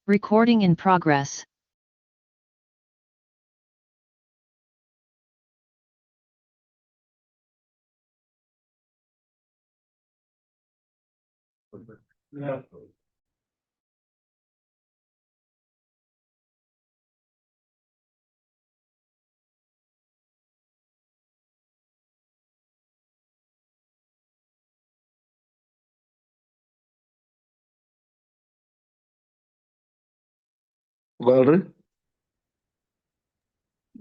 Recording in progress. Yeah. Valerie?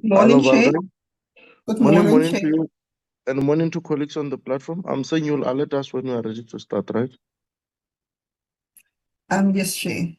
Morning, Hello, Chair. Valerie. Good Morning morning, Chair. to you, and morning to colleagues on the platform. I'm saying you'll alert us when we are ready to start, right? Yes, Chair.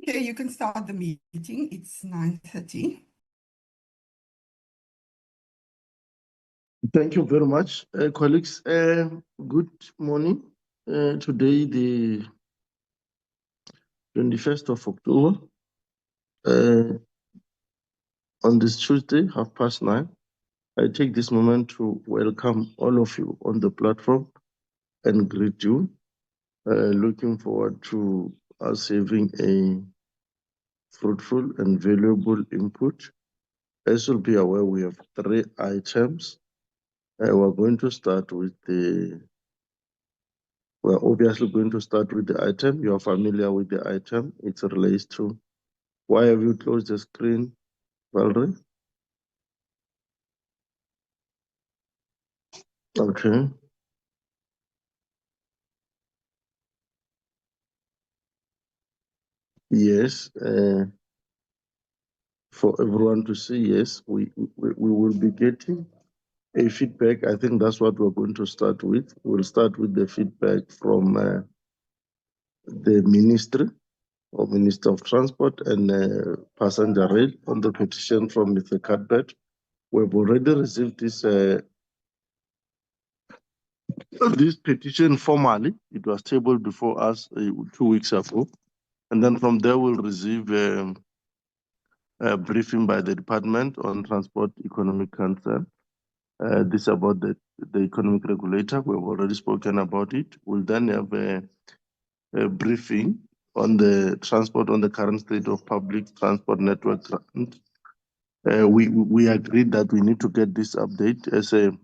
Okay, you can start the meeting. It's 9:30. Thank you very much, colleagues. Good morning. Today, the 21st of October, on this Tuesday, 9:30, I take this moment to welcome all of you on the platform and greet you. Looking forward to us having a fruitful and valuable input. As you'll be aware, we have 3 items. We're obviously going to start with the item. You're familiar with the item. It relates to, why have you closed the screen, Valerie? Okay. Yes. For everyone to see, yes, we will be getting a feedback. I think that's what we're going to start with. We'll start with the feedback from the Ministry or Minister of Transport and Passenger Rail on the petition from Mr. Cuthbert. We've already received this petition formally. It was tabled before us 2 weeks ago. And then from there, we'll receive a briefing by the Department on Transport Economic Concern. This about the economic regulator. We've already spoken about it. We'll then have a briefing on the transport, on the current state of public transport network. We agreed that we need to get this update as we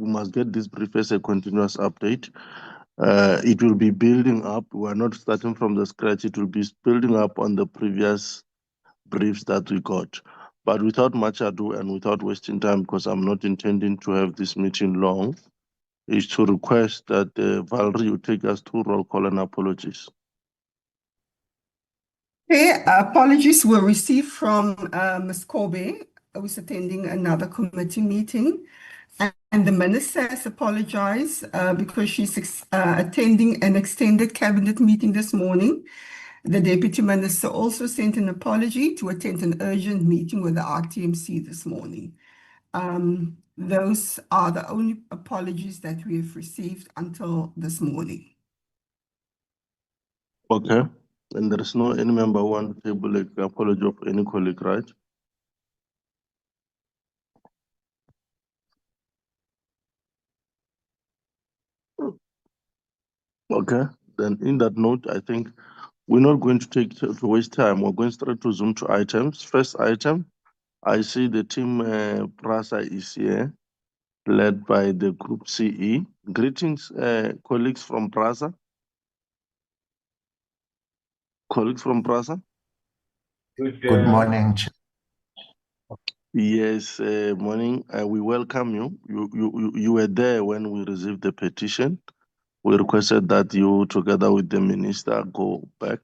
must get this brief as a continuous update. It will be building up. We're not starting from the scratch. It will be building up on the previous briefs that we got. But without much ado and without wasting time, because I'm not intending to have this meeting long, is to request that Valerie, you take us through roll call and apologies. Okay, apologies were received from Ms. Kobe, who's attending another committee meeting. And the minister has apologized because she's attending an extended cabinet meeting this morning. The deputy minister also sent an apology to attend an urgent meeting with the RTMC this morning. Those are the only apologies that we have received until this morning. Okay. And there is no any member who wants to table an apology of any colleague, right? Okay. Then in that note, I think we're not going to waste time. We're going straight to zoom to items. First item, I see the team PRASA is here, led by the Group CE. Greetings, colleagues from PRASA. Colleagues from PRASA. Good morning. Yes, morning. We welcome you. You were there when we received the petition. We requested that you, together with the minister, go back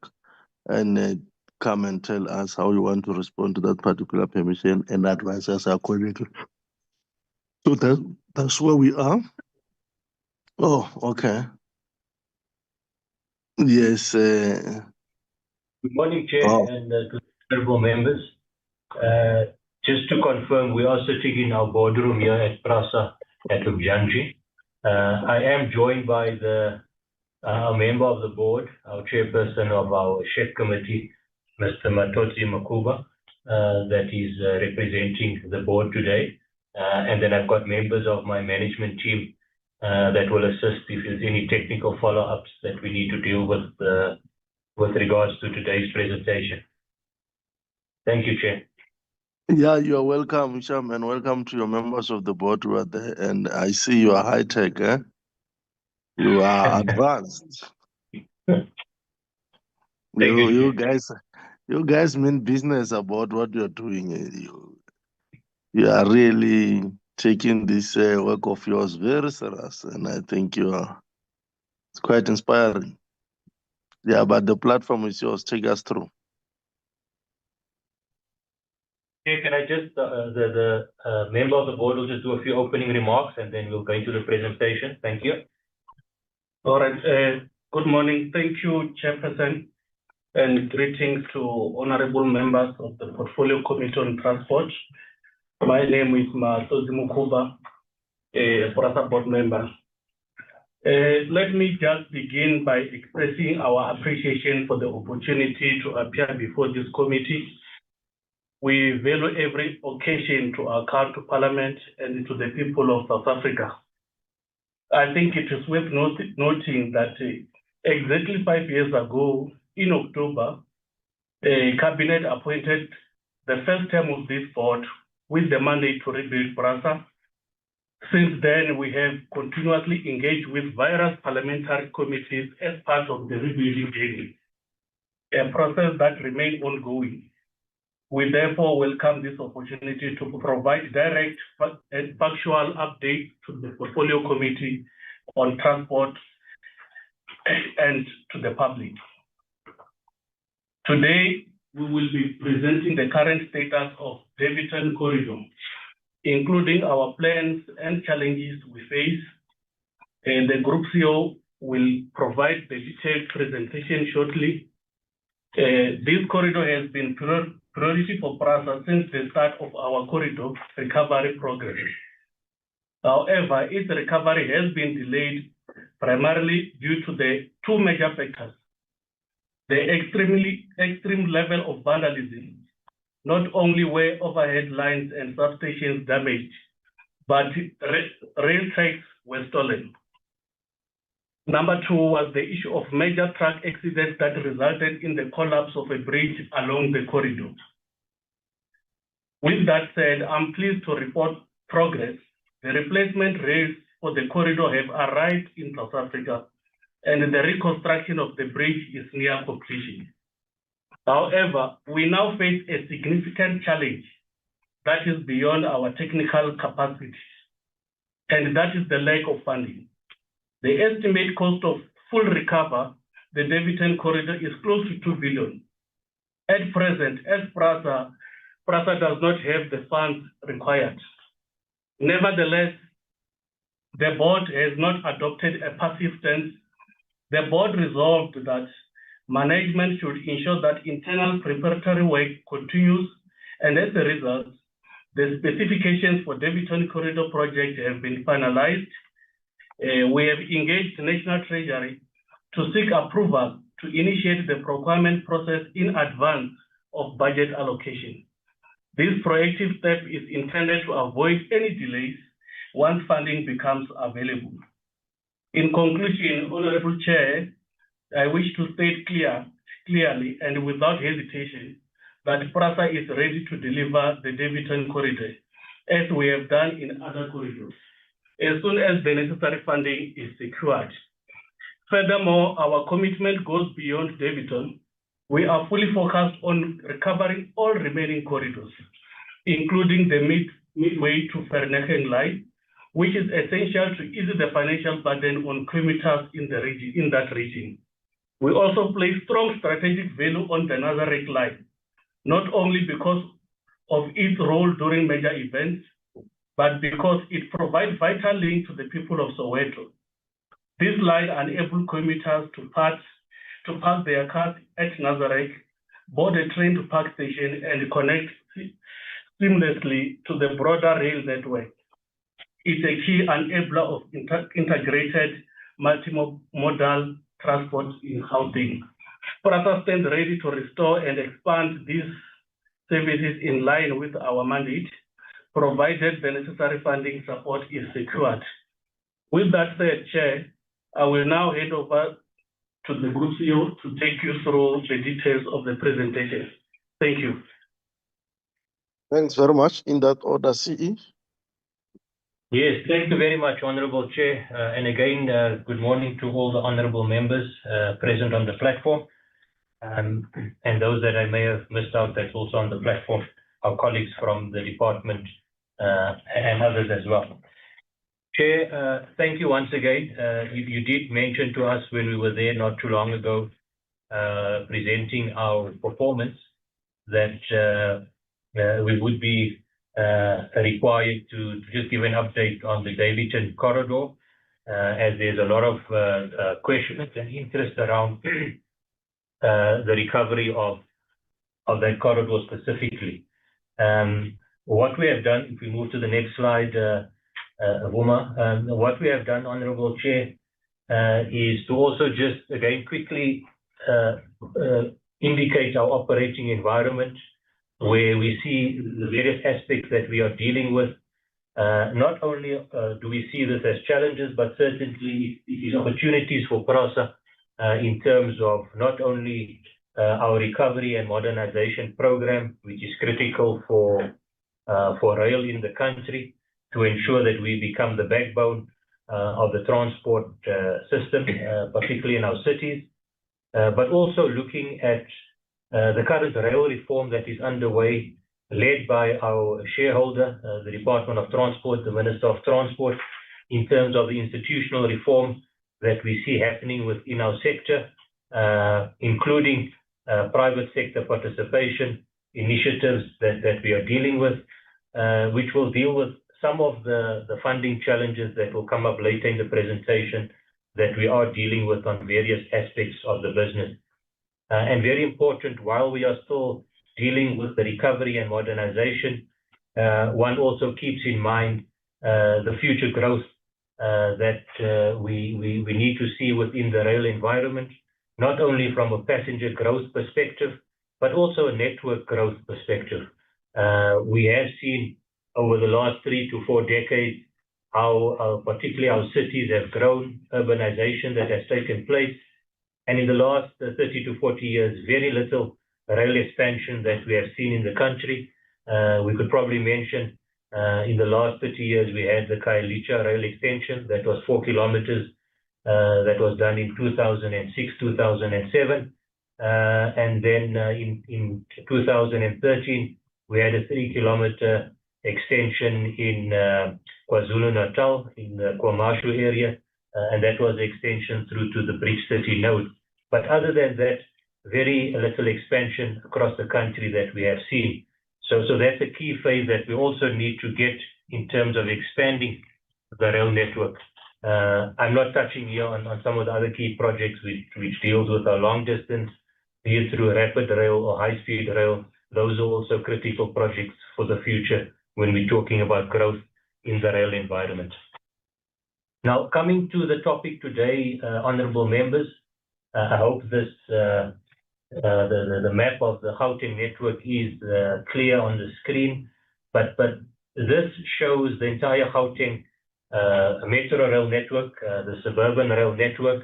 and come and tell us how you want to respond to that particular permission and advise us accordingly. So that's where we are. Oh, okay. Yes. Good morning, Chair, and to honorable members. Just to confirm, we are sitting in our boardroom here at PRASA at Lubjanji. I am joined by a member of the board, our chairperson of our chef committee, Mr. Matotsi Makuba, that is representing the board today. And then I've got members of my management team that will assist if there's any technical follow-ups that we need to deal with regards to today's presentation. Thank you, Chair. Yeah, you are welcome, Hisham, and welcome to your members of the board who are there. And I see you are high tech, eh? You are advanced. You guys mean business about what you're doing. You are really taking this work of yours very serious, and I think it's quite inspiring. Yeah, but the platform is yours. Take us through. Okay, can I just, the member of the board will just do a few opening remarks and then we'll go into the presentation. Thank you. All right. Good morning. Thank you, Chairperson, and greetings to honorable members of the Portfolio Committee on Transport. My name is Matotsi Makuba, a PRASA board member. Let me just begin by expressing our appreciation for the opportunity to appear before this committee. We value every occasion to account to Parliament and to the people of South Africa. I think it is worth noting that exactly 5 years ago, in October, the Cabinet appointed the first term of this board with the mandate to rebuild PRASA. Since then, we have continuously engaged with various parliamentary committees as part of the rebuilding journey, a process that remains ongoing. We therefore welcome this opportunity to provide direct and factual updates to the Portfolio Committee on Transport and to the public. Today, we will be presenting the current status of Daveyton Corridor, including our plans and challenges we face. And the Group CEO will provide the detailed presentation shortly. This corridor has been priority for PRASA since the start of our corridor recovery program. However, its recovery has been delayed primarily due to the two major factors: the extreme level of vandalism. Not only were overhead lines and substations damaged, but rail tracks were stolen. Number two was the issue of major truck accidents that resulted in the collapse of a bridge along the corridor. With that said, I'm pleased to report progress. The replacement rails for the corridor have arrived in South Africa, and the reconstruction of the bridge is near completion. However, we now face a significant challenge that is beyond our technical capacity, and that is the lack of funding. The estimate cost of full recover the Daveyton corridor is close to 2 billion. At present, as PRASA does not have the funds required. Nevertheless, the board has not adopted a passive stance. The board resolved that management should ensure that internal preparatory work continues, and as a result, the specifications for Daveyton corridor project have been finalized. We have engaged the National Treasury to seek approval to initiate the procurement process in advance of budget allocation. This proactive step is intended to avoid any delays once funding becomes available. In conclusion, Honorable Chair, I wish to state clearly and without hesitation that PRASA is ready to deliver the Daveyton corridor, as we have done in other corridors, as soon as the necessary funding is secured. Furthermore, our commitment goes beyond Daveyton. We are fully focused on recovering all remaining corridors, including the midway to Vereeniging line, which is essential to ease the financial burden on commuters in that region. We also place strong strategic value on the Nazareth line, not only because of its role during major events, but because it provides vital link to the people of Soweto. This line enables commuters to park their cars at Nazareth, board a train to Park Station, and connect seamlessly to the broader rail network. It's a key enabler of integrated multimodal transport in Gauteng. PRASA stands ready to restore and expand these services in line with our mandate, provided the necessary funding support is secured. With that said, Chair, I will now hand over to the Group CEO to take you through the details of the presentation. Thank you. Thanks very much. In that order, CE. Yes, thank you very much, Honourable Chair. And again, good morning to all the honourable members present on the platform, and those that I may have missed out that's also on the platform, our colleagues from the department and others as well. Chair, thank you once again. You did mention to us when we were there not too long ago, presenting our performance, that we would be required to just give an update on the Daveyton corridor, as there's a lot of questions and interest around the recovery of that corridor specifically. What we have done, if we move to the next slide, Vuma, what we have done, Honourable Chair, is to also just again quickly indicate our operating environment, where we see the various aspects that we are dealing with. Not only do we see this as challenges, but certainly it is opportunities for PRASA in terms of not only our recovery and modernization program, which is critical for rail in the country, to ensure that we become the backbone of the transport system, particularly in our cities, but also looking at the current rail reform that is underway, led by our shareholder, the Department of Transport, the Minister of Transport, in terms of the institutional reform that we see happening within our sector, including private sector participation initiatives that we are dealing with, which will deal with some of the funding challenges that will come up later in the presentation that we are dealing with on various aspects of the business. And very important, while we are still dealing with the recovery and modernization, one also keeps in mind the future growth that we need to see within the rail environment, not only from a passenger growth perspective, but also a network growth perspective. We have seen over the last 3 to 4 decades how particularly our cities have grown, urbanization that has taken place. And in the last 30 to 40 years, very little rail expansion that we have seen in the country. We could probably mention in the last 30 years, we had the Khayelitsha rail extension that was 4 kilometers that was done in 2006, 2007. And then in 2013, we had a 3-kilometer extension in KwaZulu-Natal, in the KwaMashu area, and that was the extension through to the Bridge City node. But other than that, very little expansion across the country that we have seen. So that's a key phase that we also need to get in terms of expanding the rail network. I'm not touching here on some of the other key projects which deals with our long distance, be it through rapid rail or high-speed rail. Those are also critical projects for the future when we're talking about growth in the rail environment. Now, coming to the topic today, honourable members, I hope this the map of the Gauteng network is clear on the screen, but this shows the entire Gauteng metro rail network, the suburban rail network.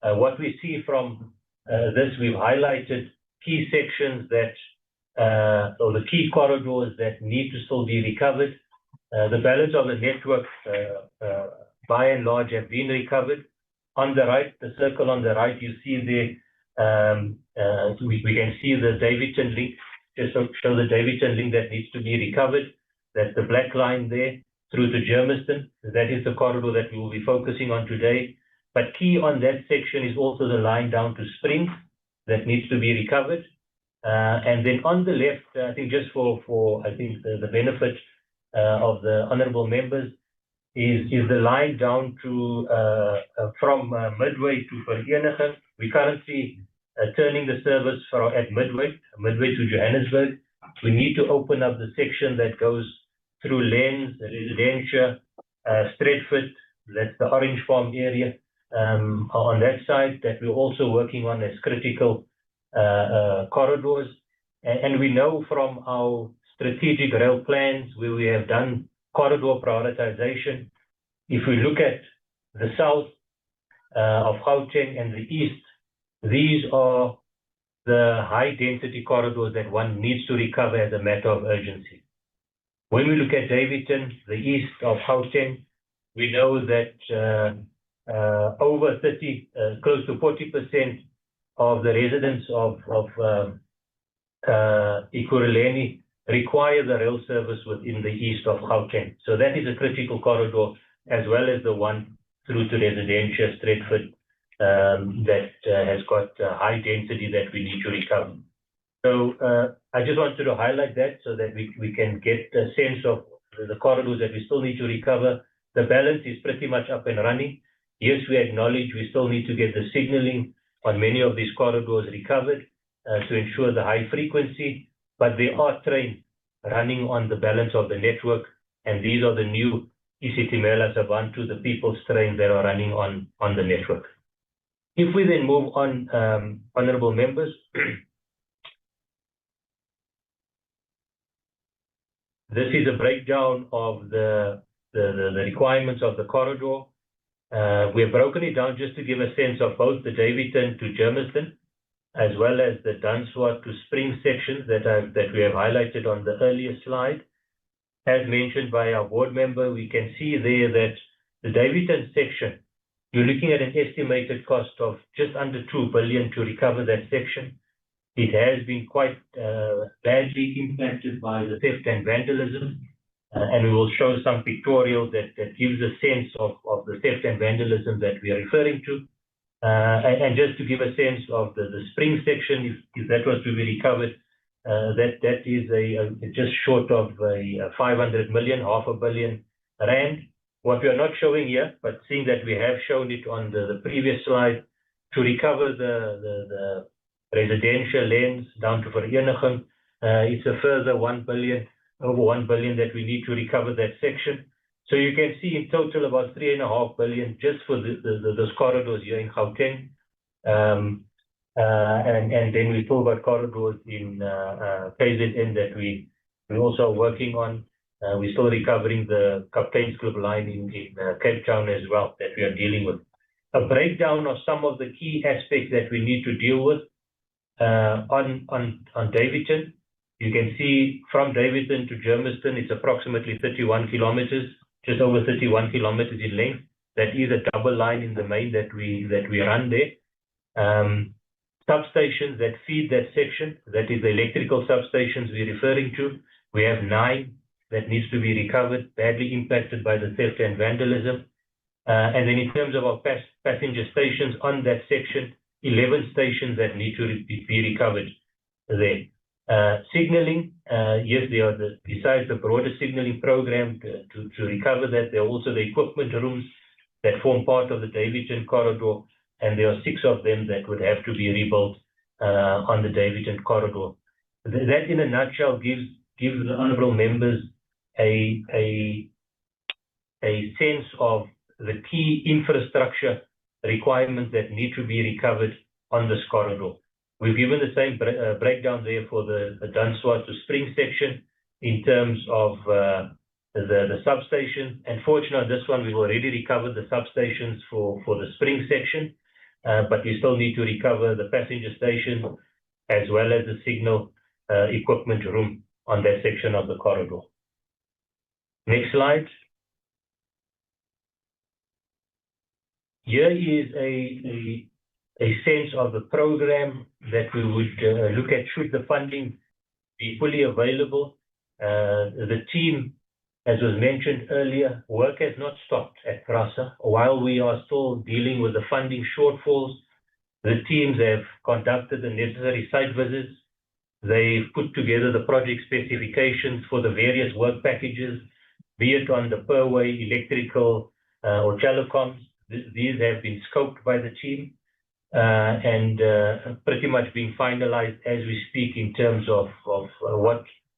What we see from this, we've highlighted key sections that, or the key corridors that need to still be recovered. The balance of the network, by and large, have been recovered. On the right, the circle on the right, you see there, we can see the Daveyton link, just show the Daveyton link that needs to be recovered. That's the black line there through to Germiston. That is the corridor that we will be focusing on today. But key on that section is also the line down to Springs that needs to be recovered. And then on the left, I think just for I think the benefit of the honourable members is the line down to from Midway to Vereniging. We're currently turning the service at Midway to Johannesburg. We need to open up the section that goes through Lens, Residentia, Stratford, that's the Orange Farm area, on that side that we're also working on as critical corridors. And we know from our strategic rail plans where we have done corridor prioritization, if we look at the south of Gauteng and the east, these are the high density corridors that one needs to recover as a matter of urgency. When we look at Daveyton, the east of Gauteng, we know that over 30, close to 40% of the residents of Ekurhuleni require the rail service within the east of Gauteng. So that is a critical corridor, as well as the one through to Residentia, Stratford, that has got high density that we need to recover. So I just wanted to highlight that so that we can get a sense of the corridors that we still need to recover. The balance is pretty much up and running. Yes, we acknowledge we still need to get the signalling on many of these corridors recovered to ensure the high frequency, but there are trains running on the balance of the network, and these are the new Isitimela Sabantu, the people's trains that are running on the network. If we then move on, honourable members, this is a breakdown of the requirements of the corridor. We have broken it down just to give a sense of both the Daveyton to Germiston, as well as the Dunswart to Spring sections that we have highlighted on the earlier slide. As mentioned by our board member, we can see there that the Daveyton section, you're looking at an estimated cost of just under 2 billion to recover that section. It has been quite badly impacted by the theft and vandalism, and we will show some pictorials that gives a sense of the theft and vandalism that we are referring to. And just to give a sense of the Spring section, if that was to be recovered, that is just short of 500 million, $500 million. What we are not showing here, but seeing that we have shown it on the previous slide, to recover the residential lanes down to Vereniging, it's a further 1 billion, over 1 billion that we need to recover that section. So you can see in total about 3.5 billion just for those corridors here in Gauteng. And then we still got corridors in KZN that we're also working on. We're still recovering the Captain's Club line in Cape Town as well that we are dealing with. A breakdown of some of the key aspects that we need to deal with on Daveyton. You can see from Daveyton to Germiston, it's approximately 31 kilometers, just over 31 kilometers in length. That is a double line in the main that we run there. Substations that feed that section, that is the electrical substations we're referring to. We have 9 that needs to be recovered, badly impacted by the theft and vandalism. And then in terms of our passenger stations on that section, 11 stations that need to be recovered there. Signaling, yes, there are besides the broader signaling program to recover that, there are also the equipment rooms that form part of the Daveyton corridor, and there are 6 of them that would have to be rebuilt on the Daveyton corridor. That, in a nutshell, gives the honourable members a sense of the key infrastructure requirements that need to be recovered on this corridor. We've given the same breakdown there for the Dunswart to Spring section in terms of the substations. And fortunately, on this one, we've already recovered the substations for the Spring section, but we still need to recover the passenger station as well as the signal equipment room on that section of the corridor. Next slide. Here is a sense of the program that we would look at should the funding be fully available. The team As was mentioned earlier, work has not stopped at PRASA. While we are still dealing with the funding shortfalls, the teams have conducted the necessary site visits. They've put together the project specifications for the various work packages, be it on the perway, electrical, or telecoms. These have been scoped by the team and pretty much being finalized as we speak in terms of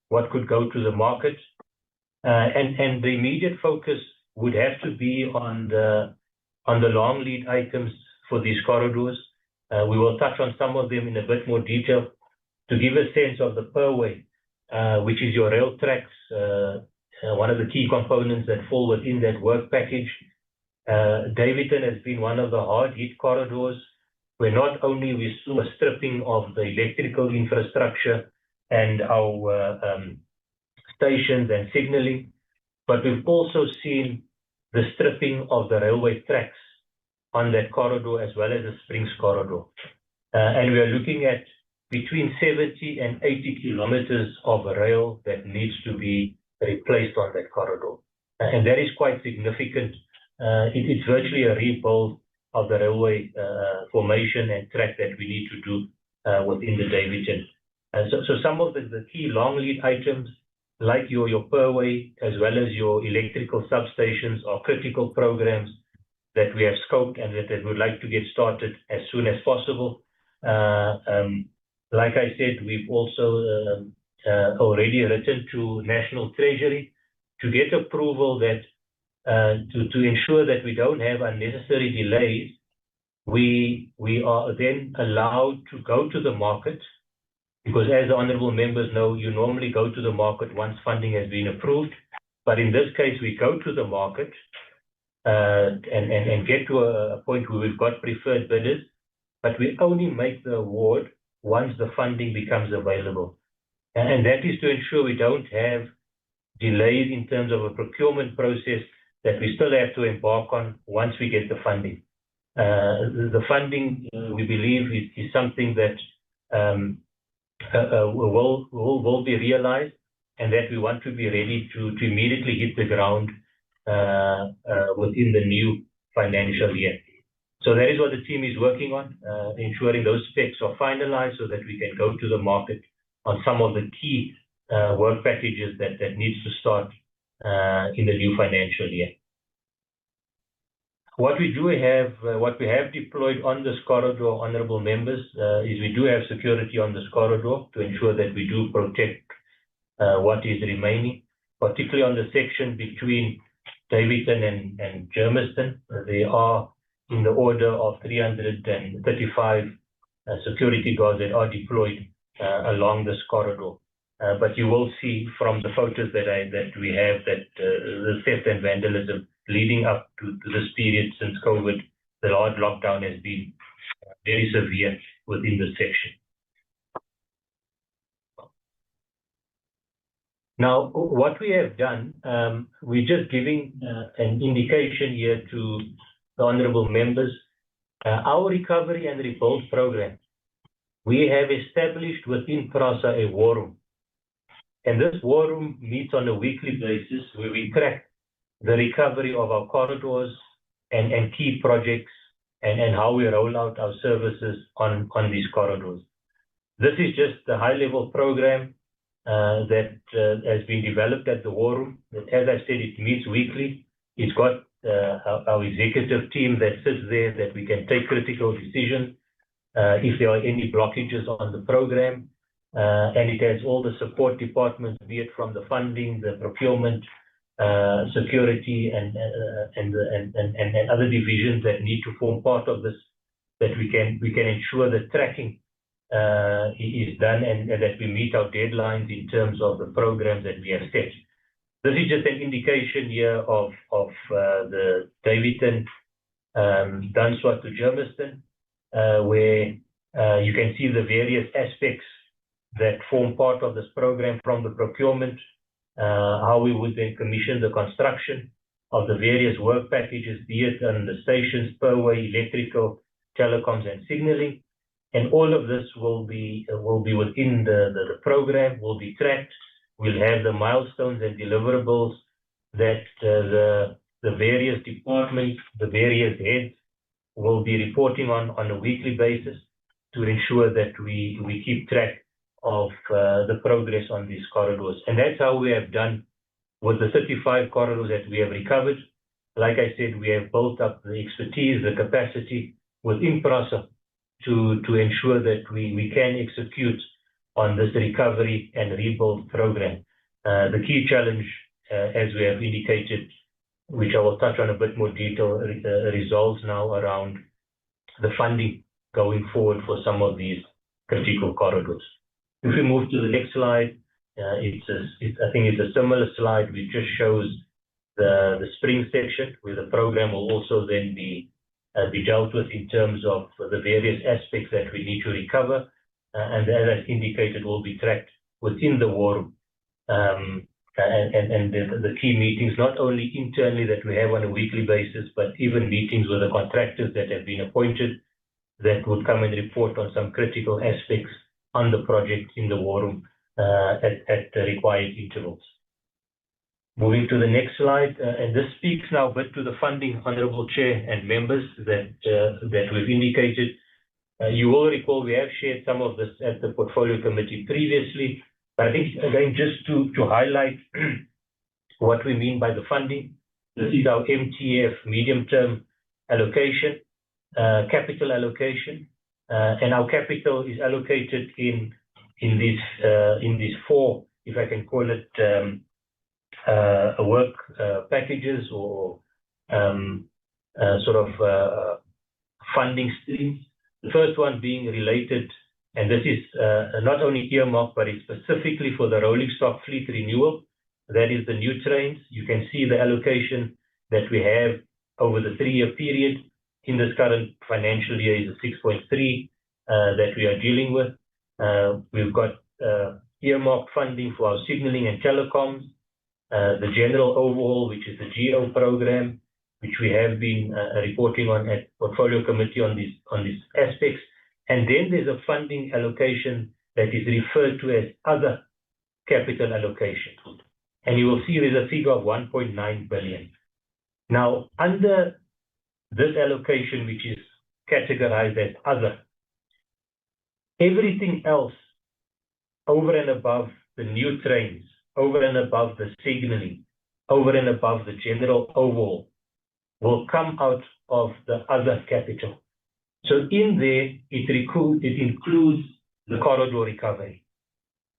what could go to the market. And the immediate focus would have to be on the long lead items for these corridors. We will touch on some of them in a bit more detail to give a sense of the perway, which is your rail tracks, one of the key components that fall within that work package. Daveyton has been one of the hard-hit corridors where not only we saw a stripping of the electrical infrastructure and our stations and signaling, but we've also seen the stripping of the railway tracks on that corridor as well as the Springs corridor. And we are looking at between 70 and 80 kilometers of rail that needs to be replaced on that corridor. And that is quite significant. It's virtually a rebuild of the railway formation and track that we need to do within the Daveyton. So some of the key long lead items, like your perway as well as your electrical substations, are critical programs that we have scoped and that we would like to get started as soon as possible. Like I said, we've also already written to National Treasury to get approval that to ensure that we don't have unnecessary delays. We are then allowed to go to the market, because as the honourable members know, you normally go to the market once funding has been approved. But in this case, we go to the market and get to a point where we've got preferred bidders, but we only make the award once the funding becomes available. And that is to ensure we don't have delays in terms of a procurement process that we still have to embark on once we get the funding. The funding, we believe, is something that will be realized, and that we want to be ready to immediately hit the ground within the new financial year. So that is what the team is working on, ensuring those specs are finalized so that we can go to the market on some of the key work packages that needs to start in the new financial year. What we have deployed on this corridor, honourable members, is we do have security on this corridor to ensure that we do protect what is remaining, particularly on the section between Daveyton and Germiston. There are in the order of 335 security guards that are deployed along this corridor. But you will see from the photos that we have that the theft and vandalism leading up to this period since COVID, the hard lockdown, has been very severe within the section. Now, what we have done, we're just giving an indication here to the honourable members. Our recovery and rebuild program, we have established within PRASA a war room. And this war room meets on a weekly basis where we track the recovery of our corridors and key projects and how we roll out our services on these corridors. This is just the high-level program that has been developed at the war room. As I said, it meets weekly. It's got our executive team that sits there that we can take critical decisions if there are any blockages on the program. And it has all the support departments, be it from the funding, the procurement, security, and other divisions that need to form part of this, that we can ensure that tracking is done and that we meet our deadlines in terms of the programs that we have set. This is just an indication here of the Daveyton, Dunswat to Germiston, where you can see the various aspects that form part of this program, from the procurement, how we would then commission the construction of the various work packages, be it on the stations, perway, electrical, telecoms, and signaling. And all of this will be within the program, will be tracked. We'll have the milestones and deliverables that the various departments, the various heads will be reporting on a weekly basis to ensure that we keep track of the progress on these corridors. And that's how we have done with the 35 corridors that we have recovered. Like I said, we have built up the expertise, the capacity within PRASA to ensure that we can execute on this recovery and rebuild program. The key challenge, as we have indicated, which I will touch on a bit more detail, resolves now around the funding going forward for some of these critical corridors. If we move to the next slide, I think it's a similar slide which just shows the spring section, where the program will also then be dealt with in terms of the various aspects that we need to recover, and as I indicated, will be tracked within the war room. And the key meetings, not only internally that we have on a weekly basis, but even meetings with the contractors that have been appointed that would come and report on some critical aspects on the project in the war room at the required intervals. Moving to the next slide, and this speaks now a bit to the funding, Honourable Chair and members, that we've indicated. You will recall we have shared some of this at the Portfolio Committee previously, but I think, again, just to highlight what we mean by the funding. This is our MTF medium-term allocation, capital allocation, and our capital is allocated in these four, if I can call it, work packages or sort of funding streams. The first one being related, and this is not only earmarked, but it's specifically for the rolling stock fleet renewal. That is the new trains. You can see the allocation that we have over the 3-year period. In this current financial year is a 6.3 that we are dealing with. We've got earmarked funding for our signaling and telecoms, the general overhaul, which is the GO program, which we have been reporting on at Portfolio Committee on these aspects. And then there's a funding allocation that is referred to as other capital allocation. And you will see there's a figure of 1.9 billion. Now, under this allocation, which is categorized as other, everything else over and above the new trains, over and above the signaling, over and above the general overhaul, will come out of the other capital. So in there, it includes the corridor recovery.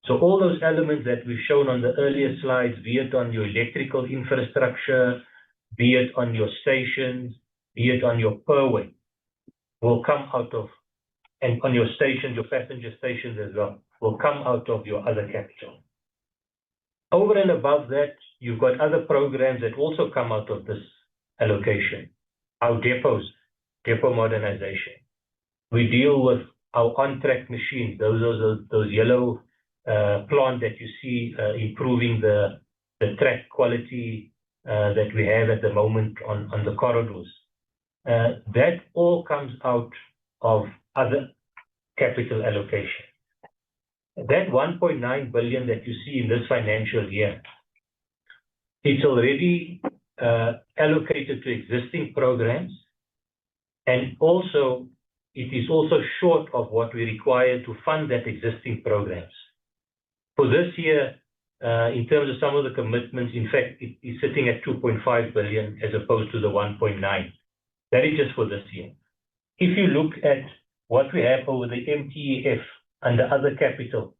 So all those elements that we've shown on the earlier slides, be it on your electrical infrastructure, be it on your stations, be it on your perway, will come out of, and on your stations, your passenger stations as well, will come out of your other capital. Over and above that, you've got other programs that also come out of this allocation. Our depots, depot modernization. We deal with our on-track machines, those yellow plant that you see improving the track quality that we have at the moment on the corridors. That all comes out of other capital allocation. That 1.9 billion that you see in this financial year, it's already allocated to existing programs, and also it is also short of what we require to fund that existing programs. For this year, in terms of some of the commitments, in fact, it is sitting at 2.5 billion as opposed to the 1.9. That is just for this year. If you look at what we have over the MTEF under other capital,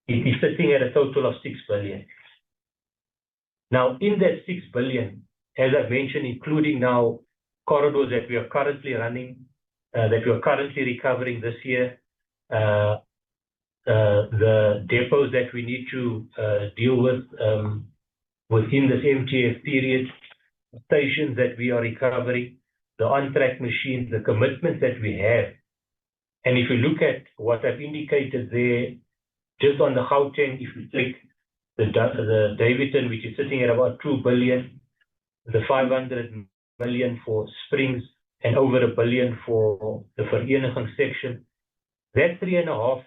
it is sitting at a total of 6 billion. Now, in that 6 billion, as I've mentioned, including now corridors that we are currently running, that we are currently recovering this year, the depots that we need to deal with within this MTF period, stations that we are recovering, the on-track machines, the commitments that we have. And if you look at what I've indicated there, just on the Gauteng, if you take the Daveyton, which is sitting at about 2 billion, the 500 million for Springs, and over 1 billion for the Vereniging section, that 3.5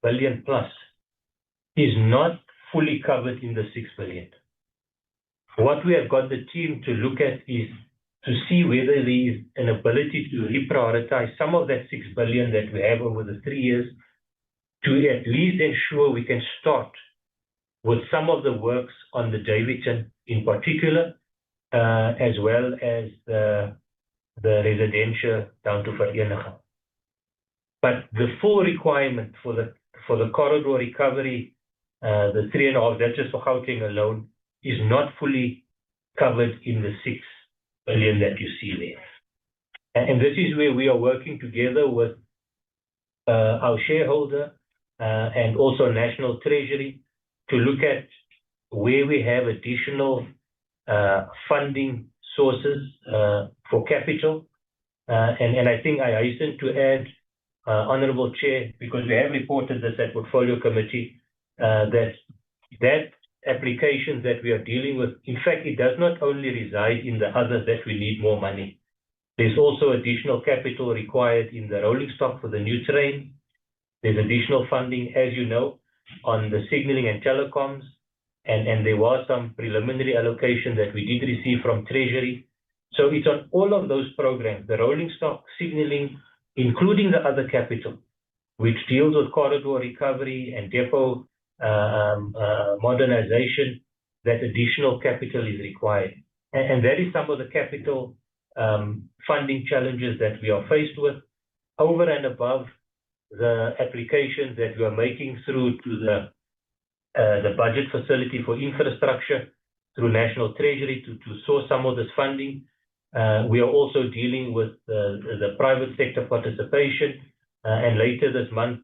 billion plus is not fully covered in the 6 billion. what we have got the team to look at is to see whether there is an ability to reprioritize some of that 6 billion that we have over the 3 years to at least ensure we can start with some of the works on the Daveyton in particular, as well as the residential down to Vereniging. But the full requirement for the corridor recovery, the 3.5, that's just for Gauteng alone, is not fully covered in the 6 billion that you see there. And this is where we are working together with our shareholder and also National Treasury to look at where we have additional funding sources for capital. And I think I hasten to add, Honourable Chair, because we have reported this at Portfolio Committee, that applications that we are dealing with, in fact, it does not only reside in the others that we need more money. There's also additional capital required in the rolling stock for the new train. There's additional funding, as you know, on the signalling and telecoms, and there was some preliminary allocation that we did receive from Treasury. So it's on all of those programs, the rolling stock, signalling, including the other capital, which deals with corridor recovery and depot modernization, that additional capital is required. And that is some of the capital funding challenges that we are faced with, over and above the applications that we are making through to the budget facility for infrastructure through National Treasury to source some of this funding. We are also dealing with the private sector participation, and later this month,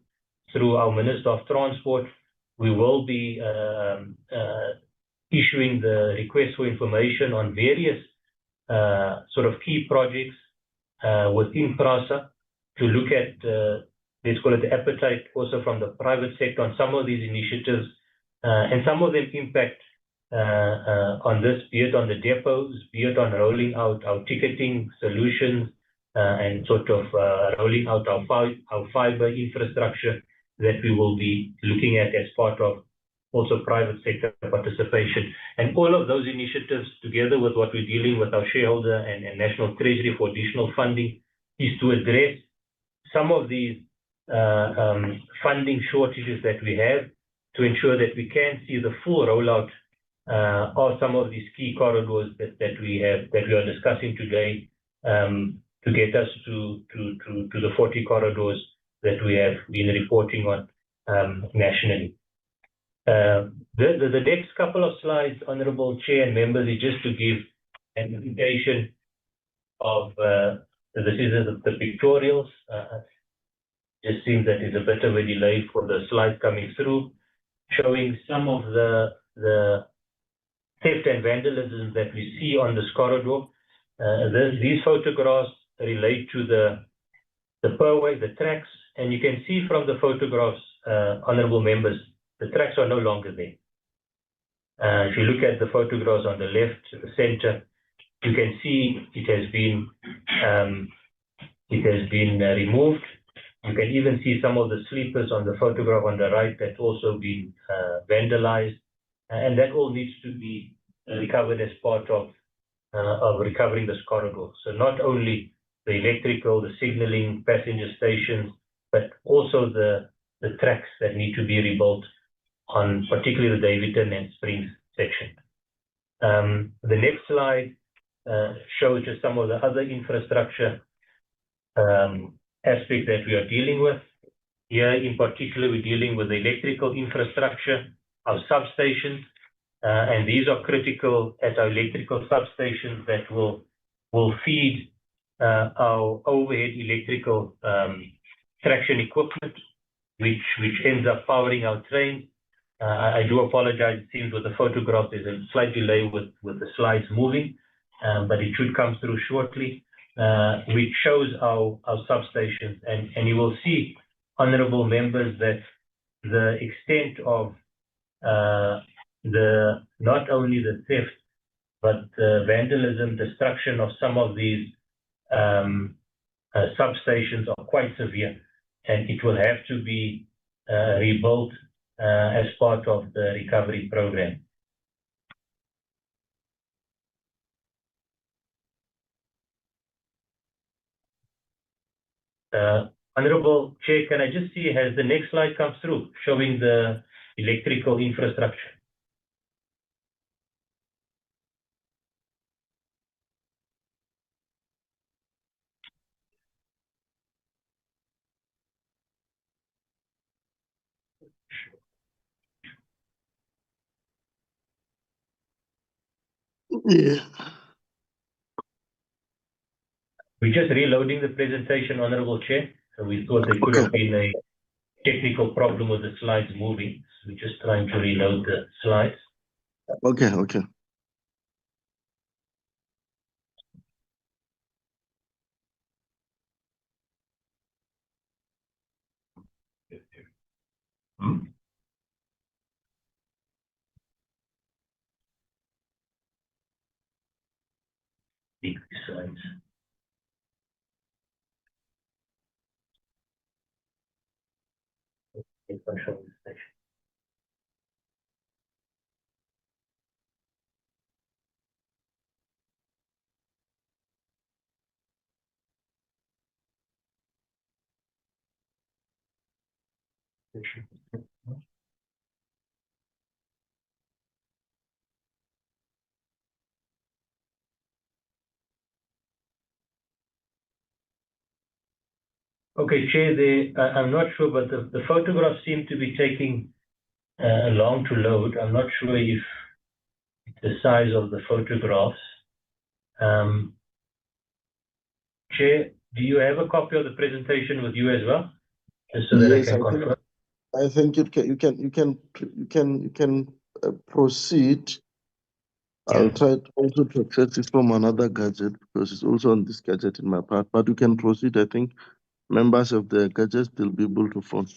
through our Minister of Transport, we will be issuing the request for information on various sort of key projects within PRASA to look at, let's call it the appetite also from the private sector on some of these initiatives, and some of them impact on this, be it on the depots, be it on rolling out our ticketing solutions, and sort of rolling out our fiber infrastructure that we will be looking at as part of also private sector participation. And all of those initiatives, together with what we're dealing with our shareholder and National Treasury for additional funding, is to address some of these funding shortages that we have, to ensure that we can see the full rollout of some of these key corridors that we are discussing today, to get us to the 40 corridors that we have been reporting on nationally. The next couple of slides, Honourable Chair and members, is just to give an indication of this is the pictorials. Just seems that there's a bit of a delay for the slides coming through, showing some of the theft and vandalism that we see on this corridor. These photographs relate to the perway, the tracks, and you can see from the photographs, honourable members, the tracks are no longer there. If you look at the photographs on the left, the center, you can see it has been removed. You can even see some of the sleepers on the photograph on the right that's also been vandalized, and that all needs to be recovered as part of recovering this corridor. So not only the electrical, the signalling, passenger stations, but also the tracks that need to be rebuilt on particularly the Daveyton and Springs section. The next slide shows just some of the other infrastructure aspects that we are dealing with. Here in particular, we're dealing with the electrical infrastructure, our substations, and these are critical at our electrical substations that will feed our overhead electrical traction equipment, which ends up powering our trains. I do apologize, it seems with the photograph there's a slight delay with the slides moving, but it should come through shortly, which shows our substations. And you will see, honourable members, that the extent of not only the theft, but the vandalism, destruction of some of these substations are quite severe, and it will have to be rebuilt as part of the recovery program. Honorable Chair, can I just see, has the next slide come through showing the electrical infrastructure? Yeah. We're just reloading the presentation, Honorable Chair. So we thought there could have been a technical problem with the slides moving. So we're just trying to reload the slides. Okay, okay. Big slides. Okay, Chair, I'm not sure, but the photographs seem to be taking long to load. I'm not sure if the size of the photographs. Chair, do you have a copy of the presentation with you as well? Just so that Yes, I can confirm. I think you can proceed. I'll try also to access it from another gadget because it's also on this gadget in my part. But you can proceed. I think members of the gadget will be able to phone.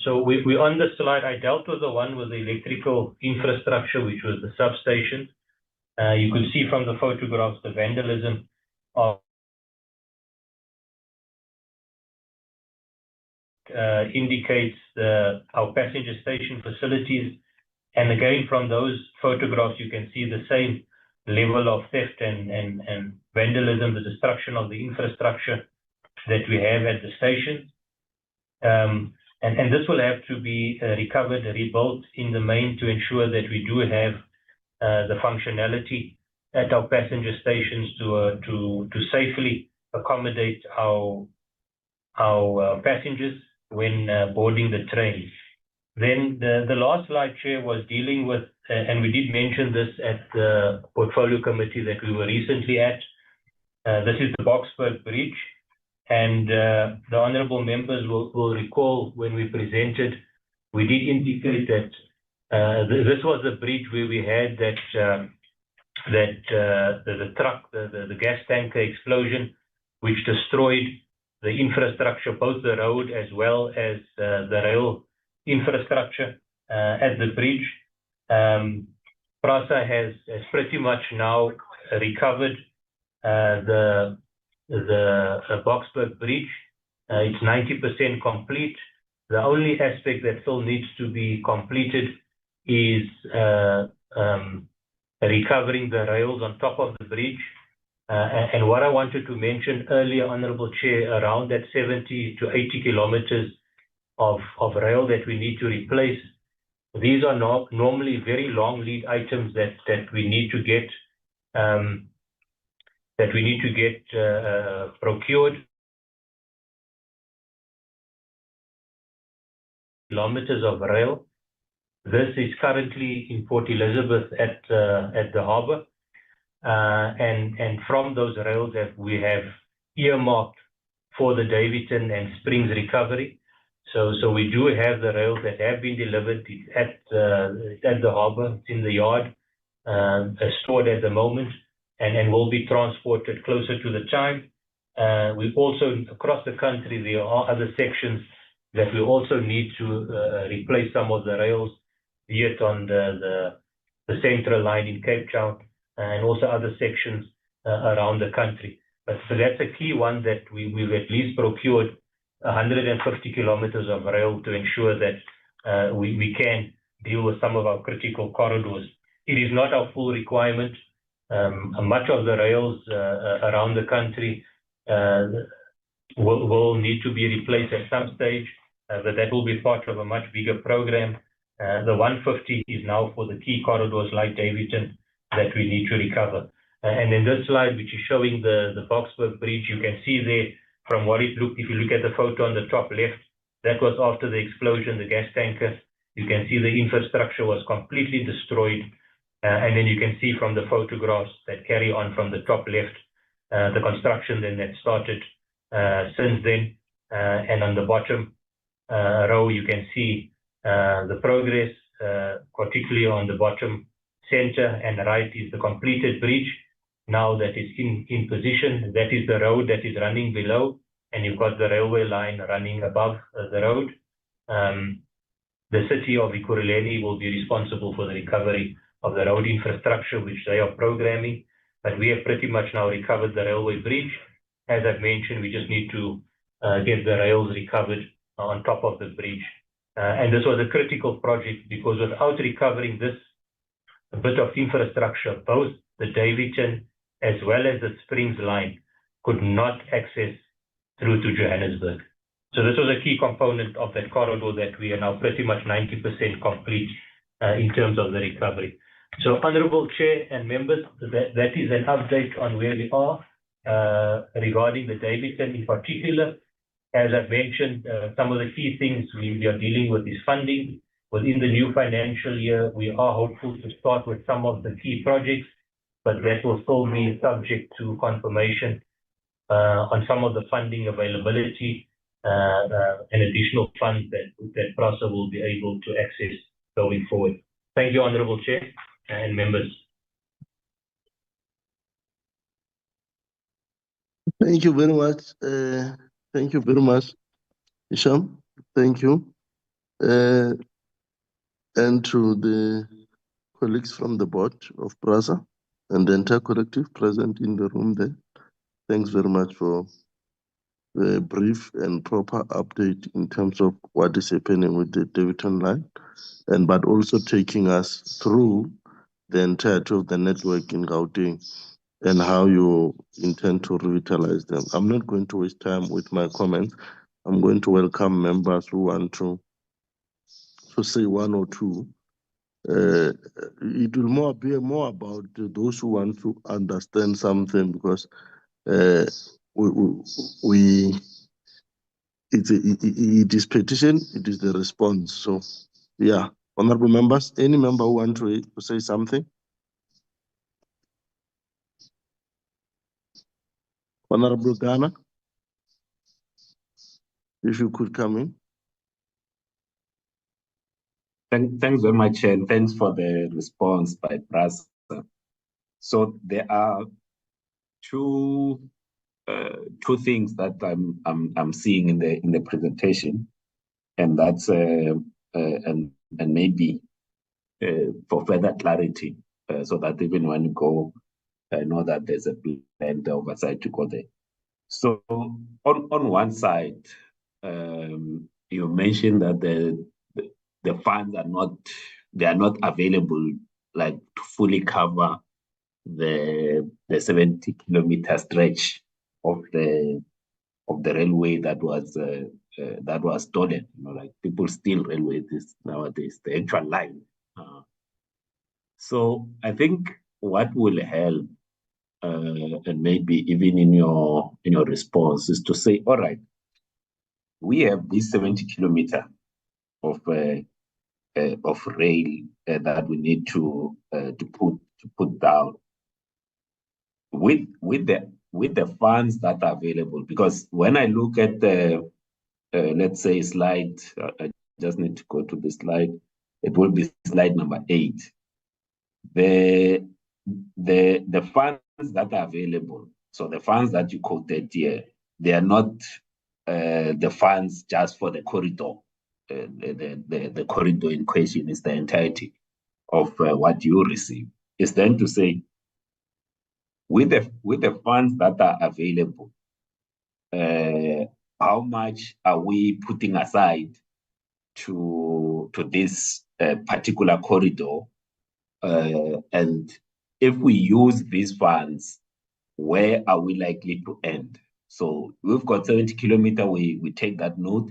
So we on the slide, I dealt with the one with the electrical infrastructure, which was the substation. You could see from the photographs the vandalism of indicates our passenger station facilities. And again, from those photographs, you can see the same level of theft and vandalism, the destruction of the infrastructure that we have at the station. And this will have to be recovered, rebuilt in the main to ensure that we do have the functionality at our passenger stations to safely accommodate our passengers when boarding the train. Then the last slide, Chair, was dealing with, and we did mention this at the portfolio committee that we were recently at. This is the Boksburg Bridge. And the honorable members will recall when we presented, we did indicate that this was a bridge where we had the truck, the gas tanker explosion, which destroyed the infrastructure, both the road as well as the rail infrastructure at the bridge. PRASA has pretty much now recovered the Boksburg Bridge. It's 90% complete. The only aspect that still needs to be completed is recovering the rails on top of the bridge. And what I wanted to mention earlier, Honorable Chair, around that 70 to 80 kilometers of rail that we need to replace. These are normally very long lead items that we need to get procured. Kilometers of rail. This is currently in Port Elizabeth at the harbour, and from those rails that we have earmarked for the Daveyton and Springs recovery. So we do have the rails that have been delivered at the harbour. It's in the yard, stored at the moment, and will be transported closer to the time. We've also, across the country, there are other sections that we also need to replace some of the rails, be it on the central line in Cape Town, and also other sections around the country. But so that's a key one that we've at least procured 150 kilometers of rail to ensure that we can deal with some of our critical corridors. It is not our full requirement. Much of the rails around the country, will need to be replaced at some stage, but that will be part of a much bigger program. The 150 is now for the key corridors like Daveyton that we need to recover. And in this slide, which is showing the Boksburg Bridge, you can see there from what it looked, if you look at the photo on the top left, that was after the explosion, the gas tanker. You can see the infrastructure was completely destroyed. And then you can see from the photographs that carry on from the top left, the construction then that started since then. And on the bottom row, you can see the progress, particularly on the bottom center and right is the completed bridge. Now that is in position, that is the road that is running below, and you've got the railway line running above the road. The city of Ekurhuleni will be responsible for the recovery of the road infrastructure, which they are programming, but we have pretty much now recovered the railway bridge. As I've mentioned, we just need to get the rails recovered on top of the bridge. And this was a critical project because without recovering this bit of infrastructure, both the Daveyton as well as the Springs line could not access through to Johannesburg. So this was a key component of that corridor that we are now pretty much 90% complete in terms of the recovery. So Honourable Chair and members, that is an update on where we are regarding the Daveyton in particular. As I've mentioned, some of the key things we are dealing with is funding. Within the new financial year, we are hopeful to start with some of the key projects, but that will still be subject to confirmation on some of the funding availability and additional funds that PRASA will be able to access going forward. Thank you, Honourable Chair and members. Thank you very much. Thank you very much, Isham. Thank you. And to the colleagues from the board of PRASA and the entire collective present in the room there. Thanks very much for the brief and proper update in terms of what is happening with the Daveyton line, but also taking us through the entirety of the network in Gauteng and how you intend to revitalize them. I'm not going to waste time with my comments. I'm going to welcome members who want to say one or two. It will be more about those who want to understand something, because it is petition, it is the response. So yeah, honorable members, any member who want to say something? Honorable Ghana, if you could come in. Thanks very much, and thanks for the response by PRASA. So there are two things that I'm seeing in the presentation, and that's and maybe for further clarity, so that even when you go, I know that there's a planned oversight to go there. So on one side, you mentioned that the funds are not available, like to fully cover the 70-kilometer stretch of the railway that was stolen. You know, like people steal railways nowadays, the actual line. So I think what will help, and maybe even in your response, is to say, all right, we have this 70-kilometer of rail that we need to put down with the funds that are available. Because when I look at the let's say slide, I just need to go to the slide. It will be slide number 8. The funds that are available. So the funds that you quoted here, they are not the funds just for the corridor. The corridor in question is the entirety of what you receive. It's then to say, with the funds that are available, how much are we putting aside to this particular corridor? And if we use these funds, where are we likely to end? So we've got 70 kilometer, we take that note,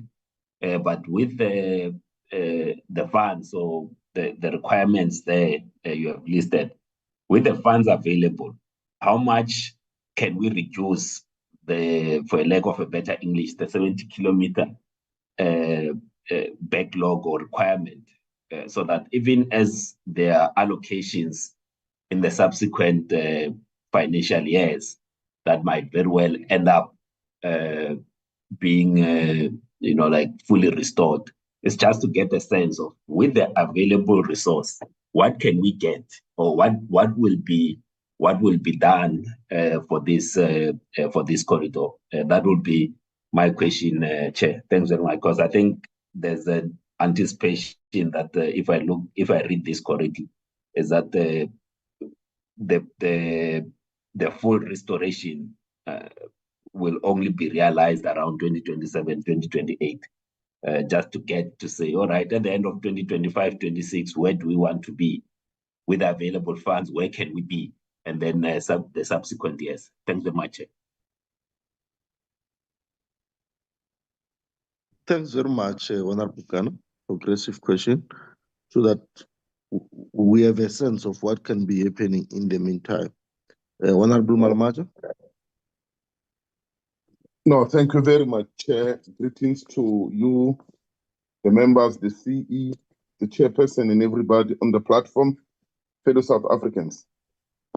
but with the funds or the requirements there you have listed, with the funds available, how much can we reduce for a lack of a better English, the 70 kilometer backlog or requirement, so that even as there are allocations in the subsequent financial years that might very well end up being like fully restored. It's just to get a sense of, with the available resource, what can we get, or what will be done for this corridor. That would be my question, Chair. Thanks very much, because I think there's an anticipation that if I read this correctly, is that the full restoration will only be realized around 2027, 2028. Just to get to say, all right, at the end of 2025, 26, where do we want to be with available funds? Where can we be? And then the subsequent years. Thanks very much. Thanks very much, Honorable Kano. Progressive question, so that we have a sense of what can be happening in the meantime. Honorable Malamaja. No, thank you very much, Chair. Greetings to you, the members, the CE, the chairperson, and everybody on the platform, fellow South Africans.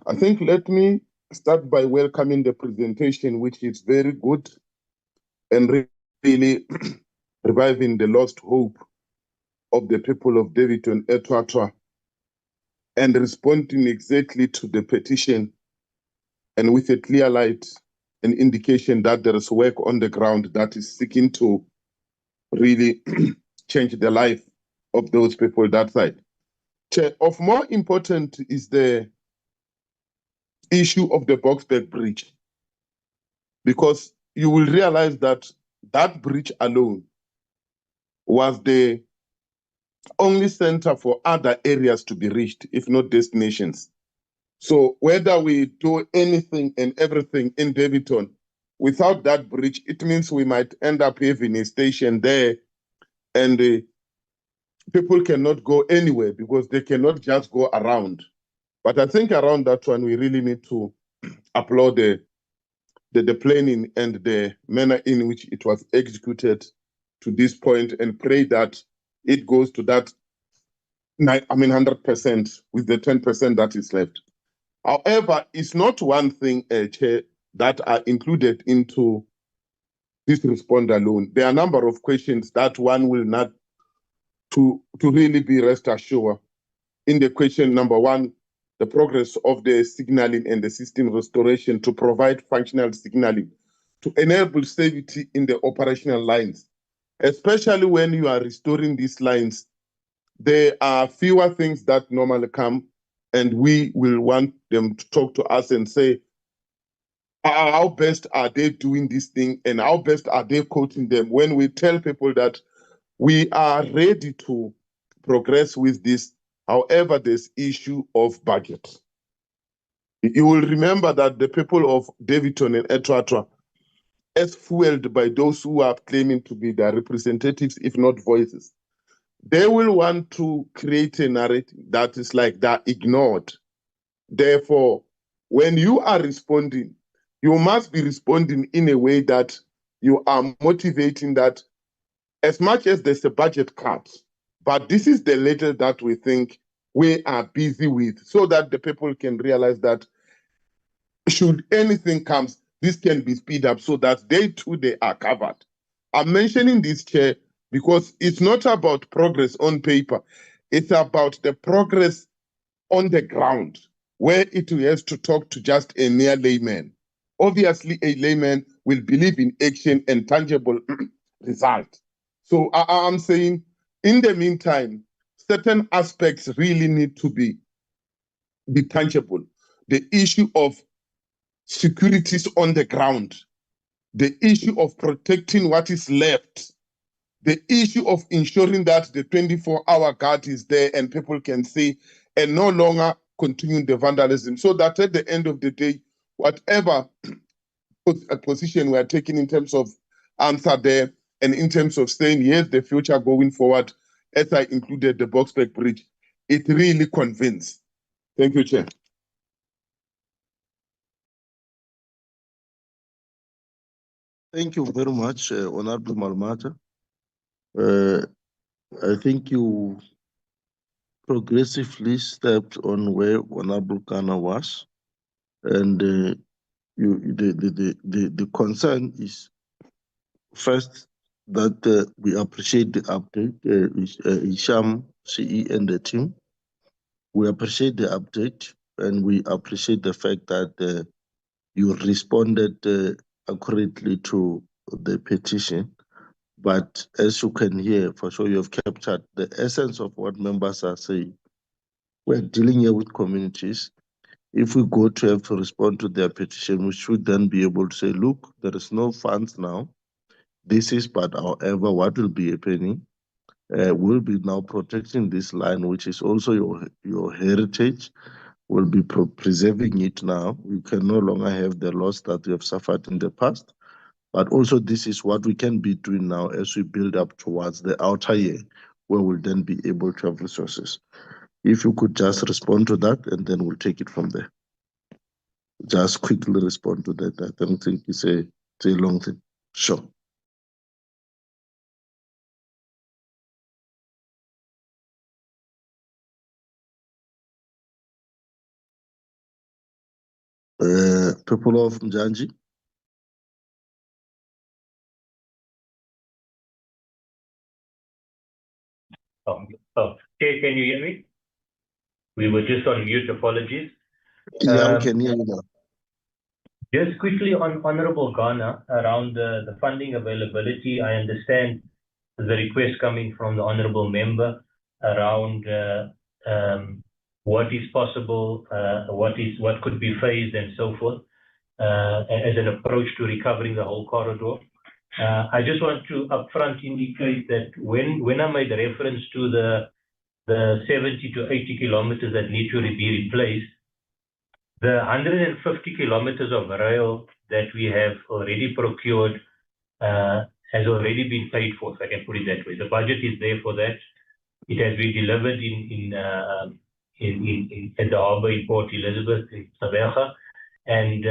I think let me start by welcoming the presentation, which is very good and really reviving the lost hope of the people of Daveyton, Etwatwa, and responding exactly to the petition, and with a clear light, an indication that there is work on the ground that is seeking to really change the life of those people that side. Of more important is the issue of the Boksburg Bridge, because you will realize that that bridge alone was the only center for other areas to be reached, if not destinations. So whether we do anything and everything in Daveyton, without that bridge, it means we might end up having a station there, and people cannot go anywhere because they cannot just go around. But I think around that one, we really need to applaud the planning and the manner in which it was executed to this point, and pray that it goes to that 100% with the 10% that is left. However, it's not one thing, Chair, that are included into this respond alone. There are a number of questions that one will not to really be rest assured. In the question number one, the progress of the signaling and the system restoration to provide functional signaling to enable safety in the operational lines, especially when you are restoring these lines. There are fewer things that normally come, and we will want them to talk to us and say, how best are they doing this thing, and how best are they coaching them, when we tell people that we are ready to progress with this. However, there's issue of budget. You will remember that the people of Daveyton and Etwatwa, as fueled by those who are claiming to be their representatives, if not voices, they will want to create a narrative that is like they're ignored. Therefore, when you are responding, you must be responding in a way that you are motivating that, as much as there's a budget cut, but this is the little that we think we are busy with, so that the people can realize that should anything comes, this can be speed up so that they too, they are covered. I'm mentioning this, Chair, because it's not about progress on paper. It's about the progress on the ground, where it has to talk to just a mere layman. Obviously, a layman will believe in action and tangible result. So I'm saying, in the meantime, certain aspects really need to be tangible. The issue of securities on the ground, the issue of protecting what is left, the issue of ensuring that the 24-hour guard is there and people can see, and no longer continue the vandalism, so that at the end of the day, whatever a position we are taking in terms of answer there and in terms of saying, yes, the future going forward, as I included the Boksburg Bridge, it really convinced. Thank you, Chair. Thank you very much, Honorable Malmata. I think you progressively stepped on where Honorable Ghana was, and the concern is first that we appreciate the update, Isham, CE, and the team. We appreciate the update, and we appreciate the fact that you responded accurately to the petition. But as you can hear, for sure you have captured the essence of what members are saying. We're dealing here with communities. If we go to have to respond to their petition, we should then be able to say, look, there is no funds now. This is, but however, what will be happening? We'll be now protecting this line, which is also your heritage. We'll be preserving it now. We can no longer have the loss that we have suffered in the past. But also this is what we can be doing now as we build up towards the outer year, where we'll then be able to have resources. If you could just respond to that, and then we'll take it from there. Just quickly respond to that. I don't think it's a long thing. Sure. People of Mjanji. Okay, can you hear me? We were just on mute, apologies. Yeah, we can hear you now. Just quickly on Honorable Ghana, around the funding availability, I understand the request coming from the Honorable Member around what is possible, what could be phased and so forth, as an approach to recovering the whole corridor. I just want to upfront indicate that when I made reference to the 70 to 80 kilometers that need to be replaced, the 150 kilometers of rail that we have already procured has already been paid for, if I can put it that way. The budget is there for that. It has been delivered at the harbour in Port Elizabeth in Saberga, and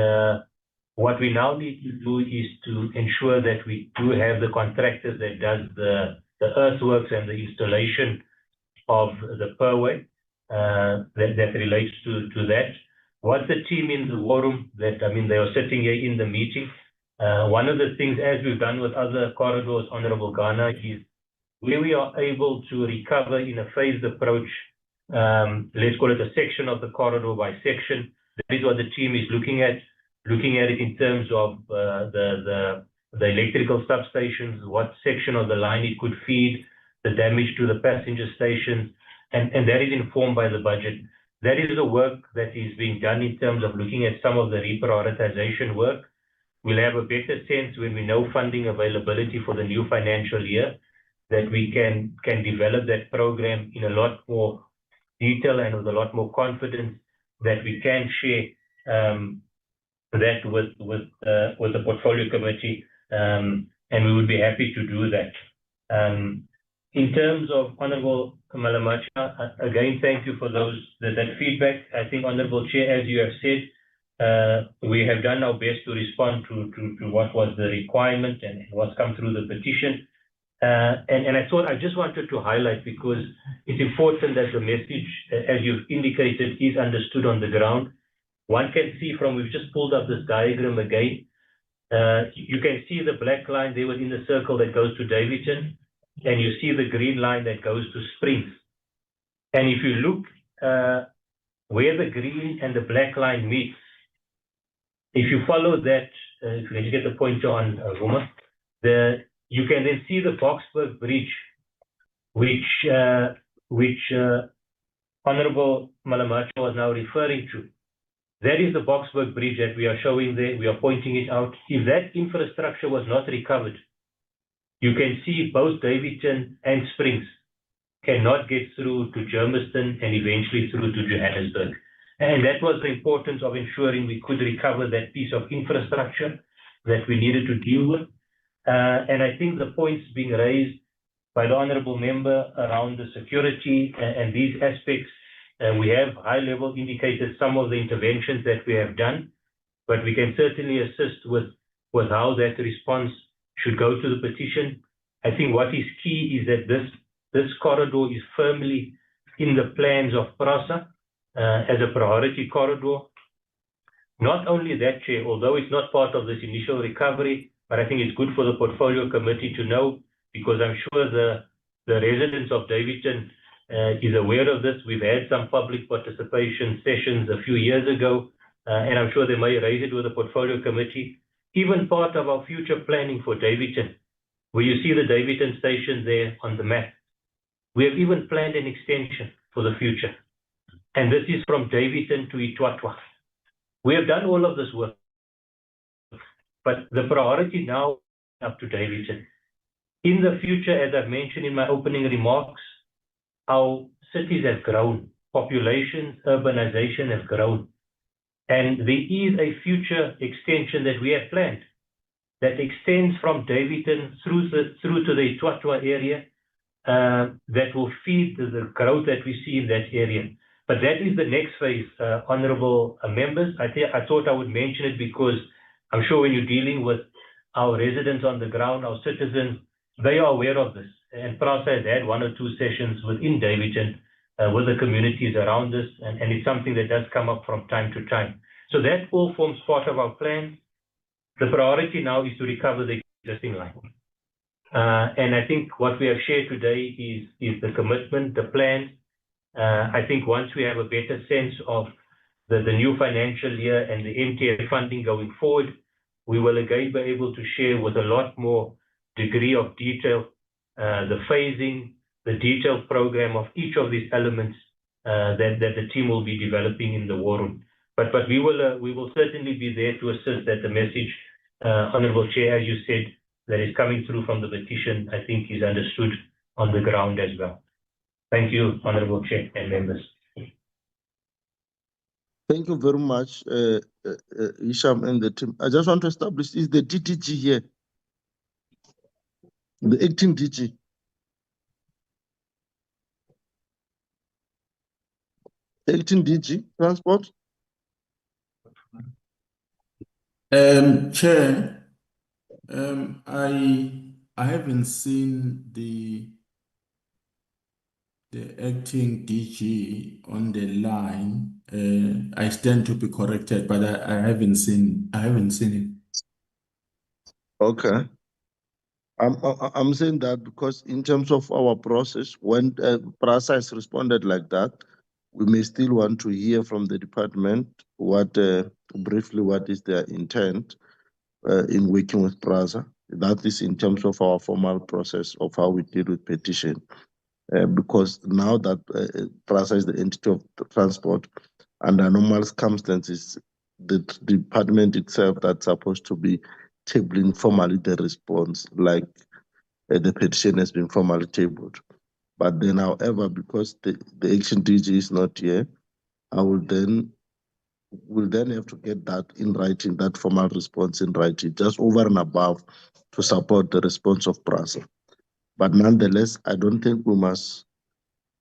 what we now need to do is to ensure that we do have the contractors that does the earthworks and the installation of the perway that relates to that. What the team in the war room, they are sitting here in the meeting. One of the things, as we've done with other corridors, Honorable Ghana, is where we are able to recover in a phased approach, let's call it a section of the corridor by section. That is what the team is looking at it in terms of the electrical substations, what section of the line it could feed, the damage to the passenger stations, and that is informed by the budget. That is the work that is being done in terms of looking at some of the reprioritization work. We'll have a better sense when we know funding availability for the new financial year, that we can develop that program in a lot more detail and with a lot more confidence, that we can share that with the portfolio committee, and we would be happy to do that. In terms of Honorable Malamacha, again, thank you for that feedback. I think, Honorable Chair, as you have said, we have done our best to respond to what was the requirement and what's come through the petition. And I thought I just wanted to highlight, because it's important that the message, as you've indicated, is understood on the ground. One can see we've just pulled up this diagram again. You can see the black line there within the circle that goes to Daveyton, and you see the green line that goes to Springs. And if you look where the green and the black line meets, if you follow that, if you get the pointer on, Roma, you can then see the Boksburg Bridge, which Honorable Malamacha was now referring to. That is the Boksburg Bridge that we are showing there. We are pointing it out. If that infrastructure was not recovered, you can see both Daveyton and Springs cannot get through to Germiston and eventually through to Johannesburg. And that was the importance of ensuring we could recover that piece of infrastructure. that we needed to deal with. And I think the points being raised by the honorable member around the security and these aspects, we have high-level indicated some of the interventions that we have done, but we can certainly assist with how that response should go to the petition. I think what is key is that this corridor is firmly in the plans of PRASA as a priority corridor. Not only that, Chair, although it's not part of this initial recovery, but I think it's good for the portfolio committee to know, because I'm sure the residents of Daveyton is aware of this. We've had some public participation sessions a few years ago, and I'm sure they may raise it with the portfolio committee. Even part of our future planning for Daveyton, where you see the Daveyton station there on the map, we have even planned an extension for the future. And this is from Daveyton to Itwatwa. We have done all of this work, but the priority now is up to Daveyton. In the future, as I've mentioned in my opening remarks, our cities have grown, population, urbanization has grown. And there is a future extension that we have planned that extends from Daveyton through to the Itwatwa area that will feed the growth that we see in that area. But that is the next phase, honorable members. I thought I would mention it because I'm sure when you're dealing with our residents on the ground, our citizens, they are aware of this. And PRASA has had 1 or 2 sessions within Daveyton with the communities around us, and it's something that does come up from time to time. So that all forms part of our plan. The priority now is to recover the existing line. And I think what we have shared today is the commitment, the plan. I think once we have a better sense of the new financial year and the MTF funding going forward, we will again be able to share with a lot more degree of detail the phasing, the detailed program of each of these elements that the team will be developing in the war room. But we will certainly be there to assist that the message, Honourable Chair, as you said, that is coming through from the petition, I think is understood on the ground as well. Thank you, Honourable Chair and members. Thank you very much, Isham and the team. I just want to establish, is the DTG here? The acting DG? Acting DG, transport? Chair, I haven't seen the acting DG on the line. I stand to be corrected, but I haven't seen it. Okay. I'm saying that because in terms of our process, when PRASA has responded like that, we may still want to hear from the department briefly what is their intent in working with PRASA. That is in terms of our formal process of how we deal with petition. Because now that PRASA is the entity of the transport, under normal circumstances, the department itself that's supposed to be tabling formally the response, like the petition has been formally tabled. But then, however, because the action DG is not here, will then have to get that in writing, that formal response in writing, just over and above to support the response of PRASA. But nonetheless, I don't think we must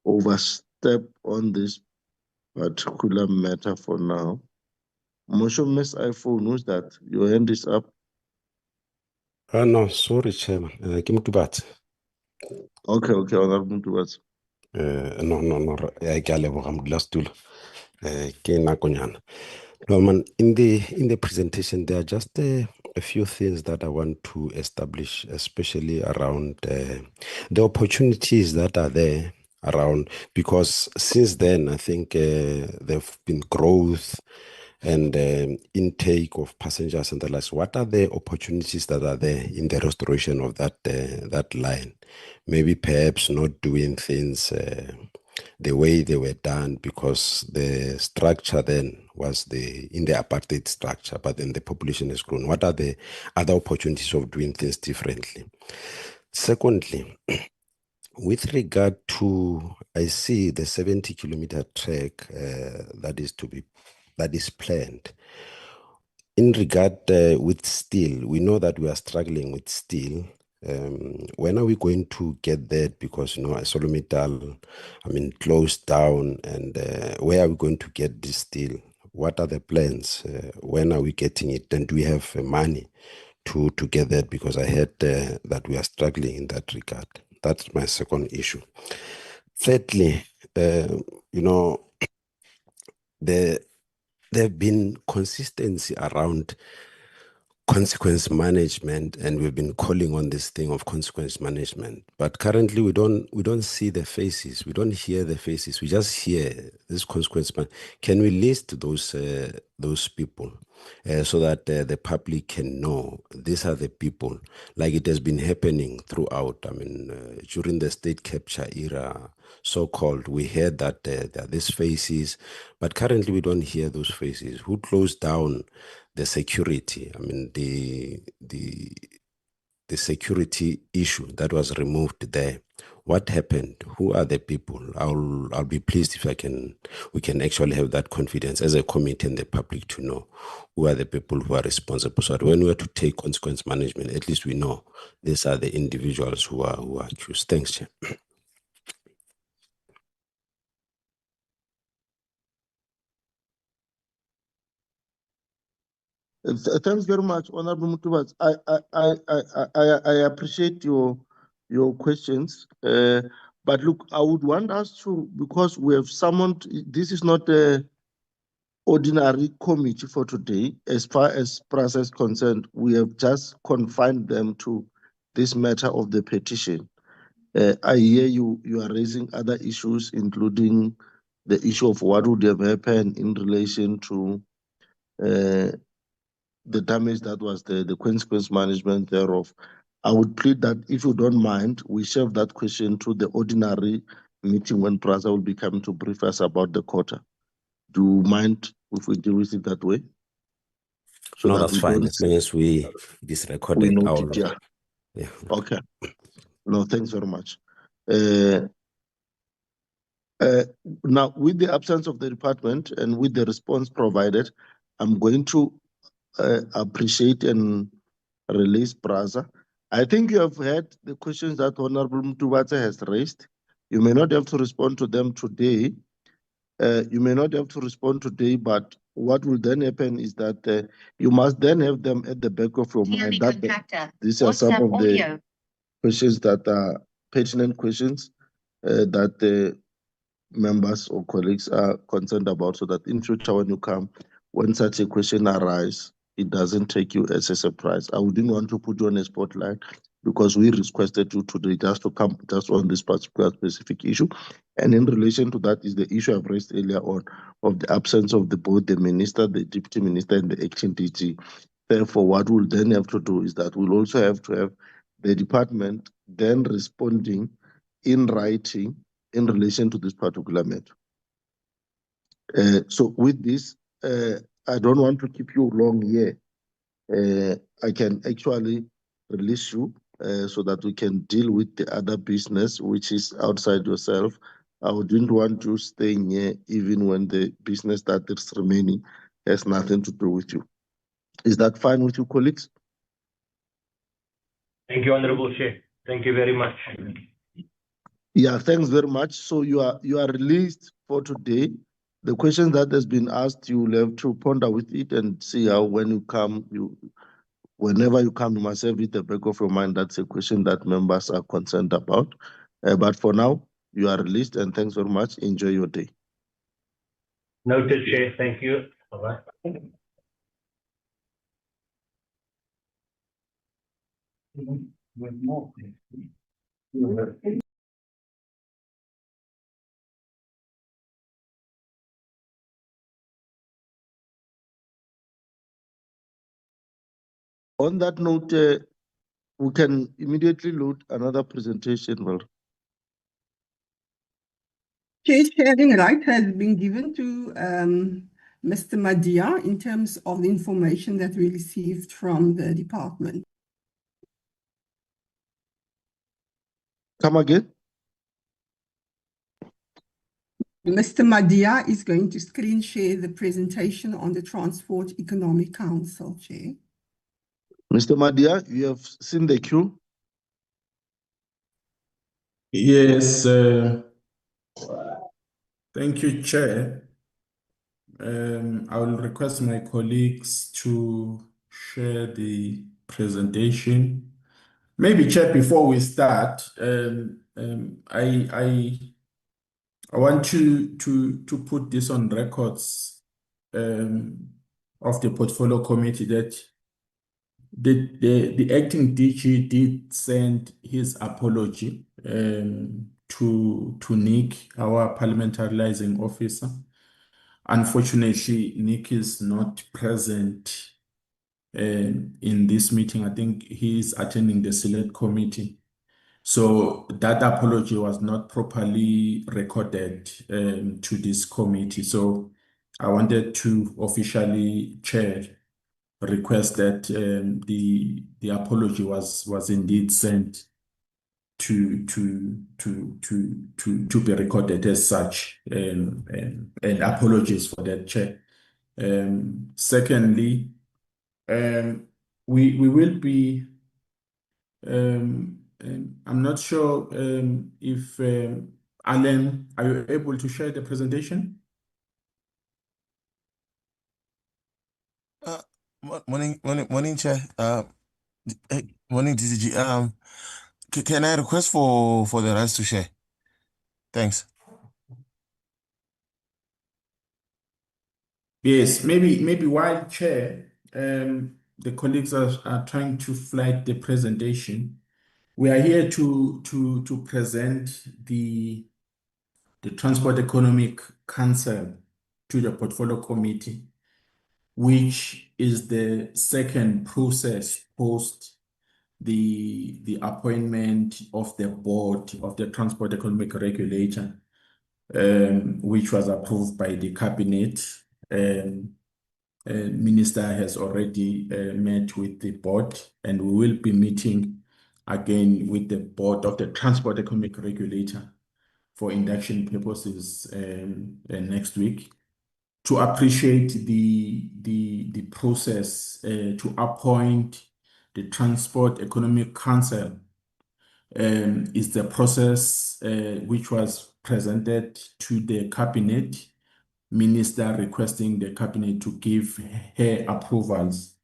overstep on this particular matter for now. Mosho Miss iPhone, who's that? Your hand is up. No, sorry, Chairman. Give me to bat. Okay, Honorable Mtubatsi. No. I can't level. I'm last tool. Norman, in the presentation, there are just a few things that I want to establish, especially around the opportunities that are there around, because since then, I think there have been growth and intake of passengers and the like. What are the opportunities that are there in the restoration of that line? Maybe perhaps not doing things the way they were done, because the structure then was in the apartheid structure, but then the population has grown. What are the other opportunities of doing things differently? Secondly, with regard to, I see the 70-kilometer track that is planned. in regard with steel, we know that we are struggling with steel. When are we going to get that? Because, you know, ArcelorMittal, I mean, closed down, and where are we going to get this steel? What are the plans? When are we getting it? And do we have money to get that? Because I heard that we are struggling in that regard. That's my second issue. Thirdly, you know, there have been consistency around consequence management, and we've been calling on this thing of consequence management. But currently, we don't see the faces, we don't hear the faces. We just hear this consequence. Can we list those people so that the public can know these are the people? Like it has been happening throughout. I mean, during the state capture era, so-called, we heard that there are these faces, but currently we don't hear those faces. Who closed down the security? I mean, the security issue that was removed there. What happened? Who are the people? I'll be pleased if we can actually have that confidence as a committee and the public to know who are the people who are responsible. So that when we are to take consequence management, at least we know these are the individuals who are accused. Thanks, Chair. Thanks very much, Honorable Mutubats. I appreciate your questions. But look, I would want us to, because we have summoned, this is not a ordinary committee for today. As far as PRASA is concerned, we have just confined them to this matter of the petition. I hear you are raising other issues, including the issue of what would have happened in relation to the damage that was the consequence management thereof. I would plead that if you don't mind, we share that question to the ordinary meeting when PRASA will be coming to brief us about the quota. Do you mind if we deal with it that way? So no, that's fine. As long as this recorded, we note it, yeah. Okay. No, thanks very much. Now, with the absence of the department and with the response provided, I'm going to appreciate and release PRASA. I think you have heard the questions that Honorable Mutubata has raised. You may not have to respond to them today. But what will then happen is that you must then have them at the back of your mind. These are some of the questions that are pertinent questions that the members or colleagues are concerned about, so that in future when you come, when such a question arises, it doesn't take you as a surprise. I wouldn't want to put you on a spotlight because we requested you today just to come just on this particular specific issue. And in relation to that is the issue I've raised earlier on of the absence of both the minister, the deputy minister, and the acting DG. Therefore, what we'll then have to do is that we'll also have to have the department then responding in writing in relation to this particular matter. So with this, I don't want to keep you long here. I can actually release you so that we can deal with the other business, which is outside yourself. I wouldn't want you staying here even when the business that is remaining has nothing to do with you. Is that fine with you, colleagues? Thank you, Honorable Chair. Thank you very much. Yeah, thanks very much. So you are released for today. The question that has been asked, you will have to ponder with it and see how when you come, whenever you come, you must have it at the back of your mind. That's a question that members are concerned about. But for now, you are released, and thanks very much. Enjoy your day. Noted, Chair. Thank you. Bye-bye. On that note, we can immediately load another presentation. Well, Chair, sharing right has been given to Mr. Madia in terms of the information that we received from the department. come again? Mr. Madia is going to screen share the presentation on the Transport Economic Council, Chair. Mr. Madia, you have seen the queue? Yes, thank you, Chair. I will request my colleagues to share the presentation. Maybe, Chair, before we start, I want to put this on records of the portfolio committee that the acting DG did send his apology to Nick, our parliamentary liaison officer. Unfortunately, Nick is not present in this meeting. I think he is attending the select committee. So that apology was not properly recorded to this committee. So I wanted to officially, Chair, request that the apology was indeed sent to be recorded as such, and apologies for that, Chair. Secondly, we will be. I'm not sure if Alan, are you able to share the presentation? Morning, Chair. Morning, DCG. Can I request for the rest to share? Thanks. Yes, maybe while Chair, the colleagues are trying to flag the presentation. We are here to present the Transport Economic Council to the Portfolio Committee, which is the second process post the appointment of the board of the Transport Economic Regulator, which was approved by the cabinet. Minister has already met with the board, and we will be meeting again with the board of the Transport Economic Regulator for induction purposes next week to appreciate the process to appoint the Transport Economic Council. Is the process which was presented to the cabinet, minister requesting the cabinet to give her approvals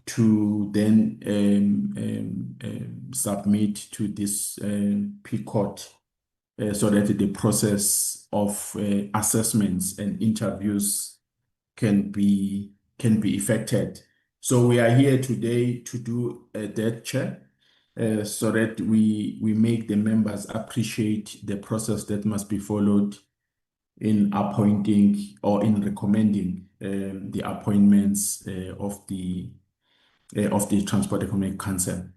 to then submit to this PCOT so that the process of assessments and interviews can be effected. So we are here today to do that, Chair, so that we make the members appreciate the process that must be followed in appointing or in recommending the appointments of the Transport Economic Council.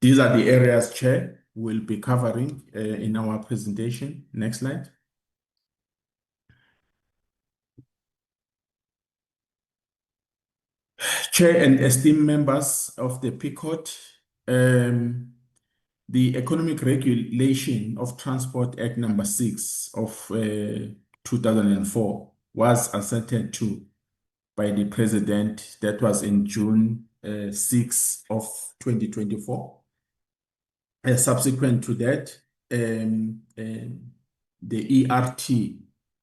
These are the areas, Chair, we'll be covering in our presentation. Next slide. Chair and esteemed members of the PCOT, the Economic Regulation of Transport Act number 6 of 2004 was assented to by the President. That was in June 6 of 2024. Subsequent to that, the ERT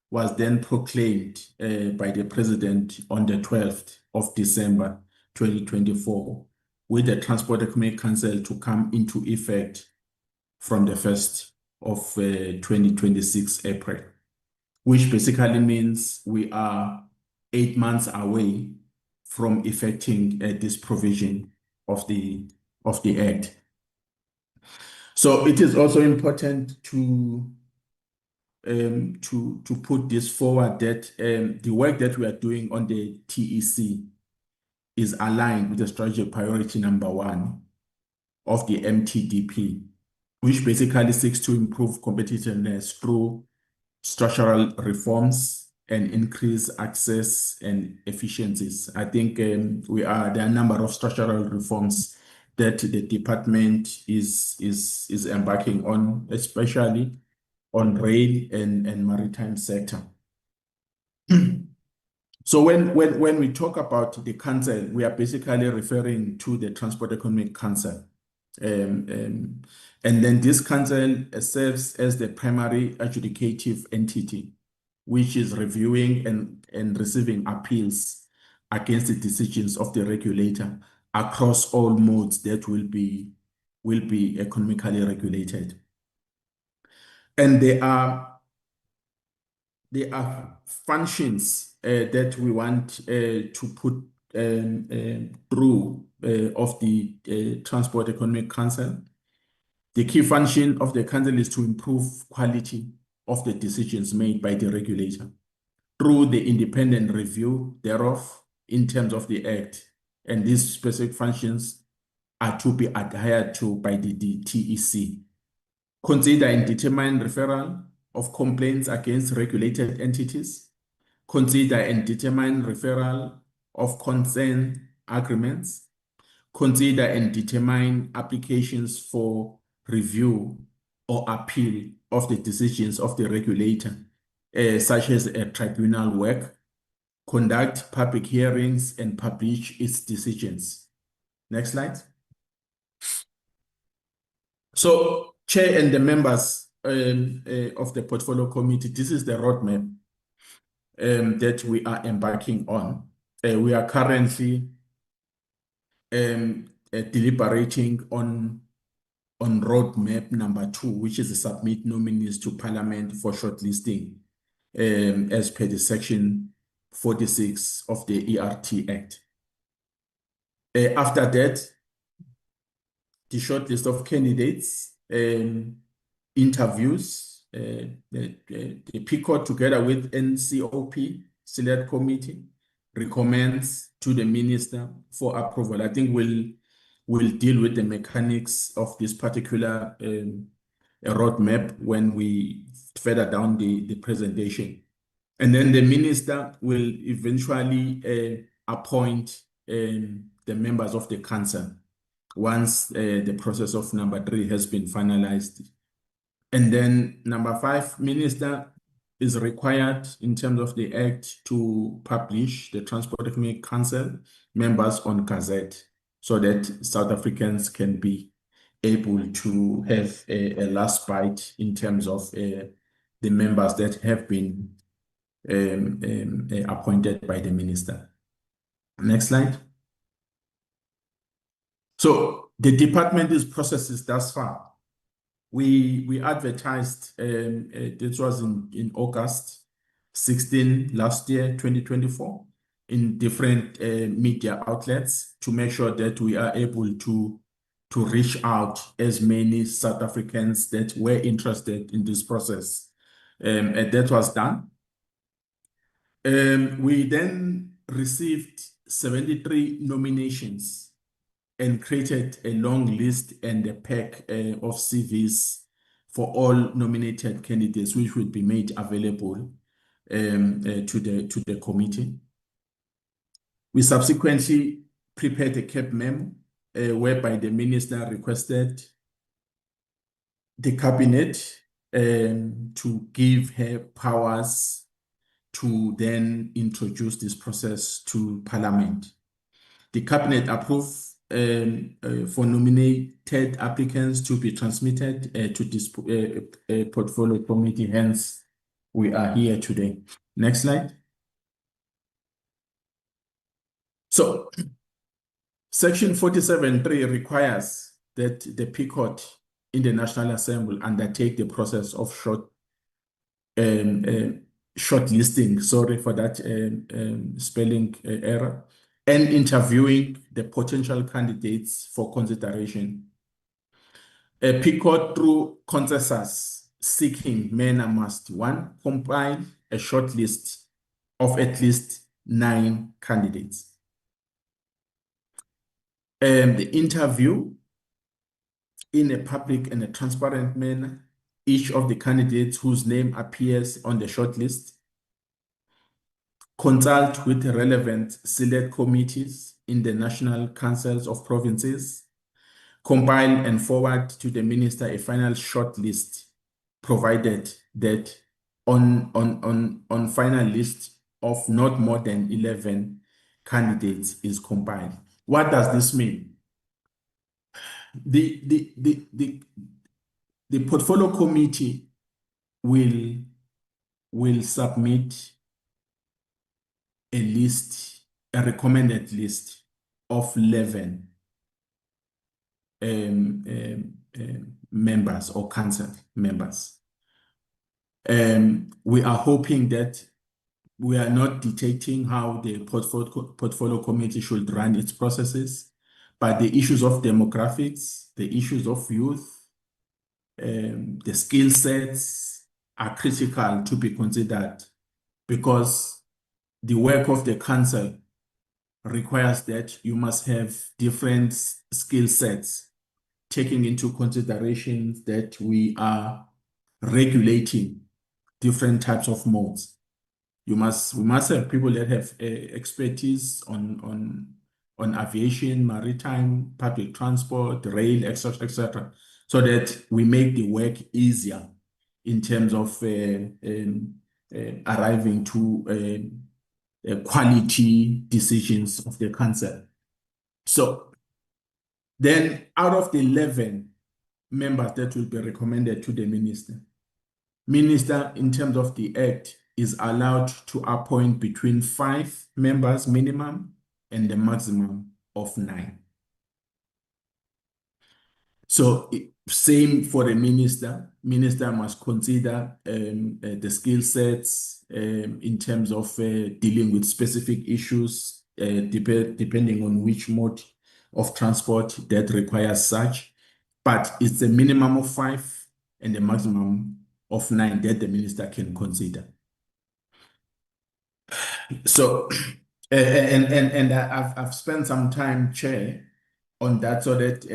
was then proclaimed by the President on the 12th of December 2024, with the Transport Economic Council to come into effect from the 1st of 2026 April, which basically means we are 8 months away from effecting this provision of the Act. So it is also important to put this forward that the work that we are doing on the TEC is aligned with the strategic priority number 1 of the MTDP, which basically seeks to improve competitiveness through structural reforms and increase access and efficiencies. I think there are a number of structural reforms that the department is embarking on, especially on rail and maritime sector. So when we talk about the council, we are basically referring to the Transport Economic Council. And then this council serves as the primary adjudicative entity, which is reviewing and receiving appeals against the decisions of the regulator across all modes that will be economically regulated. And there are functions that we want to put through of the Transport Economic Council. The key function of the council is to improve quality of the decisions made by the regulator through the independent review thereof in terms of the Act. And these specific functions are to be adhered to by the TEC. Consider and determine referral of complaints against regulated entities. Consider and determine referral of consent agreements. Consider and determine applications for review or appeal of the decisions of the regulator, such as a tribunal work, conduct public hearings, and publish its decisions. Next slide. So, Chair and the members of the Portfolio Committee, this is the roadmap that we are embarking on. We are currently deliberating on roadmap number 2, which is to submit nominees to Parliament for shortlisting as per the section 46 of the ERT Act. After that, the shortlist of candidates, interviews, the PCOT together with NCOP Select Committee recommends to the Minister for approval. I think we'll deal with the mechanics of this particular roadmap when we further down the presentation. And then the Minister will eventually appoint the members of the council once the process of number 3 has been finalized. And then number 5, Minister is required in terms of the Act to publish the Transport Economic Council members on Gazette so that South Africans can be able to have a last bite in terms of the members that have been appointed by the Minister. Next slide. So the department is processes thus far. We advertised, this was in August 16 last year, 2024, in different media outlets to make sure that we are able to reach out as many South Africans that were interested in this process. And that was done. We then received 73 nominations and created a long list and a pack of CVs for all nominated candidates, which will be made available to the committee. We subsequently prepared a CAB memo whereby the Minister requested the Cabinet to give her powers to then introduce this process to Parliament. The Cabinet approved for nominated applicants to be transmitted to this portfolio committee. Hence, we are here today. Next slide. So, Section 47(3) requires that the PCOT in the National Assembly undertake the process of shortlisting, sorry for that spelling error, and interviewing the potential candidates for consideration. PCOT through consensus seeking manner must 1, compile a short list of at least 9 candidates. The interview in a public and a transparent manner each of the candidates whose name appears on the short list. Consult with relevant select committees in the National Councils of Provinces. Compile and forward to the Minister a final short list provided that on final list of not more than 11 candidates is compiled. What does this mean? The portfolio committee will submit a list, a recommended list of 11 members or council members. We are hoping that we are not dictating how the portfolio committee should run its processes, but the issues of demographics, the issues of youth, the skill sets are critical to be considered, because the work of the council requires that you must have different skill sets, taking into consideration that we are regulating different types of modes. We must have people that have expertise on aviation, maritime, public transport, rail, etc., etc., so that we make the work easier in terms of arriving to quality decisions of the council. So then, out of the 11 members that will be recommended to the minister, in terms of the Act, is allowed to appoint between 5 members minimum and the maximum of 9. So same for the minister. Minister must consider the skill sets in terms of dealing with specific issues, depending on which mode of transport that requires such. But it's a minimum of 5 and a maximum of 9 that the minister can consider. So, and I've spent some time, Chair, on that, so that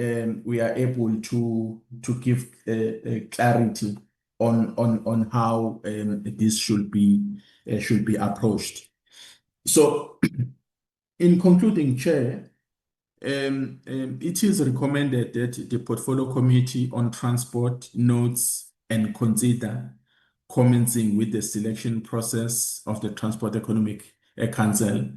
we are able to give clarity on how this should be approached. So, in concluding, Chair, it is recommended that the Portfolio Committee on Transport notes and consider commencing with the selection process of the Transport Economic Council,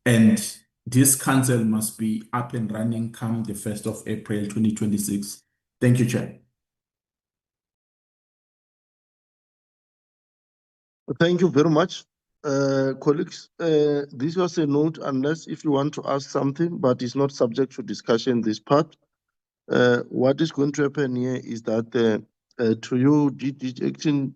and this council must be up and running come the 1st of April 2026. Thank you, Chair. Thank you very much, colleagues. This was a note, unless if you want to ask something, but it's not subject to discussion, this part. What is going to happen here is that to you, DDG,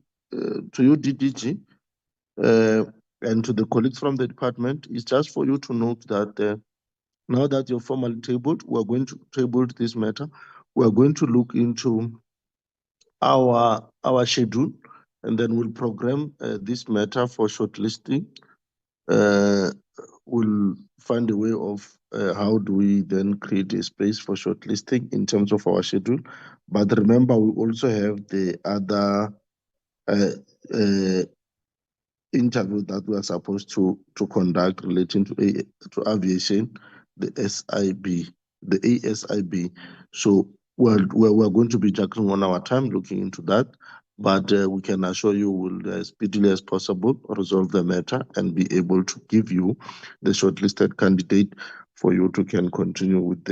and to the colleagues from the department, is just for you to note that now that you're formally tabled, we're going to table this matter. We're going to look into our schedule, and then we'll program this matter for shortlisting. We'll find a way of how do we then create a space for shortlisting in terms of our schedule. But remember, we also have the other interview that we are supposed to conduct relating to aviation, the ASIB. So we're going to be juggling on our time looking into that, but we can assure you we'll as speedily as possible resolve the matter and be able to give you the shortlisted candidate for you to can continue with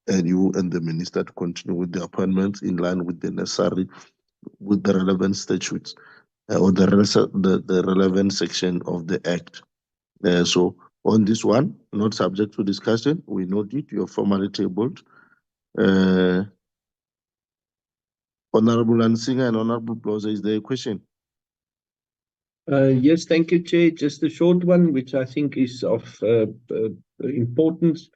you and the minister to continue with the appointments in line with the necessary, with the relevant statutes. Or the relevant section of the Act. So on this one, not subject to discussion, we note it, you're formally tabled. Honorable Ansinga and Honorable Bloza, is there a question? Yes, thank you, Chair. Just a short one, which I think is of importance.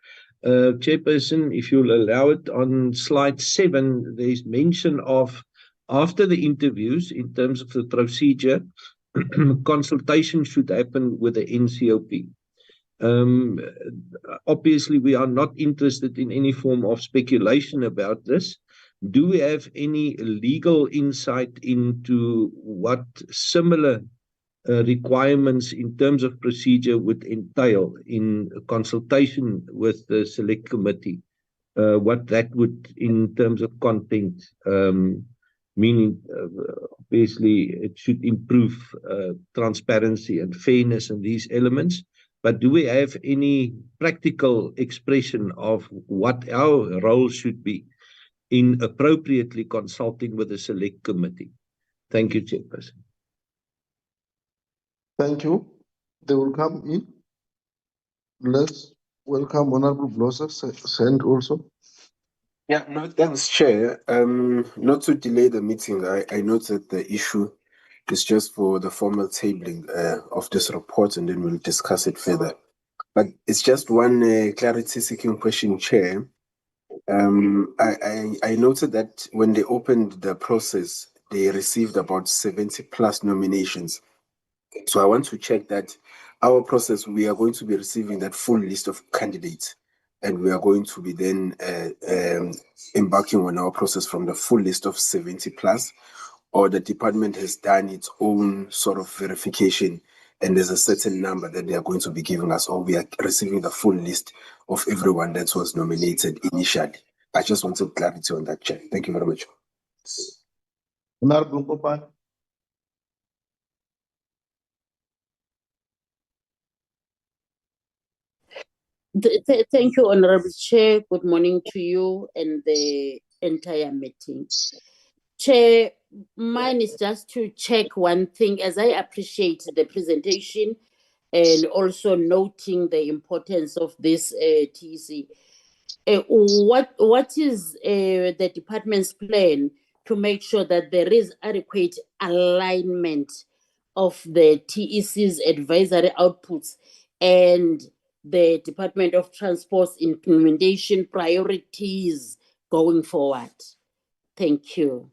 Chairperson, if you'll allow it, on slide 7, there's mention of, after the interviews, in terms of the procedure, consultation should happen with the NCOP. Obviously, we are not interested in any form of speculation about this. Do we have any legal insight into what similar requirements in terms of procedure would entail in consultation with the select committee? What that would, in terms of content, meaning obviously it should improve transparency and fairness in these elements. But do we have any practical expression of what our role should be in appropriately consulting with the select committee? Thank you, Chairperson. Thank you. They will come in. Let's welcome Honorable Blosser Send also. Yeah, no, thanks, Chair. Not to delay the meeting, I noted the issue is just for the formal tabling of this report, and then we'll discuss it further. But it's just one clarity-seeking question, Chair. I noted that when they opened the process, they received about 70 plus nominations. So I want to check that our process, we are going to be receiving that full list of candidates, and we are going to be then embarking on our process from the full list of 70 plus, or the department has done its own sort of verification and there's a certain number that they are going to be giving us, or we are receiving the full list of everyone that was nominated initially. I just wanted clarity on that, Chair. Thank you very much. Honorable Kopan. Thank you, Honorable Chair. Good morning to you and the entire meeting. Chair, mine is just to check one thing, as I appreciate the presentation and also noting the importance of this TEC. What is the department's plan to make sure that there is adequate alignment of the TEC's advisory outputs and the Department of Transport's implementation priorities going forward? Thank you.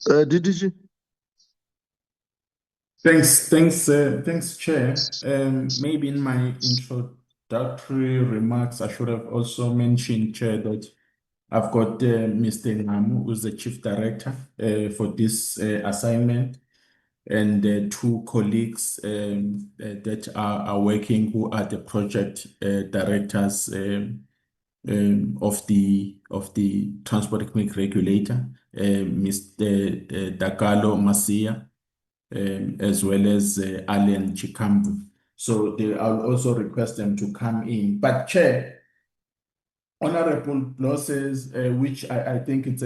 DDG. Thanks, Chair. Maybe in my introductory remarks, I should have also mentioned, Chair, that I've got Mr. Namu, who's the Chief Director for this assignment, and two colleagues that are working, who are the project directors of the Transport Economic Regulator, Mr. Dakalo Masia, as well as Alan Chikambu. So I'll also request them to come in. But Chair, Honorable Losses, which I think it's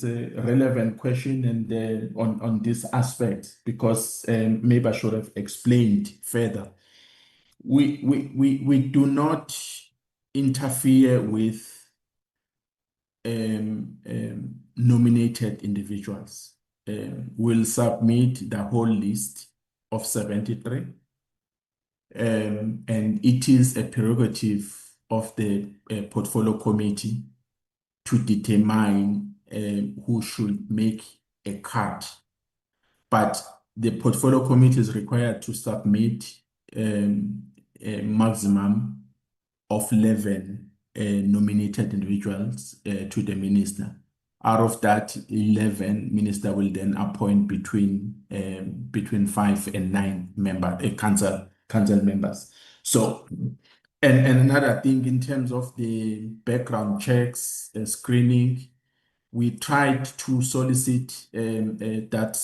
a relevant question, and on this aspect, because maybe I should have explained further. We do not interfere with nominated individuals. We'll submit the whole list of 73, and it is a prerogative of the portfolio committee to determine who should make a cut. But the portfolio committee is required to submit a maximum of 11 nominated individuals to the minister. Out of that 11, minister will then appoint between 5 and 9 council members. So, and another thing in terms of the background checks, screening, we tried to solicit that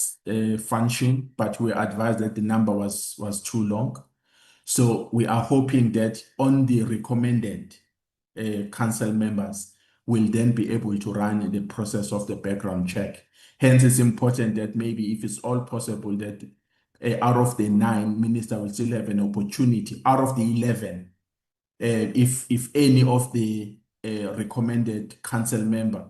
function, but we advised that the number was too long. So we are hoping that on the recommended council members will then be able to run the process of the background check. Hence, it's important that maybe if it's all possible that out of the 9, minister will still have an opportunity. Out of the 11, if any of the recommended council member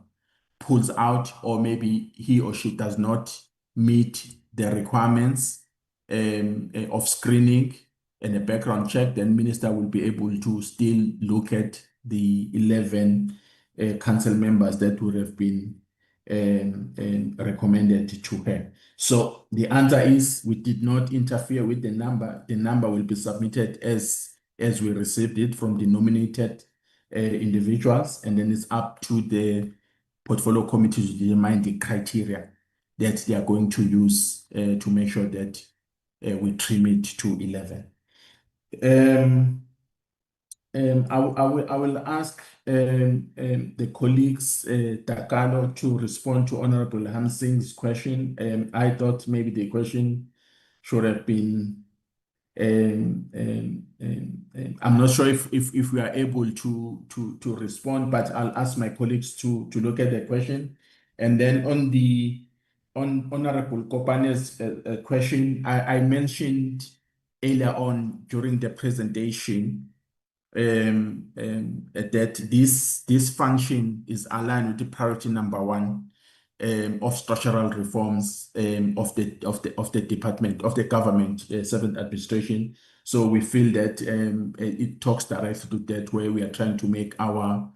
pulls out, or maybe he or she does not meet the requirements of screening and a background check, then minister will be able to still look at the 11 council members that would have been recommended to her. So the answer is we did not interfere with the number. The number will be submitted as we received it from the nominated individuals, and then it's up to the portfolio committee to determine the criteria that they are going to use to make sure that we trim it to 11. I will ask the colleagues, Takano, to respond to Honorable Hamsing's question. I thought maybe the question should have been, I'm not sure if we are able to respond, but I'll ask my colleagues to look at the question. And then on Honorable Kopane's question, I mentioned earlier on during the presentation that this function is aligned with the priority number 1 of structural reforms of the department of the government servant administration. So we feel that it talks directly to that, where we are trying to make our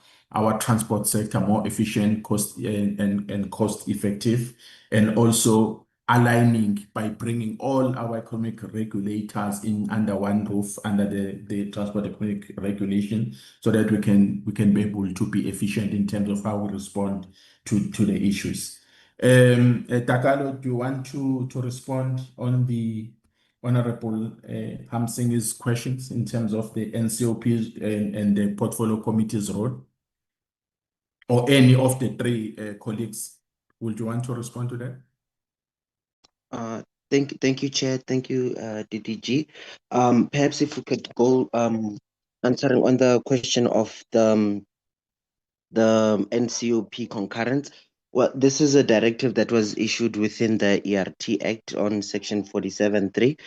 transport sector more efficient, and cost effective, and also aligning by bringing all our economic regulators in under one roof, under the transport economic regulation, so that we can be able to be efficient in terms of how we respond to the issues. Takalo, do you want to respond on the Honorable Hamsing's questions in terms of the NCOPs and the portfolio committee's role? Or any of the 3 colleagues, would you want to respond to that? Thank you, Chair. Thank you, DDG. Perhaps if we could go answering on the question of the NCOP concurrent. Well, this is a directive that was issued within the ERT Act on Section 47(3),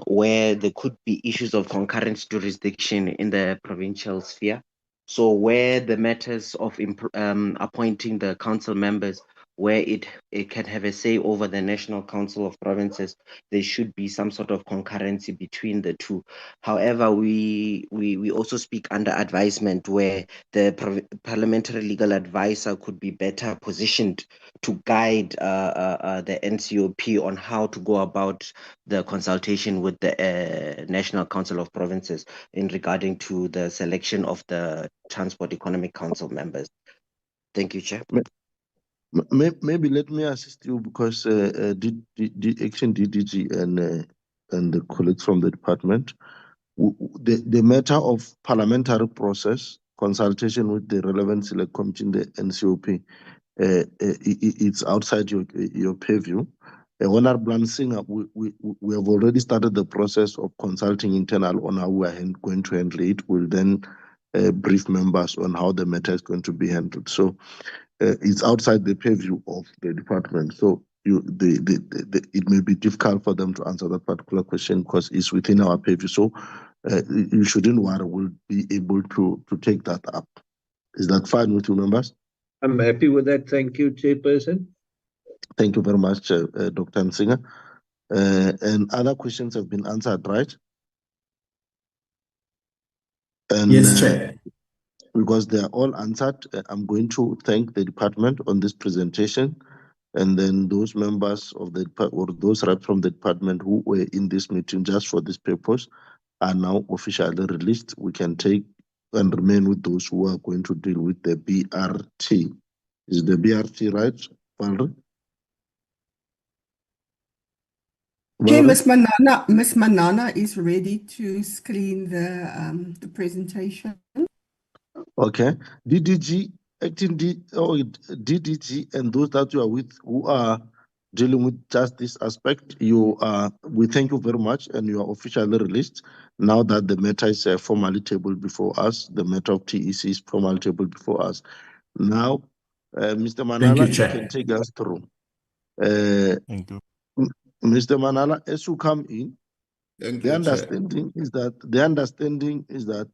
where there could be issues of concurrent jurisdiction in the provincial sphere. So where the matters of appointing the council members, where it can have a say over the National Council of Provinces, there should be some sort of concurrency between the two. However, we also speak under advisement, where the parliamentary legal advisor could be better positioned to guide the NCOP on how to go about the consultation with the National Council of Provinces in regarding to the selection of the Transport Economic Council members. Thank you, Chair. Maybe let me assist you, because Action DDG and the colleagues from the department, the matter of parliamentary process, consultation with the relevant select committee in the NCOP, it's outside your purview. Honorable Hamsing, we have already started the process of consulting internal on how we are going to handle it. We'll then brief members on how the matter is going to be handled. So it's outside the purview of the department. So it may be difficult for them to answer that particular question, because it's within our purview. So you shouldn't worry, we'll be able to take that up. Is that fine with you, members? I'm happy with that. Thank you, Chairperson. Thank you very much, Dr. Hamsing. And other questions have been answered, right? And, yes, Chair. Because they are all answered, I'm going to thank the department on this presentation, and then those members of the or those reps from the department who were in this meeting just for this purpose are now officially released. We can take and remain with those who are going to deal with the BRT. Is the BRT right, Valerie? Okay, Ms. Manana is ready to screen the presentation. Okay, DDG, acting DDG, and those that you are with who are dealing with just this aspect, we thank you very much, and you are officially released now that the matter is formally tabled before us. The matter of TEC is formally tabled before us. Now, Mr. Manala, you can take us through. Thank you. Mr. Manala, as you come in, the understanding is that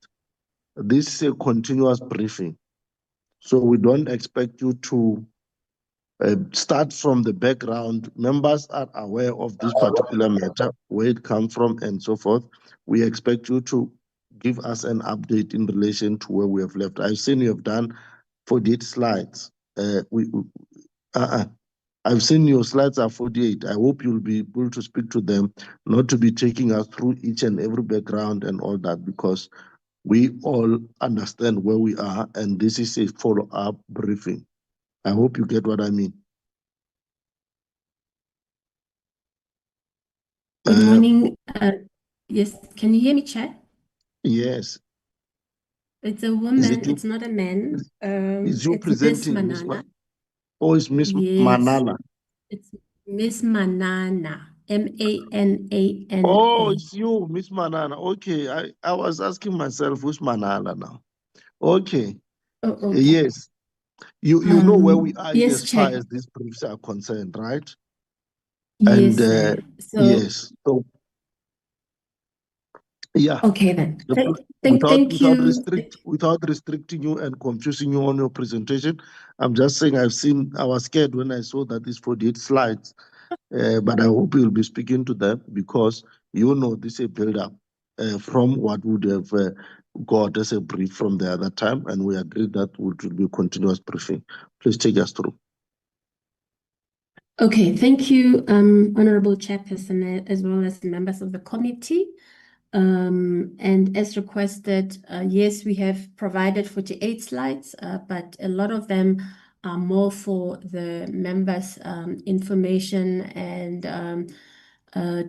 this is a continuous briefing. So we don't expect you to start from the background. Members are aware of this particular matter, where it comes from and so forth. We expect you to give us an update in relation to where we have left. I've seen you have done 48 slides. I've seen your slides are 48. I hope you'll be able to speak to them, not to be taking us through each and every background and all that, because we all understand where we are, and this is a follow-up briefing. I hope you get what I mean. Good morning. Yes, can you hear me, Chair? Yes. It's a woman, it's not a man. Is you It's Miss presenting Miss Manana. Oh, it's Miss Yes, Manana. it's Miss Manana, Manana. Oh, it's you, Miss Manana. Okay, I was asking myself, who's Manana now? Okay. Oh, okay. Yes. You know where we are yes, as far Chair. as these briefs are concerned, right? Yes, And sir. So, yes. So yeah. okay then. Without restricting you and confusing you on your presentation, I'm just saying I was scared when I saw that it's 48 slides. But I hope you'll be speaking to them because you know this is a build-up from what would have got as a brief from the other time, and we agreed that would be a continuous briefing. Please take us through. Okay, thank you, Honorable Chairperson, as well as the members of the committee. And as requested, yes, we have provided 48 slides, but a lot of them are more for the members' information and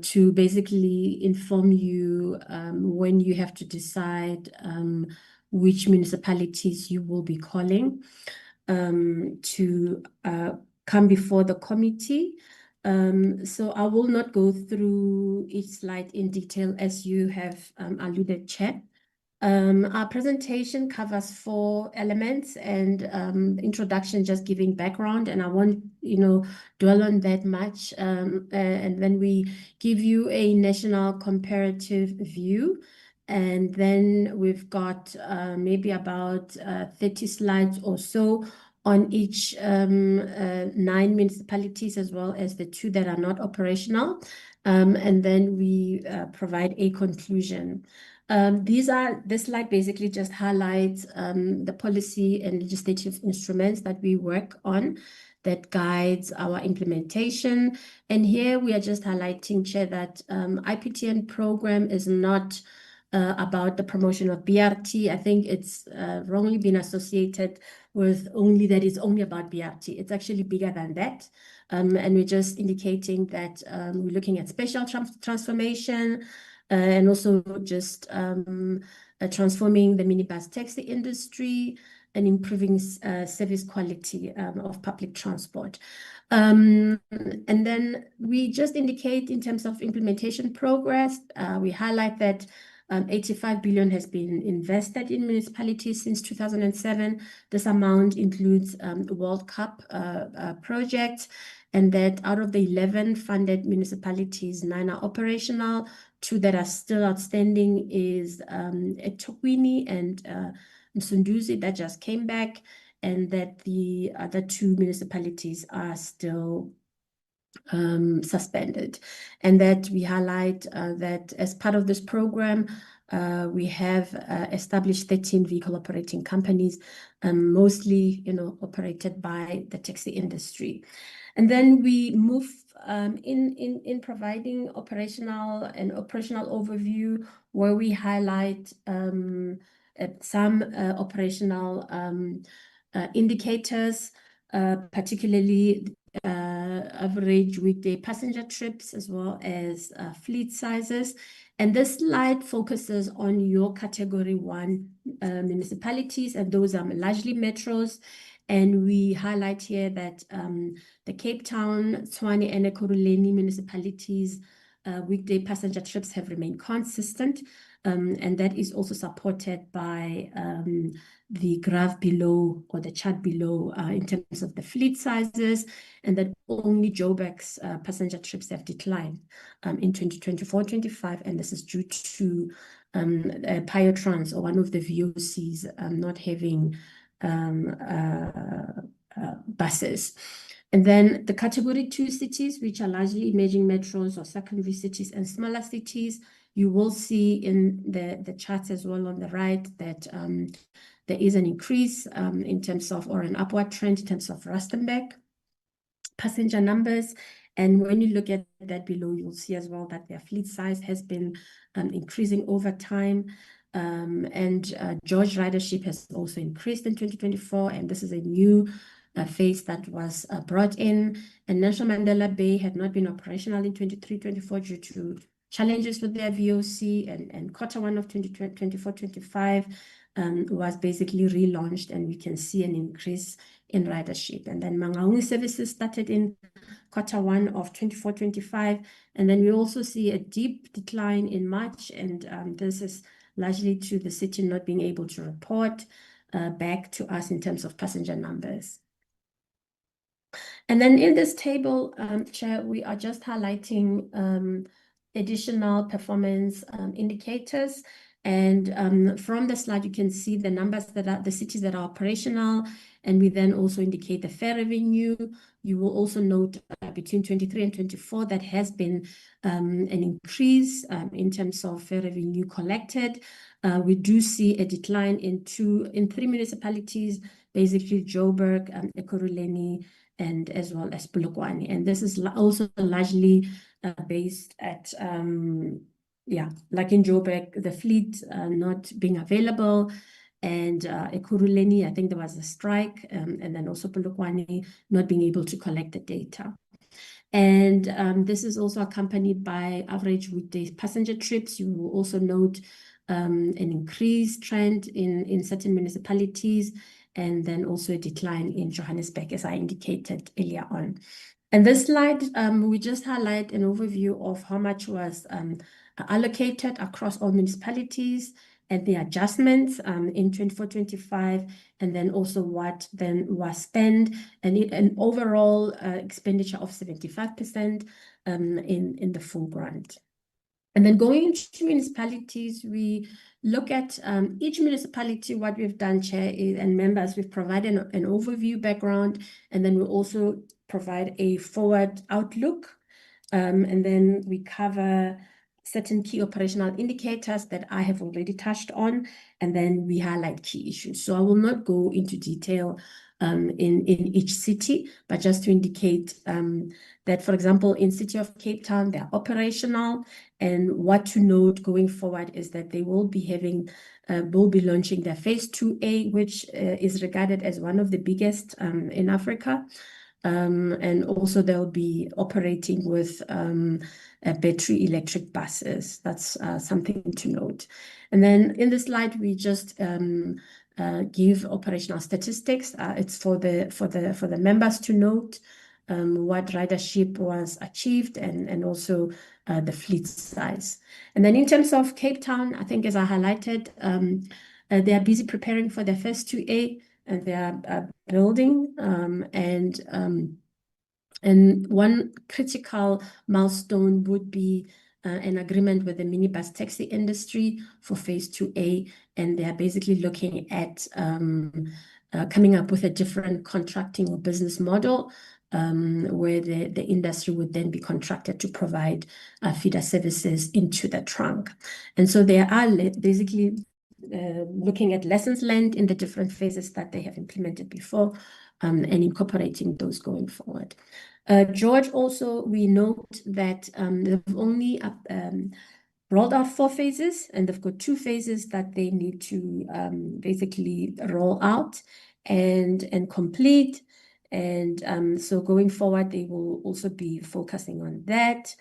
to basically inform you when you have to decide which municipalities you will be calling to come before the committee. So I will not go through each slide in detail as you have alluded, Chair. Our presentation covers 4 elements and introduction, just giving background, and I won't, dwell on that much. And then we give you a national comparative view. And then we've got maybe about 30 slides or so on each 9 municipalities, as well as the 2 that are not operational. And then we provide a conclusion. This slide basically just highlights the policy and legislative instruments that we work on that guides our implementation. And here we are just highlighting, Chair, that IPTN program is not about the promotion of BRT. I think it's wrongly been associated with only that it's only about BRT. It's actually bigger than that. And we're just indicating that we're looking at special transformation and also just transforming the minibus taxi industry and improving service quality of public transport. And then we just indicate in terms of implementation progress, we highlight that 85 billion has been invested in municipalities since 2007. This amount includes World Cup projects, and that out of the 11 funded municipalities, 9 are operational. 2 that are still outstanding is eThekwini and Msunduzi that just came back, and that the other 2 municipalities are still suspended. And that we highlight that as part of this program, we have established 13 vehicle operating companies, mostly operated by the taxi industry. And then we move in providing operational overview, where we highlight some operational indicators, particularly average weekday passenger trips, as well as fleet sizes. And this slide focuses on your category 1 municipalities, and those are largely metros. And we highlight here that the Cape Town, Tshwane, and Ekurhuleni municipalities weekday passenger trips have remained consistent. And that is also supported by the graph below, or the chart below, in terms of the fleet sizes, and that only Joburg's passenger trips have declined in 2024-25, and this is due to Piotrans, or one of the VOCs, not having buses. And then the category 2 cities, which are largely emerging metros or secondary cities and smaller cities, you will see in the charts as well on the right that there is an increase in terms of, or an upward trend in terms of Rustenburg passenger numbers. And when you look at that below, you'll see as well that their fleet size has been increasing over time. George ridership has also increased in 2024, and this is a new phase that was brought in. And Nelson Mandela Bay had not been operational in 23-24 due to challenges with their VOC, and quarter one of 24-25 was basically relaunched, and we can see an increase in ridership. And then Mangaung services started in quarter one of 24-25, and then we also see a deep decline in March, and this is largely to the city not being able to report back to us in terms of passenger numbers. And then in this table, Chair, we are just highlighting additional performance indicators. And from the slide, you can see the numbers that are the cities that are operational, and we then also indicate the fare revenue. You will also note between 23 and 24 that has been an increase in terms of fare revenue collected. We do see a decline in 3 municipalities, basically Joburg, Ekurhuleni, and as well as Polokwane. And this is also largely based at, like in Joburg, the fleet not being available, and Ekurhuleni, I think there was a strike, and then also Polokwane not being able to collect the data. And this is also accompanied by average weekday passenger trips. You will also note an increased trend in certain municipalities, and then also a decline in Johannesburg, as I indicated earlier on. And this slide, we just highlight an overview of how much was allocated across all municipalities and the adjustments in 24-25, and then also what then was spent, and an overall expenditure of 75% in the full grant. And then going into municipalities, we look at each municipality. What we've done, Chair, and members, we've provided an overview background, and then we also provide a forward outlook. And then we cover certain key operational indicators that I have already touched on, and then we highlight key issues. So I will not go into detail in each city, but just to indicate that, for example, in City of Cape Town, they're operational, and what to note going forward is that they will be launching their phase 2A, which is regarded as one of the biggest in Africa. And also they'll be operating with battery electric buses. That's something to note. And then in the slide, we just give operational statistics. It's for the members to note what ridership was achieved, and also the fleet size. And then in terms of Cape Town, I think as I highlighted, they are busy preparing for their first 2A, and they are building. And one critical milestone would be an agreement with the minibus taxi industry for phase 2A, and they are basically looking at coming up with a different contracting or business model, where the industry would then be contracted to provide feeder services into the trunk. And so they are basically looking at lessons learned in the different phases that they have implemented before, and incorporating those going forward. George, also, we note that they've only rolled out 4 phases, and they've got 2 phases that they need to basically roll out and complete. And so going forward, they will also be focusing on that.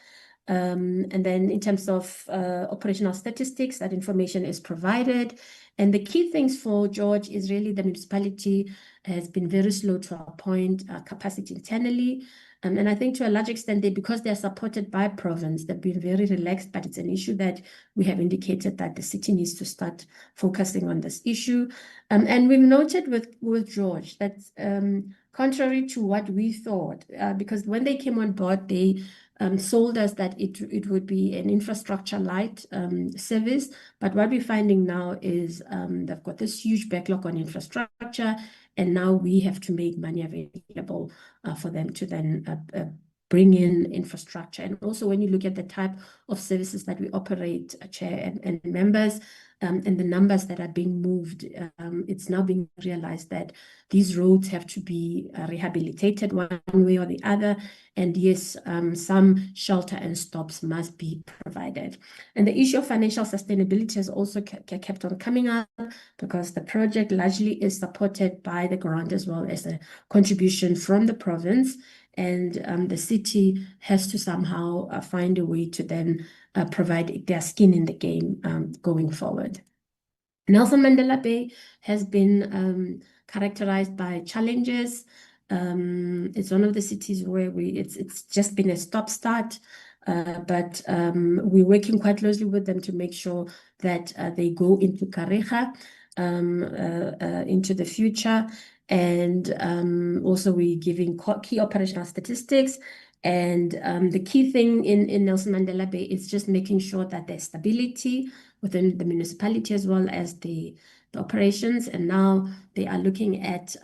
And then in terms of operational statistics, that information is provided. And the key things for George is really the municipality has been very slow to appoint capacity internally. And I think to a large extent, because they're supported by province, they've been very relaxed, but it's an issue that we have indicated that the city needs to start focusing on this issue. And we've noted with George that contrary to what we thought, because when they came on board, they sold us that it would be an infrastructure light service. But what we're finding now is they've got this huge backlog on infrastructure, and now we have to make money available for them to then bring in infrastructure. And also when you look at the type of services that we operate, Chair and members, and the numbers that are being moved, it's now being realized that these roads have to be rehabilitated one way or the other. And yes, some shelter and stops must be provided. And the issue of financial sustainability has also kept on coming up, because the project largely is supported by the grant as well as a contribution from the province. And the city has to somehow find a way to then provide their skin in the game going forward. Nelson Mandela Bay has been characterized by challenges. It's one of the cities where it's just been a stop-start, but we're working quite closely with them to make sure that they go into Kariga into the future. And also we're giving key operational statistics. And the key thing in Nelson Mandela Bay is just making sure that there's stability within the municipality as well as the operations. And now they are looking at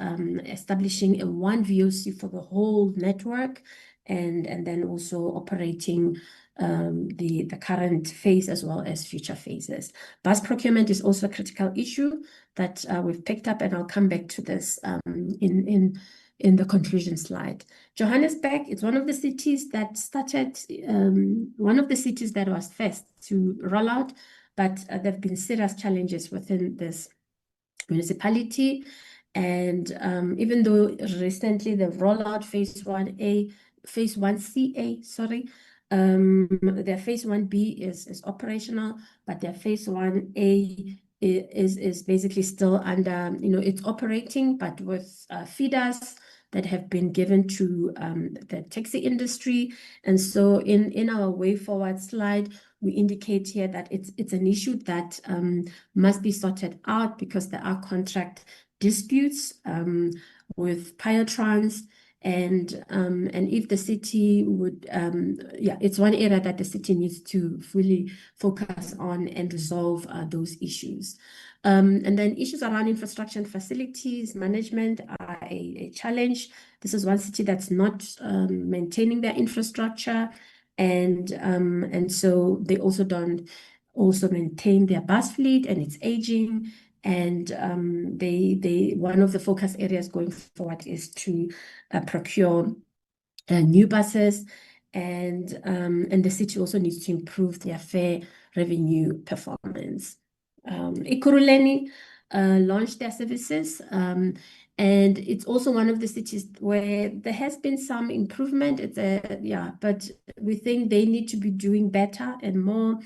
establishing a one VOC for the whole network, and then also operating the current phase as well as future phases. Bus procurement is also a critical issue that we've picked up, and I'll come back to this in the conclusion slide. Johannesburg is one of the cities that started, one of the cities that was first to roll out, but there have been serious challenges within this municipality. And even though recently the rollout phase 1CA, sorry, their phase 1B is operational, but their phase 1A is basically still under, it's operating, but with feeders that have been given to the taxi industry. And so in our way forward slide, we indicate here that it's an issue that must be sorted out, because there are contract disputes with Piotrans. And if the city would, it's one area that the city needs to fully focus on and resolve those issues. And then issues around infrastructure and facilities management are a challenge. This is one city that's not maintaining their infrastructure, and so they also don't maintain their bus fleet, and it's aging. And one of the focus areas going forward is to procure new buses, and the city also needs to improve their fare revenue performance. Ekurhuleni launched their services, and it's also one of the cities where there has been some improvement. But we think they need to be doing better and more.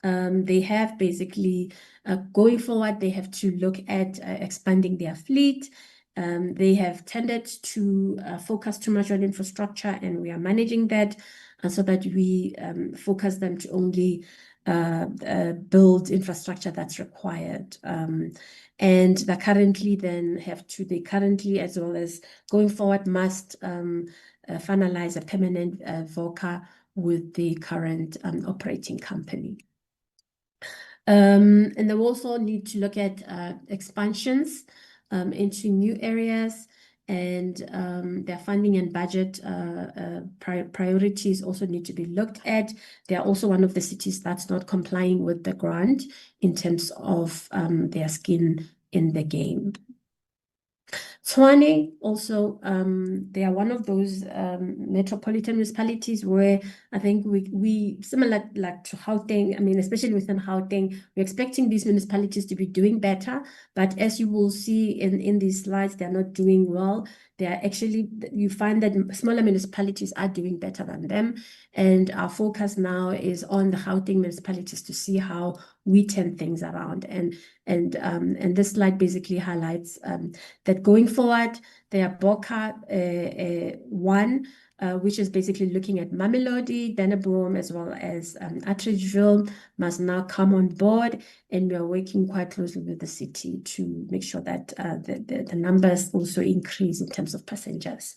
They have basically, going forward, they have to look at expanding their fleet. They have tended to focus too much on infrastructure, and we are managing that so that we focus them to only build infrastructure that's required. And they currently as well as going forward, must finalize a permanent VOCA with the current operating company. And they also need to look at expansions into new areas, and their funding and budget priorities also need to be looked at. They are also one of the cities that's not complying with the grant in terms of their skin in the game. Tshwane also, they are one of those metropolitan municipalities where I think we similar like to Gauteng. I mean, especially within Gauteng, we're expecting these municipalities to be doing better. But as you will see in these slides, they're not doing well. They are actually, you find that smaller municipalities are doing better than them. And our focus now is on the Gauteng municipalities to see how we turn things around. And this slide basically highlights that going forward, there are BOCA 1, which is basically looking at Mamelodi, Dennebrome, as well as Atteridgeville, must now come on board. And we are working quite closely with the city to make sure that the numbers also increase in terms of passengers.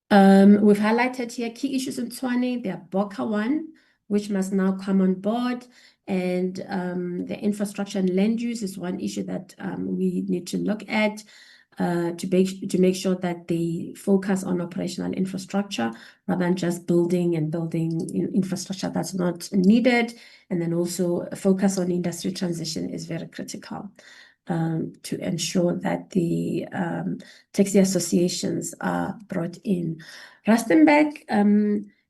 We've highlighted here key issues in Tshwane. There are BOCA 1, which must now come on board. And the infrastructure and land use is one issue that we need to look at. to make sure that they focus on operational infrastructure rather than just building infrastructure that's not needed. And then also a focus on industry transition is very critical to ensure that the taxi associations are brought in. Rustenburg,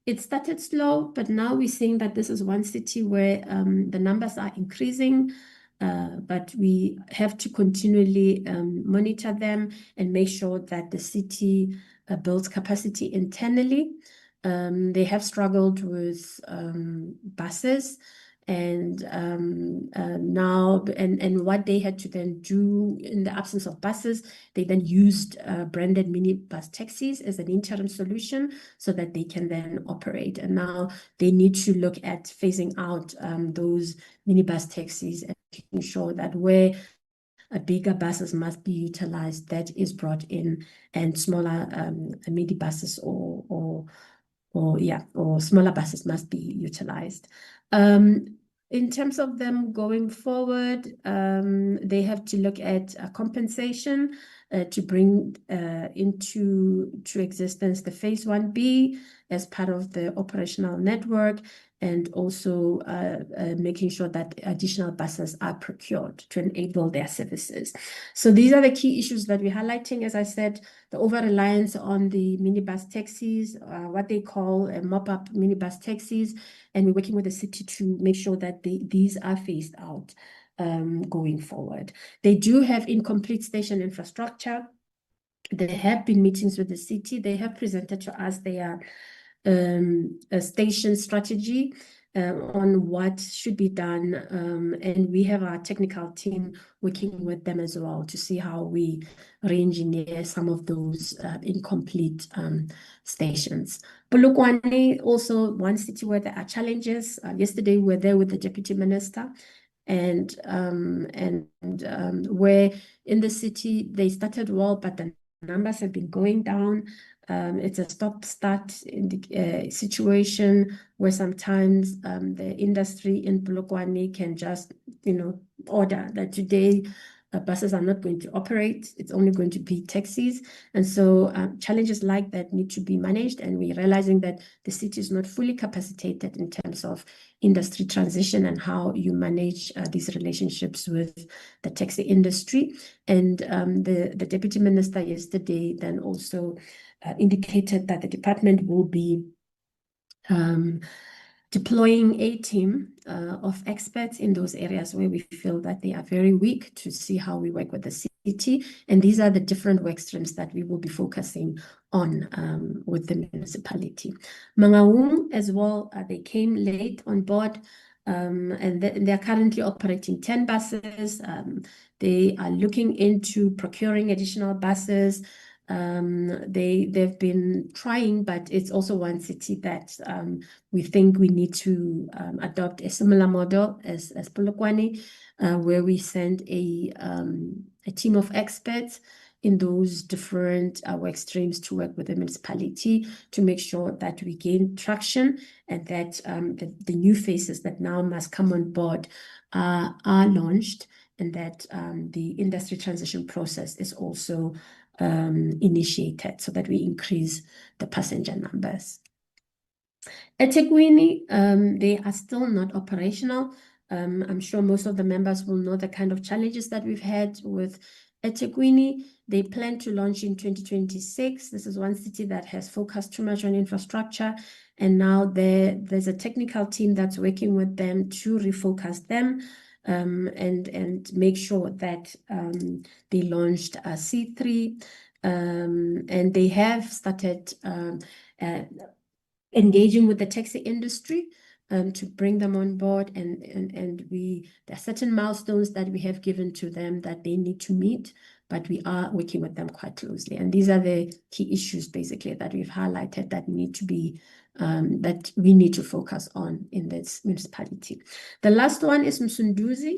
it started slow, but now we're seeing that this is one city where the numbers are increasing. But we have to continually monitor them and make sure that the city builds capacity internally. They have struggled with buses, and now what they had to then do in the absence of buses, they then used branded minibus taxis as an interim solution so that they can then operate. And now they need to look at phasing out those minibus taxis and making sure that where bigger buses must be utilized, that is brought in, and smaller minibuses or smaller buses must be utilized. In terms of them going forward, they have to look at compensation to bring into existence the phase 1B as part of the operational network, and also making sure that additional buses are procured to enable their services. So these are the key issues that we're highlighting. As I said, the over-reliance on the minibus taxis, what they call mop-up minibus taxis, and we're working with the city to make sure that these are phased out going forward. They do have incomplete station infrastructure. There have been meetings with the city. They have presented to us their a station strategy on what should be done, and we have our technical team working with them as well to see how we re-engineer some of those incomplete stations. Polokwane, also one city where there are challenges. Yesterday we were there with the deputy minister, and where in the city they started well, but the numbers have been going down. It's a stop-start situation where sometimes the industry in Polokwane can just, order that today buses are not going to operate. It's only going to be taxis. And so challenges like that need to be managed. And we're realizing that the city is not fully capacitated in terms of industry transition and how you manage these relationships with the taxi industry. And the deputy minister yesterday then also indicated that the department will be deploying a team of experts in those areas where we feel that they are very weak, to see how we work with the city. And these are the different work streams that we will be focusing on with the municipality. Mangaung as well, they came late on board, and they're currently operating 10 buses. They are looking into procuring additional buses. They've been trying, but it's also one city that we think we need to adopt a similar model as Polokwane, where we send a team of experts in those different work streams to work with the municipality to make sure that we gain traction, and that the new faces that now must come on board are launched, and that the industry transition process is also initiated so that we increase the passenger numbers. eThekwini, they are still not operational. I'm sure most of the members will know the kind of challenges that we've had with eThekwini. They plan to launch in 2026. This is one city that has focused too much on infrastructure, and now there's a technical team that's working with them to refocus them. And make sure that they launched a C3, and they have started engaging with the taxi industry to bring them on board, and there are certain milestones that we have given to them that they need to meet, but we are working with them quite closely. And these are the key issues basically that we've highlighted that need to be that we need to focus on in this municipality. The last one is Msunduzi.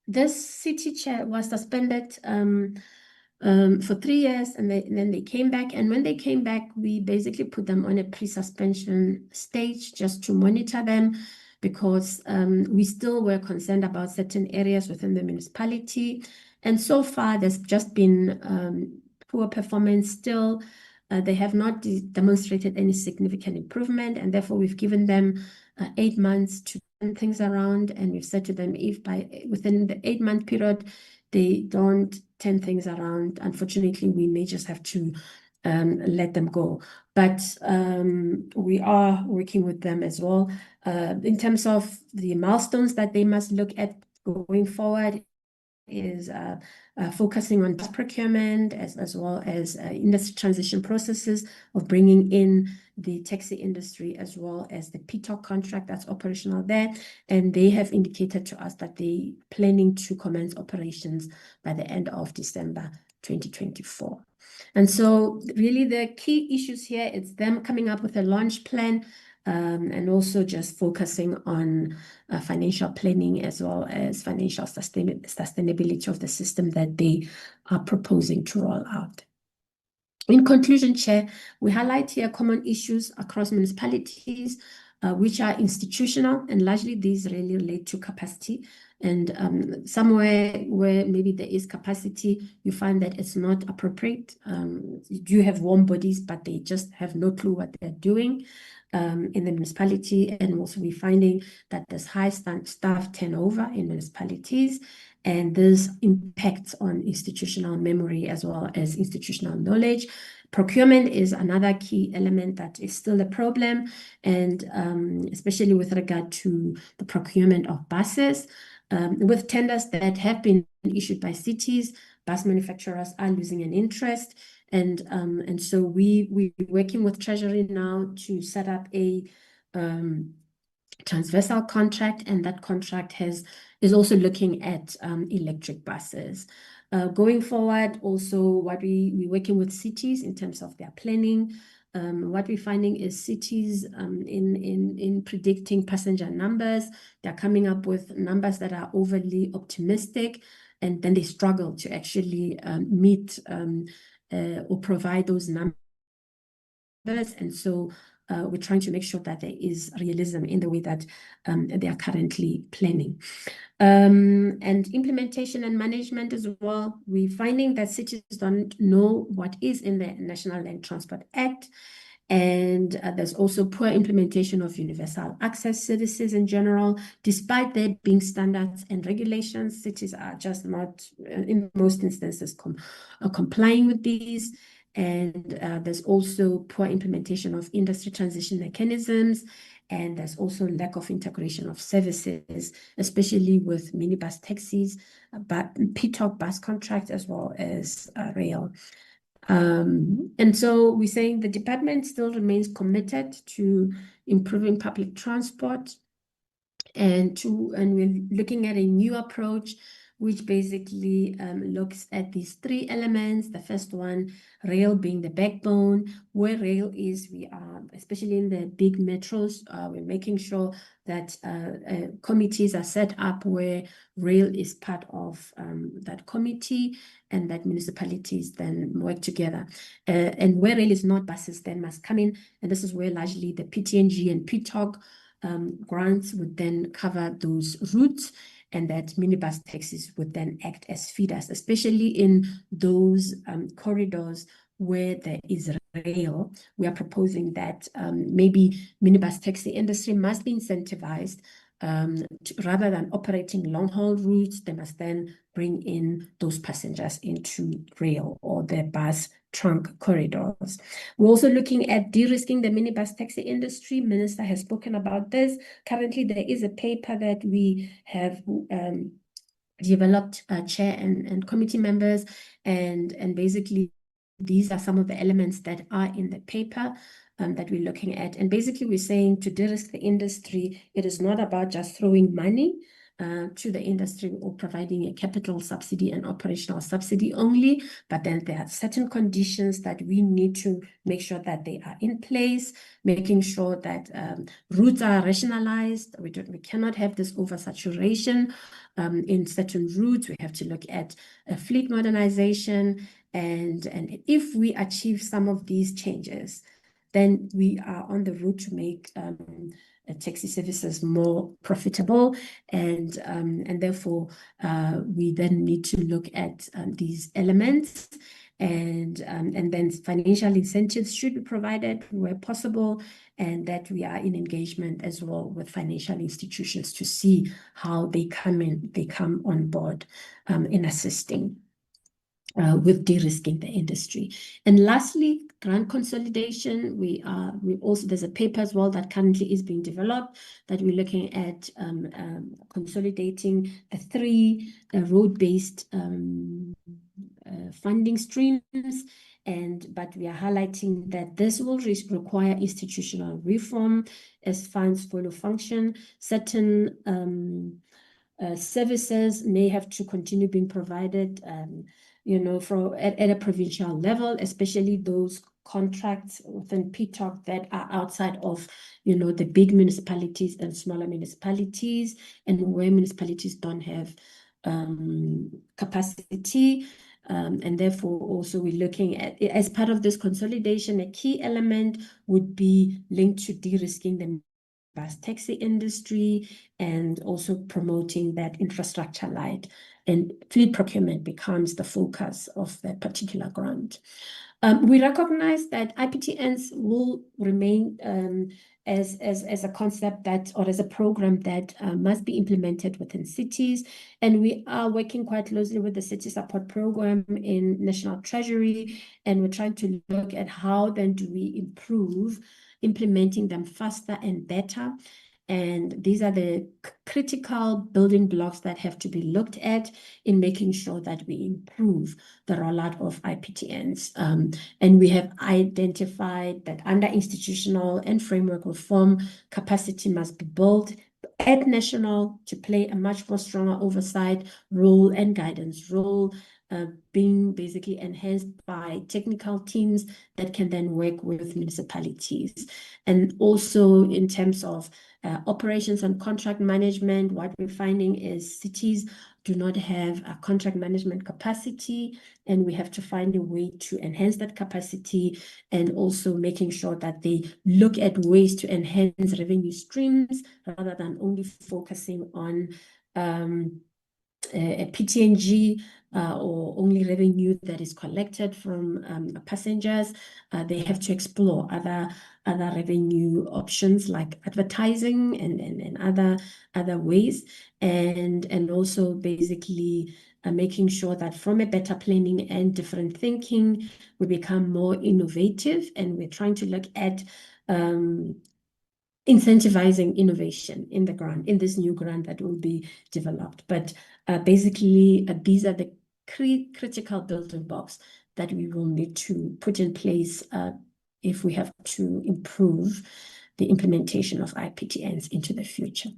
This city chair was suspended for 3 years, and then they came back. And when they came back, we basically put them on a pre-suspension stage just to monitor them, because we still were concerned about certain areas within the municipality. And so far, there's just been poor performance still. They have not demonstrated any significant improvement, and therefore we've given them 8 months to turn things around. And we've said to them, if within the 8-month period they don't turn things around, unfortunately, we may just have to let them go. But we are working with them as well. In terms of the milestones that they must look at going forward, is focusing on procurement as well as industry transition processes of bringing in the taxi industry as well as the PTOC contract that's operational there. And they have indicated to us that they planning to commence operations by the end of December 2024. And so really the key issues here, it's them coming up with a launch plan, and also just focusing on financial planning as well as financial sustainability of the system that they are proposing to roll out. In conclusion, Chair, we highlight here common issues across municipalities, which are institutional, and largely these really relate to capacity. And somewhere where maybe there is capacity, you find that it's not appropriate. You do have warm bodies, but they just have no clue what they're doing in the municipality. And also we're finding that there's high staff turnover in municipalities, and this impacts on institutional memory as well as institutional knowledge. Procurement is another key element that is still a problem, and especially with regard to the procurement of buses. With tenders that have been issued by cities, bus manufacturers are losing an interest. And so we're working with Treasury now to set up a transversal contract, and that contract is also looking at electric buses. Going forward, also what we're working with cities in terms of their planning. What we're finding is cities in predicting passenger numbers, they're coming up with numbers that are overly optimistic, and then they struggle to actually meet or provide those numbers. And so we're trying to make sure that there is realism in the way that they are currently planning. And implementation and management as well. We're finding that cities don't know what is in the National Land Transport Act. And there's also poor implementation of universal access services in general. Despite there being standards and regulations, cities are just not, in most instances, complying with these. And there's also poor implementation of industry transition mechanisms. And there's also lack of integration of services, especially with minibus taxis, but PTOC bus contracts as well as rail. And so we're saying the department still remains committed to improving public transport, and we're looking at a new approach which basically looks at these 3 elements. The first one, rail being the backbone. Where rail is, we are, especially in the big metros, we're making sure that committees are set up where rail is part of that committee, and that municipalities then work together. And where rail is not, buses then must come in, and this is where largely the PTNG and PTOC grants would then cover those routes, and that minibus taxis would then act as feeders, especially in those corridors where there is rail. We are proposing that maybe minibus taxi industry must be incentivized rather than operating long-haul routes. They must then bring in those passengers into rail or the bus trunk corridors. We're also looking at de-risking the minibus taxi industry. Minister has spoken about this. Currently, there is a paper that we have developed, chair and committee members, and basically these are some of the elements that are in the paper that we're looking at. And basically we're saying to de-risk the industry, it is not about just throwing money to the industry or providing a capital subsidy and operational subsidy only, but then there are certain conditions that we need to make sure that they are in place, making sure that routes are rationalized. We cannot have this oversaturation in certain routes. We have to look at fleet modernization, and if we achieve some of these changes, then we are on the route to make taxi services more profitable, and therefore we then need to look at these elements, and then financial incentives should be provided where possible, and that we are in engagement as well with financial institutions to see how they come on board in assisting with de-risking the industry. And lastly, grant consolidation. We also, there's a paper as well that currently is being developed that we're looking at consolidating the three road-based funding streams. But we are highlighting that this will require institutional reform as funds follow function. Certain services may have to continue being provided at a provincial level, especially those contracts within PTOC that are outside of the big municipalities and smaller municipalities, and where municipalities don't have capacity. And therefore also we're looking at, as part of this consolidation, a key element would be linked to de-risking the bus taxi industry and also promoting that infrastructure light, and fleet procurement becomes the focus of that particular grant. We recognize that IPTNs will remain as a concept that, or as a program that must be implemented within cities, and we are working quite closely with the City Support Program in National Treasury, and we're trying to look at how then do we improve implementing them faster and better. And these are the critical building blocks that have to be looked at in making sure that we improve the rollout of IPTNs. And we have identified that under institutional and framework reform, capacity must be built at national to play a much more stronger oversight role and guidance role, being basically enhanced by technical teams that can then work with municipalities. And also in terms of operations and contract management, what we're finding is cities do not have a contract management capacity, and we have to find a way to enhance that capacity, and also making sure that they look at ways to enhance revenue streams rather than only focusing on a PTNG or only revenue that is collected from passengers. They have to explore other revenue options like advertising and other ways, and also basically making sure that from a better planning and different thinking, we become more innovative, and we're trying to look at incentivizing innovation in the grant, in this new grant that will be developed. But basically, these are the critical building blocks that we will need to put in place if we have to improve the implementation of IPTNs into the future.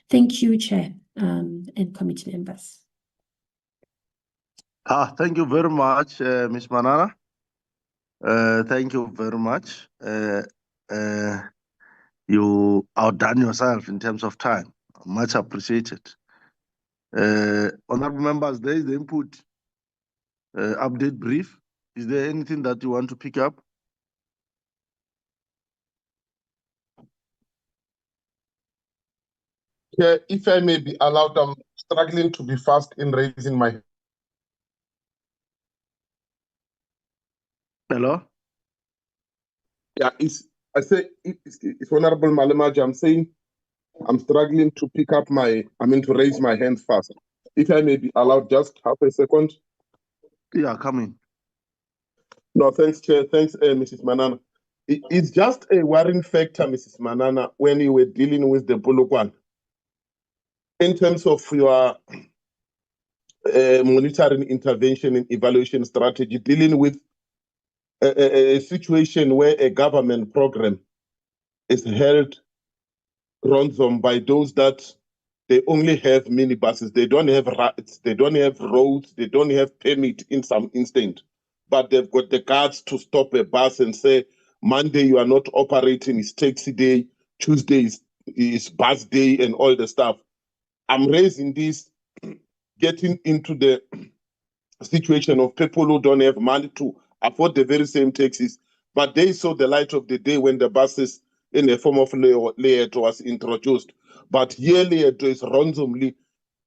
Thank you, Chair, and committee members. Thank you very much, Ms. Manana. Thank you very much. You outdone yourself in terms of time. Much appreciated. Honorable members, there is the input update brief. Is there anything that you want to pick up? Yeah, if I may be allowed, I'm struggling to be fast in raising my hand. Hello? Yeah, it's Honorable Malemaji. I'm saying I'm struggling to pick up to raise my hand fast. If I may be allowed just half a second. Yeah, come in. No, thanks, Chair. Thanks, Mrs. Manana. It's just a worrying factor, Mrs. Manana, when you were dealing with the Polokwane. In terms of your monitoring, intervention, and evaluation strategy, dealing with a situation where a government program is held ransom by those that they only have minibuses, they don't have rights, they don't have roads, they don't have permit in some instant, but they've got the guards to stop a bus and say, Monday you are not operating, it's taxi day, Tuesday is bus day, and all the stuff. I'm raising this, getting into the situation of people who don't have money to afford the very same taxis, but they saw the light of the day when the buses in a form of Leeto was introduced. But here Leeto is randomly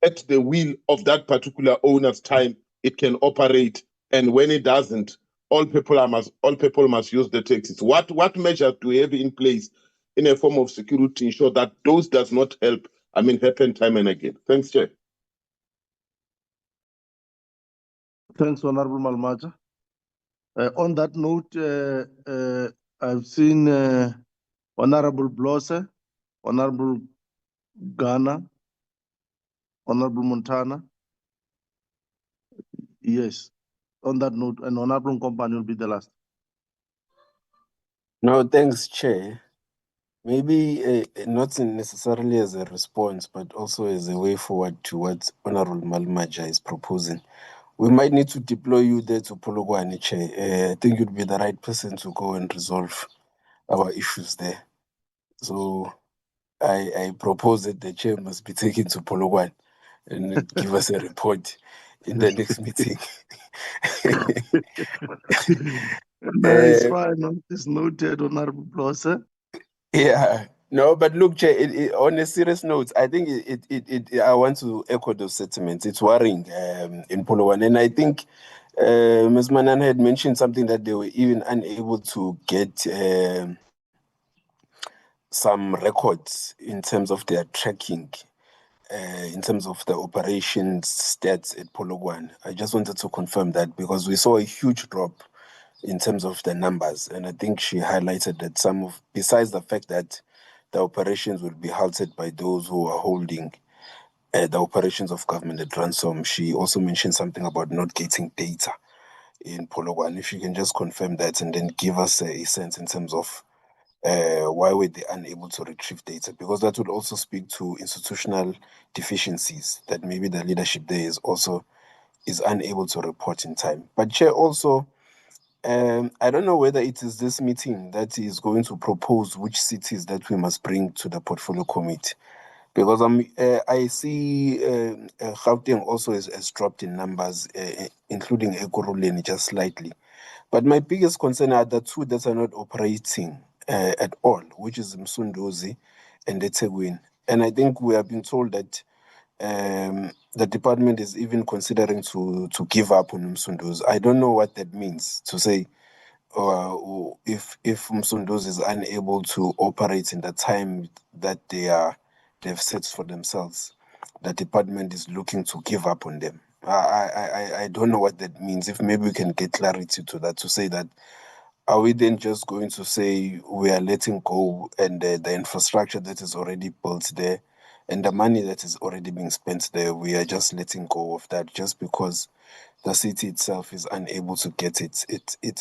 at the will of that particular owner's time. It can operate, and when it doesn't, all people must use the taxis. What measures do we have in place in a form of security to ensure that those does not happen time and again? Thanks, Chair. Thanks, Honorable Malmaja. On that note, I've seen Honorable Blose, Honorable Ghana, Honorable Montana. Yes, on that note, and Honorable Company will be the last. No, thanks, Chair. Maybe not necessarily as a response, but also as a way forward to what Honorable Malmaja is proposing. We might need to deploy you there to Pologwane, Chair. I think you'd be the right person to go and resolve our issues there. So I propose that the Chair must be taken to Pologwane and give us a report in the next meeting. No, it's fine. It's noted, Honorable Blose. Yeah, no, but look, Chair, on a serious note, I think I want to echo those sentiments. It's worrying in Pologwane, and I think Ms. Manan had mentioned something that they were even unable to get some records in terms of their tracking, in terms of the operations stats at Pologwane. I just wanted to confirm that because we saw a huge drop in terms of the numbers, and I think she highlighted that besides the fact that the operations will be halted by those who are holding the operations of government at ransom, she also mentioned something about not getting data in Pologwane. If you can just confirm that and then give us a sense in terms of why were they unable to retrieve data, because that would also speak to institutional deficiencies that maybe the leadership there is unable to report in time. But Chair, also, I don't know whether it is this meeting that is going to propose which cities that we must bring to the portfolio committee, because I see Gauteng also has dropped in numbers, including Ekurhuleni just slightly. But my biggest concern are the two that are not operating at all, which is Msunduzi and eThekwini. And I think we have been told that the department is even considering to give up on Msunduzi. I don't know what that means to say if Msunduzi is unable to operate in the time that they've set for themselves. The department is looking to give up on them. I don't know what that means. If maybe we can get clarity to that, to say that, are we then just going to say we are letting go and the infrastructure that is already built there and the money that is already being spent there, we are just letting go of that just because the city itself is unable to get its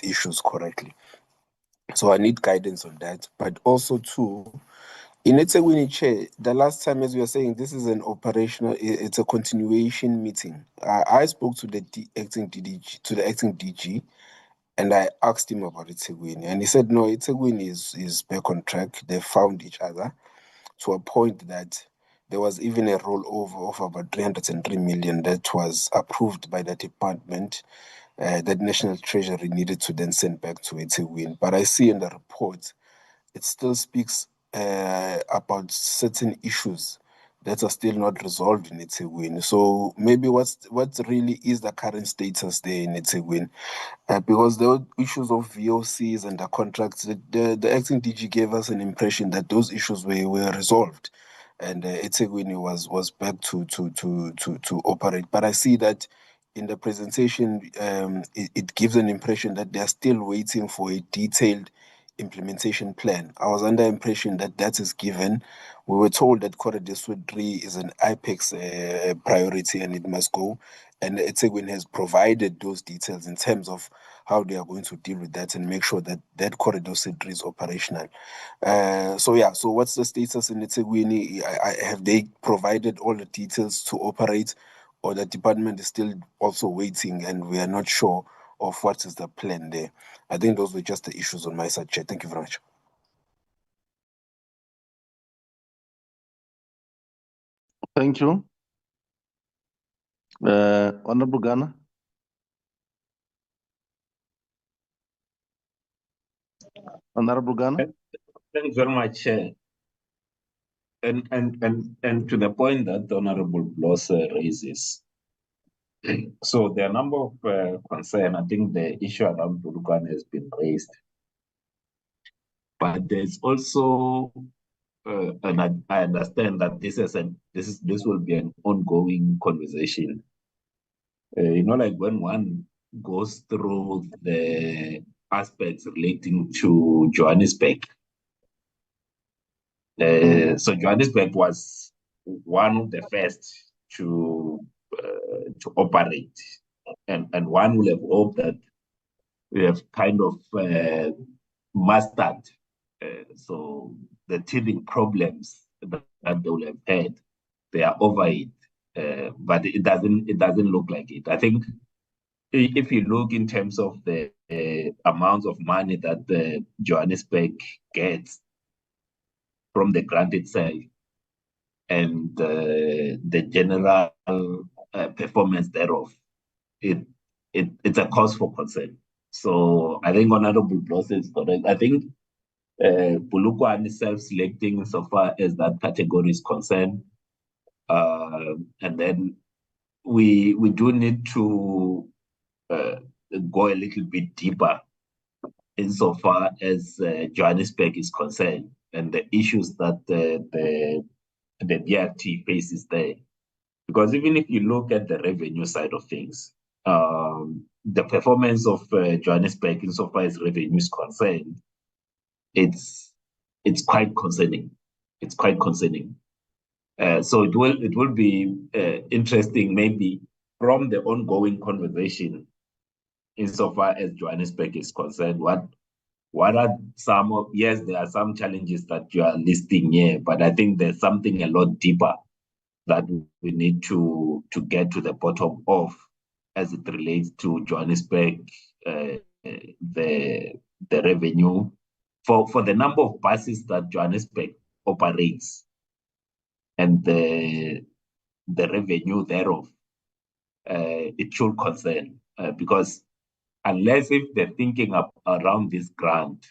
issues correctly? So I need guidance on that. But also too, in eThekwini, Chair, the last time, as we were saying, this is an operational, it's a continuation meeting. I spoke to the acting DG, and I asked him about eThekwini, and he said, no, eThekwini is back on track. They found each other to a point that there was even a rollover of about 303 million that was approved by the department that National Treasury needed to then send back to eThekwini. But I see in the report, it still speaks about certain issues that are still not resolved in eThekwini. So maybe what really is the current status there in eThekwini? Because there were issues of VOCs and the contracts. The acting DG gave us an impression that those issues were resolved, and eThekwini was back to operate. But I see that in the presentation, it gives an impression that they are still waiting for a detailed implementation plan. I was under impression that that is given. We were told that Corridor Suite 3 is an IPEX priority and it must go. And eThekwini has provided those details in terms of how they are going to deal with that and make sure that that Corridor Suite 3 is operational. So what's the status in eThekwini? Have they provided all the details to operate, or the department is still also waiting and we are not sure of what is the plan there? I think those were just the issues on my side, Chair. Thank you very much. Thank you. Honorable Ghana. Honorable Ghana. Thanks very much, Chair. And to the point that the Honorable Bloss raises, so there are a number of concerns. I think the issue around Polokwane has been raised, but there's also, and I understand that this will be an ongoing conversation. Like when one goes through the aspects relating to Johannesburg. So Johannesburg was one of the first to operate, and one will have hoped that we have kind of mastered so the teething problems that they will have had. They are over it, but it doesn't look like it. I think if you look in terms of the amounts of money that Johannesburg gets from the grant itself and the general performance thereof, it's a cause for concern. So I think Honorable Bloss is correct. I think Polokwane is self-selecting insofar as that category is concerned. And then we do need to go a little bit deeper insofar as Johannesburg is concerned and the issues that the BRT faces there. Because even if you look at the revenue side of things, the performance of Johannesburg insofar as revenue is concerned, it's quite concerning. It's quite concerning. So it will be interesting, maybe from the ongoing conversation insofar as Johannesburg is concerned. What are some of, yes, there are some challenges that you are listing here, but I think there's something a lot deeper that we need to get to the bottom of as it relates to Johannesburg, the revenue for the number of buses that Johannesburg operates and the revenue thereof. It should concern because unless if the thinking around this grant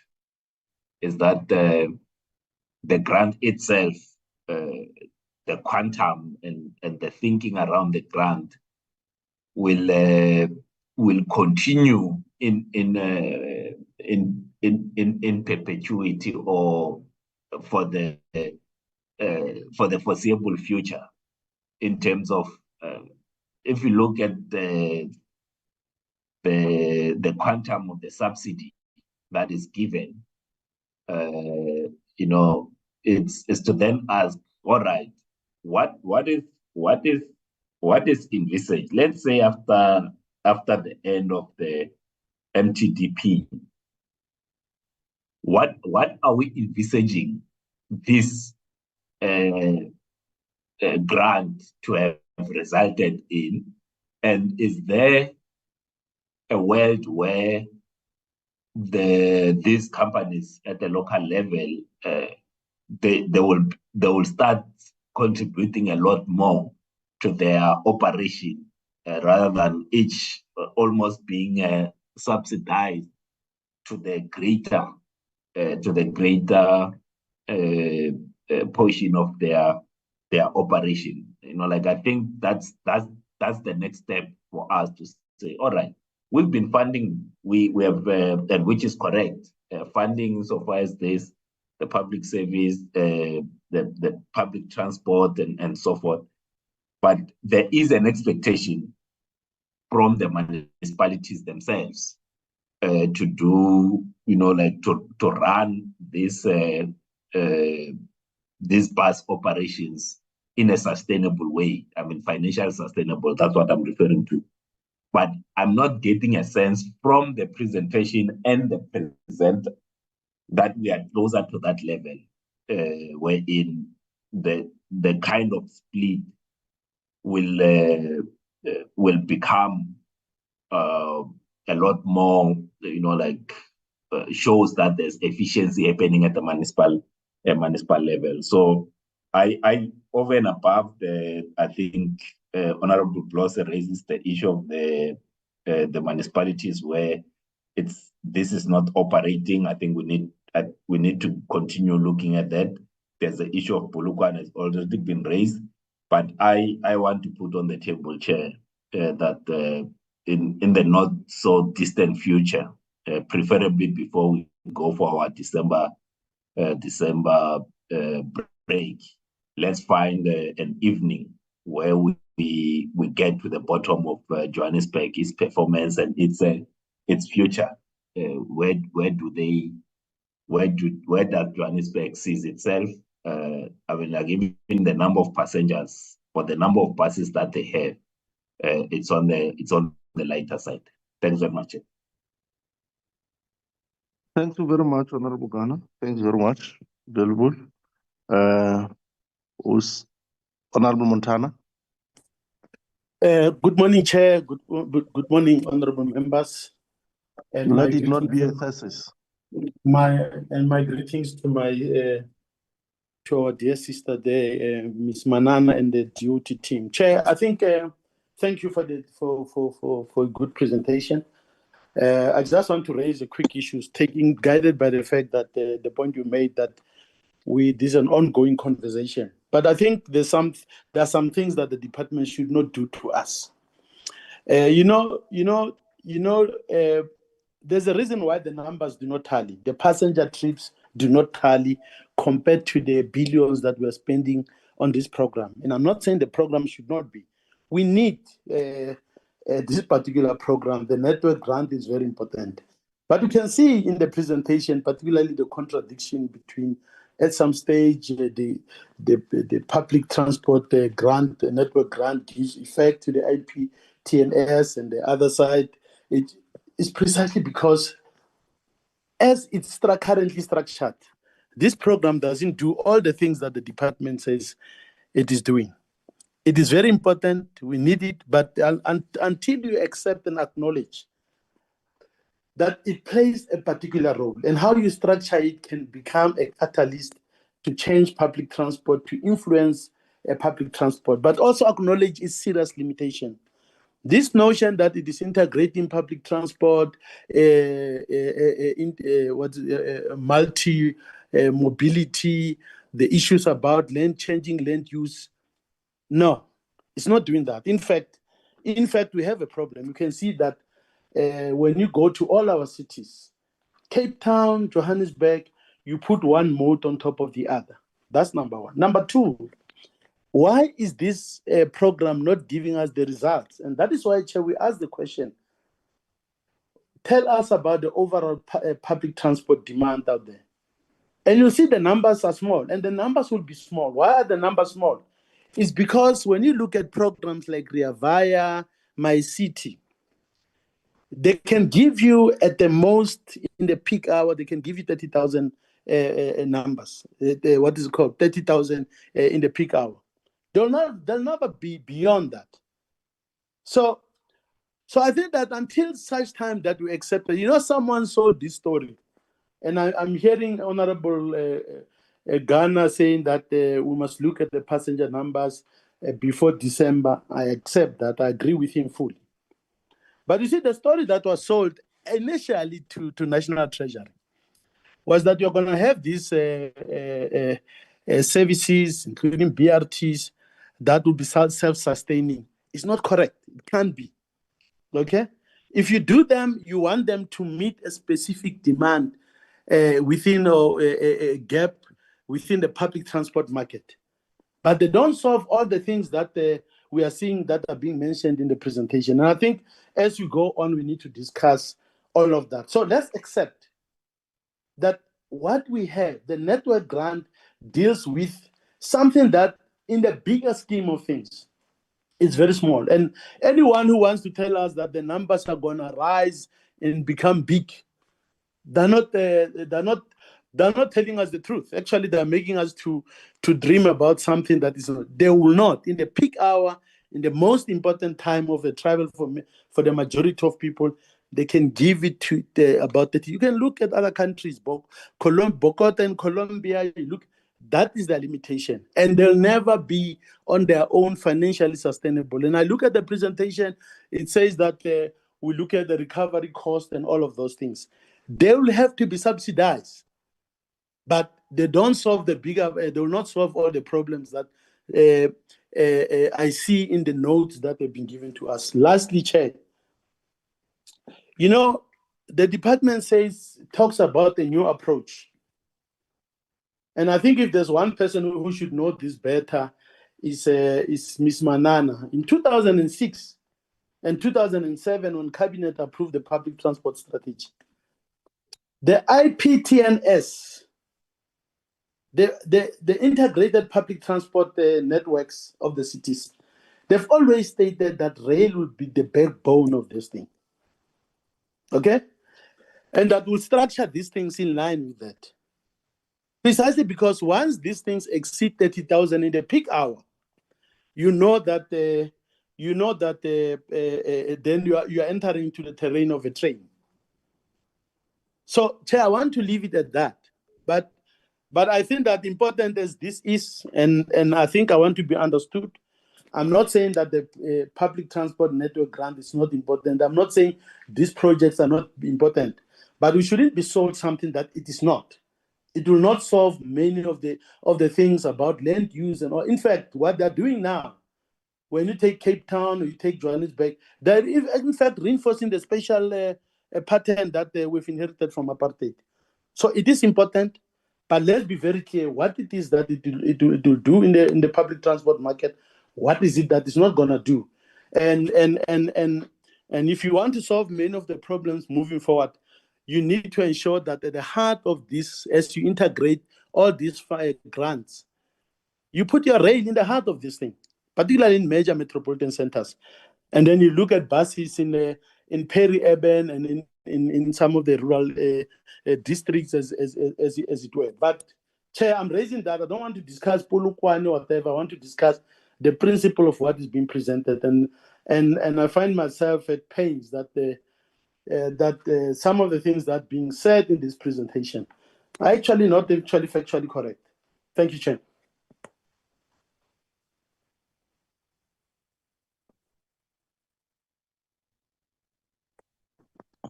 is that the grant itself, the quantum and the thinking around the grant will continue in perpetuity or for the foreseeable future. In terms of if you look at the quantum of the subsidy that is given, it's to then ask, all right, what is envisaged? Let's say after the end of the MTDP, what are we envisaging this grant to have resulted in? And is there a world where these companies at the local level they will start contributing a lot more to their operation rather than each almost being subsidized to the greater portion of their operation. Like I think that's the next step for us to say, all right, we've been funding, we have, and which is correct, funding so far as this, the public service, the public transport and so forth. But there is an expectation from the municipalities themselves to do, like to run these bus operations in a sustainable way. I mean, financially sustainable, that's what I'm referring to. But I'm not getting a sense from the presentation and the presenter that we are closer to that level, wherein the kind of split will become a lot more, shows that there's efficiency happening at the municipal level. So I over and above I think Honorable Bloss raises the issue of the municipalities where this is not operating. I think we need we need to continue looking at that. There's the issue of Polokwane has already been raised, but I want to put on the table, Chair, that in the not so distant future, preferably before we go for our December break, let's find an evening where we get to the bottom of Johannesburg, its performance and its future. Where does Johannesburg sees itself? I mean, like even the number of passengers or the number of buses that they have, it's on the lighter side. Thanks very much. Thank you very much, Honorable Ghana. Thanks very much. Valuable. Honorable Montana. Good morning, Chair. Good morning, honorable members. And let it not be a thesis. My greetings to my to our dear sister there, Ms. Manana, and the duty team. Chair, I think thank you for a good presentation. I just want to raise a quick issue, guided by the fact that the point you made that this is an ongoing conversation. But I think there are some things that the department should not do to us. There's a reason why the numbers do not tally. The passenger trips do not tally compared to the billions that we're spending on this program. And I'm not saying the program should not be. We need this particular program. The network grant is very important. But you can see in the presentation, particularly the contradiction between, at some stage, the public transport grant, the network grant gives effect to the IPTNS, and the other side, it is precisely because as it's currently structured, this program doesn't do all the things that the department says it is doing. It is very important, we need it, but until you accept and acknowledge that it plays a particular role, and how you structure it can become a catalyst to change public transport, to influence public transport, but also acknowledge its serious limitation. This notion that it is integrating public transport, multi-mobility, the issues about changing land use, no, it's not doing that. In fact, we have a problem. You can see that when you go to all our cities, Cape Town, Johannesburg, you put one mode on top of the other. That's number one. Number two, why is this program not giving us the results? And that is why, Chair, we ask the question, tell us about the overall public transport demand out there. And you'll see the numbers are small, and the numbers will be small. Why are the numbers small? It's because when you look at programs like Rea Vaya, My City, they can give you at the most in the peak hour, they can give you 30,000 numbers. What is it called? 30,000 in the peak hour. They'll never be beyond that. So I think that until such time that we accept it, someone saw this story, and I'm hearing Honorable Ghana saying that we must look at the passenger numbers before December. I accept that. I agree with him fully. But you see, the story that was sold initially to National Treasury was that you're going to have these services, including BRTs, that will be self-sustaining. It's not correct. It can't be. Okay? If you do them, you want them to meet a specific demand within a gap within the public transport market. But they don't solve all the things that we are seeing that are being mentioned in the presentation. And I think as we go on, we need to discuss all of that. So let's accept that what we have, the network grant, deals with something that in the bigger scheme of things is very small. And anyone who wants to tell us that the numbers are going to rise and become big, they're not telling us the truth. Actually, they're making us to dream about something that is not. They will not. In the peak hour, in the most important time of the travel for the majority of people, they can give it to about 30. You can look at other countries, Bogota and Colombia, you look, that is the limitation. And they'll never be on their own financially sustainable. And I look at the presentation, it says that we look at the recovery cost and all of those things. They will have to be subsidized. but they don't solve the bigger, they will not solve all the problems that I see in the notes that have been given to us. Lastly, Chair, you know, the department talks about a new approach. And I think if there's one person who should know this better, is Ms. Manana. In 2006 and 2007, when Cabinet approved the public transport strategy, the IPTNS, the integrated public transport networks of the cities, they've always stated that rail will be the backbone of this thing. Okay? And that will structure these things in line with that. Precisely because once these things exceed 30,000 in the peak hour, you know that then you are entering into the terrain of a train. So, Chair, I want to leave it at that. But I think that important as this is, and I think I want to be understood, I'm not saying that the public transport network grant is not important. I'm not saying these projects are not important, but we shouldn't be sold something that it is not. It will not solve many of the things about land use and all. In fact, what they're doing now, when you take Cape Town or you take Johannesburg, they're in fact reinforcing the special pattern that we've inherited from apartheid. So it is important, but let's be very clear what it is that it will do in the public transport market. What is it that it's not gonna do? And if you want to solve many of the problems moving forward, you need to ensure that at the heart of this, as you integrate all these grants, you put your rail in the heart of this thing, particularly in major metropolitan centers. And then you look at buses in peri-urban and in some of the rural districts as it were. But Chair, I'm raising that. I don't want to discuss Polokwane or whatever. I want to discuss the principle of what is being presented. And I find myself at pains that some of the things that are being said in this presentation are actually not factually correct. Thank you, Chair.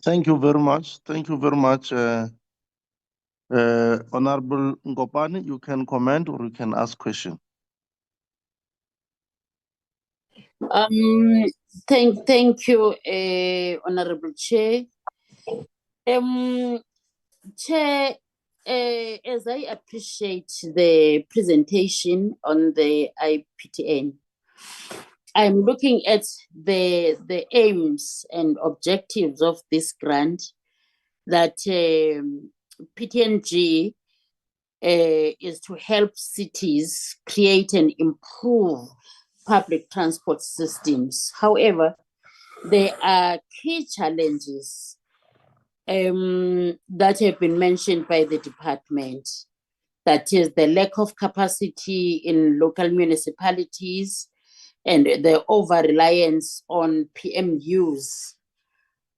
Thank you very much. Thank you very much, Honorable Ngopane. You can comment or you can ask question. Thank you, Honorable Chair. Chair, as I appreciate the presentation on the IPTN, I'm looking at the aims and objectives of this grant that PTNG is to help cities create and improve public transport systems. However, there are key challenges that have been mentioned by the department. That is the lack of capacity in local municipalities and the over-reliance on PMUs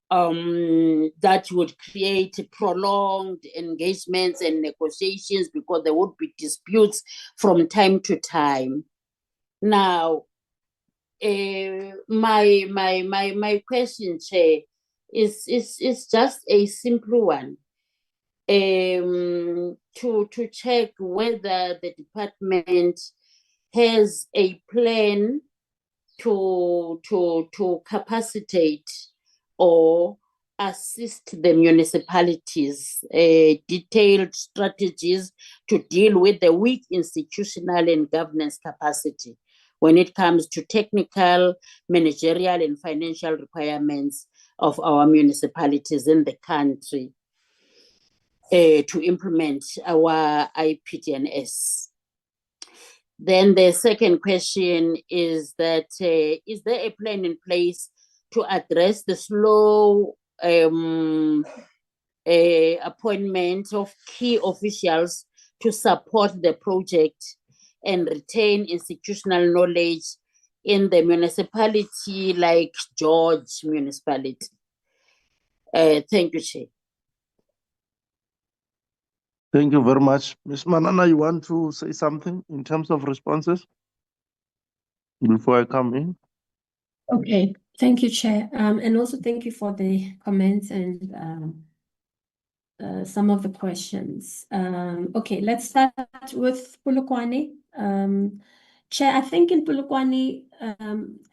that would create prolonged engagements and negotiations because there would be disputes from time to time. Now, my question, Chair, is just a simple one. To check whether the department has a plan to capacitate or assist the municipalities, detailed strategies to deal with the weak institutional and governance capacity when it comes to technical, managerial, and financial requirements of our municipalities in the country to implement our IPTNS. Then the second question is that, is there a plan in place to address the slow appointment of key officials to support the project and retain institutional knowledge in the municipality like George municipality? Thank you, Chair. Thank you very much. Ms. Manana, you want to say something in terms of responses before I come in? Okay, thank you, Chair. And also thank you for the comments and some of the questions. Okay, let's start with Polokwane. Chair, I think in Polokwane,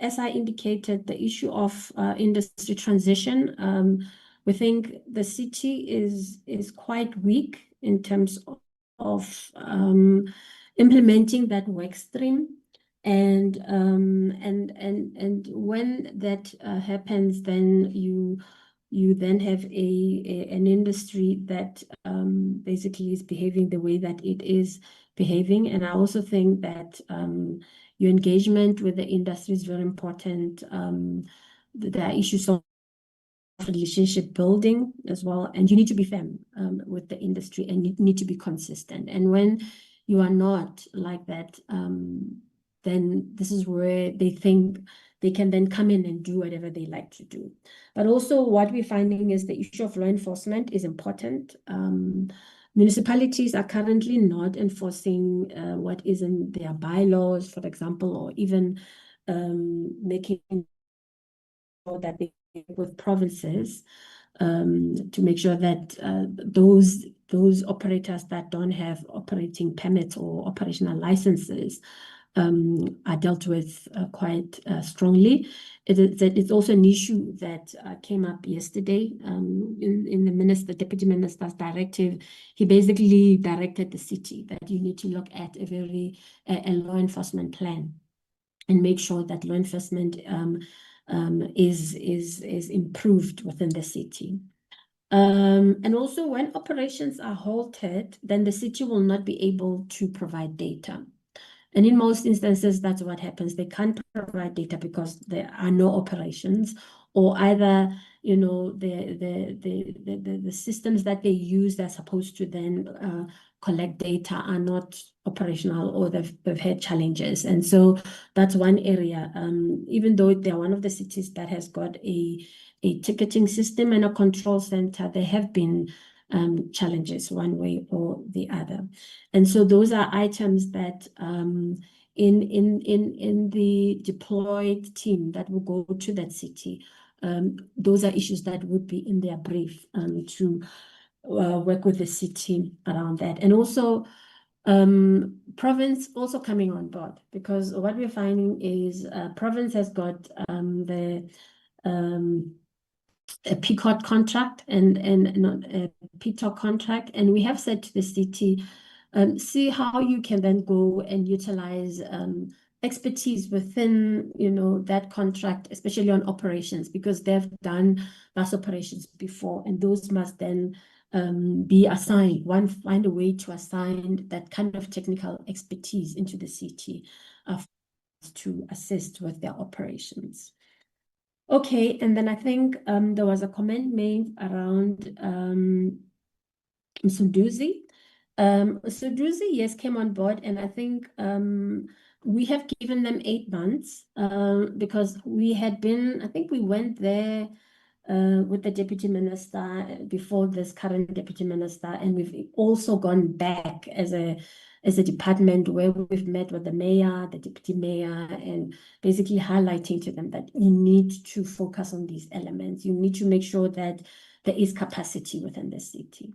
as I indicated, the issue of industry transition, we think the city is quite weak in terms of implementing that work stream. And when that happens, then you then have an industry that basically is behaving the way that it is behaving. And I also think that your engagement with the industry is very important. There are issues of relationship building as well, and you need to be firm with the industry, and you need to be consistent. And when you are not like that, then this is where they think they can then come in and do whatever they like to do. But also what we're finding is the issue of law enforcement is important. Municipalities are currently not enforcing what is in their bylaws, for example, or even making sure that they work with provinces to make sure that those operators that don't have operating permits or operational licenses are dealt with quite strongly. It's also an issue that came up yesterday in the Deputy Minister's directive. He basically directed the city that you need to look at a law enforcement plan and make sure that law enforcement is improved within the city. And also when operations are halted, then the city will not be able to provide data. And in most instances, that's what happens. They can't provide data because there are no operations, or either, you know, the systems that they use that's supposed to then collect data are not operational, or they've had challenges. And so that's one area. Even though they're one of the cities that has got a ticketing system and a control center, there have been challenges one way or the other. And so those are items that in the deployed team that will go to that city, those are issues that would be in their brief to work with the city around that. And also province also coming on board, because what we're finding is province has got a PCOT contract and not a PTOC contract, and we have said to the city, see how you can then go and utilize expertise within, you know, that contract, especially on operations, because they've done bus operations before, and those must then be assigned. Find a way to assign that kind of technical expertise into the city to assist with their operations. Okay, and then I think there was a comment made around Msuduzi. Msuduzi, yes, came on board, and I think we have given them 8 months because we had been, I think we went there with the Deputy Minister before this current Deputy Minister, and we've also gone back as a department where we've met with the mayor, the deputy mayor, and basically highlighting to them that you need to focus on these elements. You need to make sure that there is capacity within the city.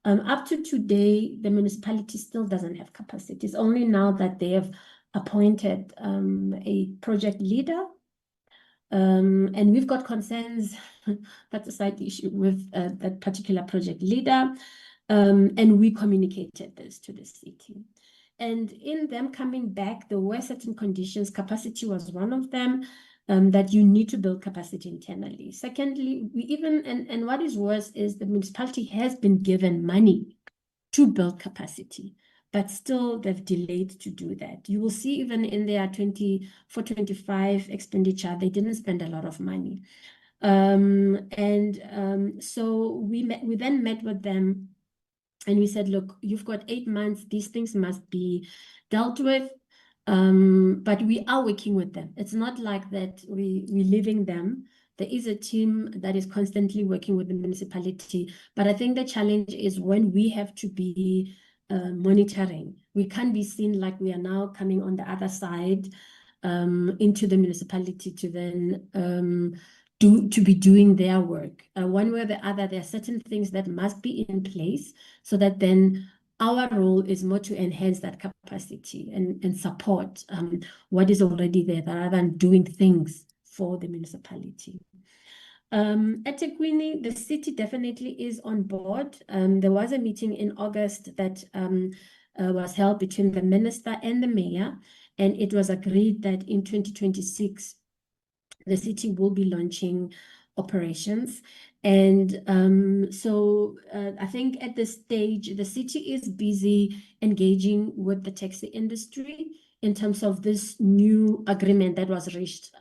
Up to today, the municipality still doesn't have capacity. It's only now that they have appointed a project leader. And we've got concerns, that's a side issue with that particular project leader. And we communicated this to the city. And in them coming back, there were certain conditions. Capacity was one of them, that you need to build capacity internally. Secondly, and what is worse is the municipality has been given money to build capacity, but still they've delayed to do that. You will see even in their 24-25 expenditure, they didn't spend a lot of money. So we then met with them, and we said, look, you've got 8 months, these things must be dealt with, but we are working with them. It's not like that we're leaving them. There is a team that is constantly working with the municipality, but I think the challenge is when we have to be monitoring. We can't be seen like we are now coming on the other side into the municipality to then be doing their work. One way or the other, there are certain things that must be in place so that then our role is more to enhance that capacity and support what is already there rather than doing things for the municipality. At eThekwini, the city definitely is on board. There was a meeting in August that was held between the minister and the mayor, and it was agreed that in 2026, the city will be launching operations. And so I think at this stage, the city is busy engaging with the taxi industry in terms of this new agreement that was reached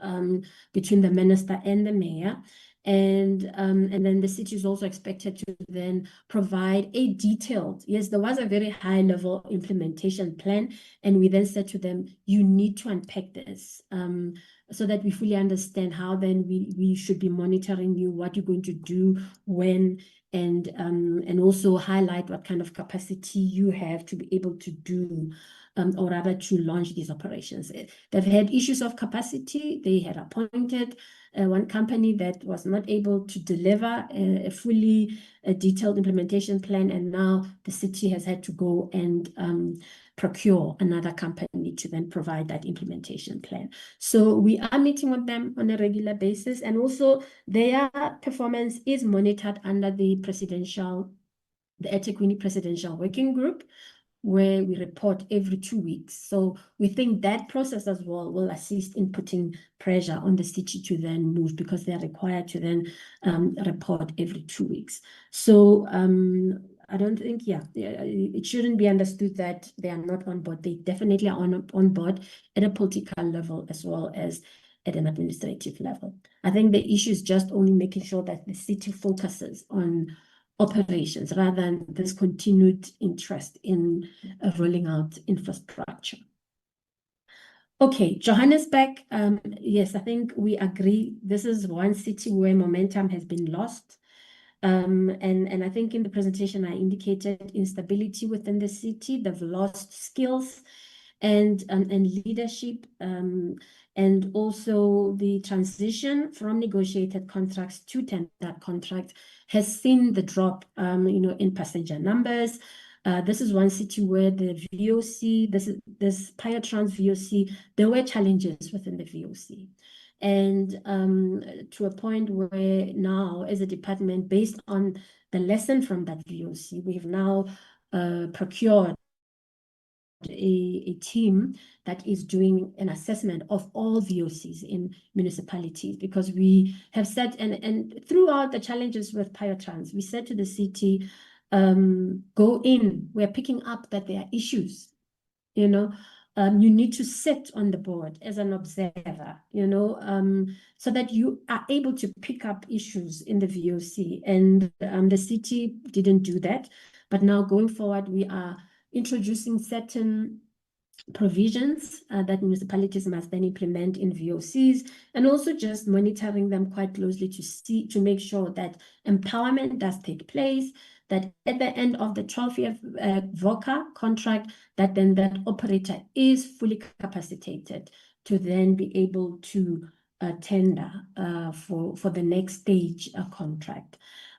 between the minister and the mayor. And then the city is also expected to then provide a detailed, yes, there was a very high level implementation plan. And we then said to them, you need to unpack this so that we fully understand how then we should be monitoring you, what you're going to do, when, and also highlight what kind of capacity you have to be able to do or rather to launch these operations. They've had issues of capacity. They had appointed one company that was not able to deliver a fully detailed implementation plan, and now the city has had to go and procure another company to then provide that implementation plan. So we are meeting with them on a regular basis, and also their performance is monitored under the eThekwini Presidential Working Group, where we report every 2 weeks. So we think that process as well will assist in putting pressure on the city to then move, because they are required to then report every 2 weeks. So I don't think, it shouldn't be understood that they are not on board. They definitely are on board at a political level as well as at an administrative level. I think the issue is just only making sure that the city focuses on operations rather than this continued interest in rolling out infrastructure. Okay, Johannesburg, yes, I think we agree. This is one city where momentum has been lost. And I think in the presentation, I indicated instability within the city. They've lost skills and leadership, and also the transition from negotiated contracts to tender contracts has seen the drop, in passenger numbers. This is one city where the VOC, this Payatrans VOC, there were challenges within the VOC. And to a point where now, as a department, based on the lesson from that VOC, we've now procured a team that is doing an assessment of all VOCs in municipalities, because we have said, and throughout the challenges with Payatrans, we said to the city, go in, we're picking up that there are issues, you need to sit on the board as an observer, so that you are able to pick up issues in the VOC. And the city didn't do that. But now going forward, we are introducing certain provisions that municipalities must then implement in VOCs, and also just monitoring them quite closely to make sure that empowerment does take place, that at the end of the 12-year VOCA contract, that then that operator is fully capacitated to then be able to tender for the next stage contract.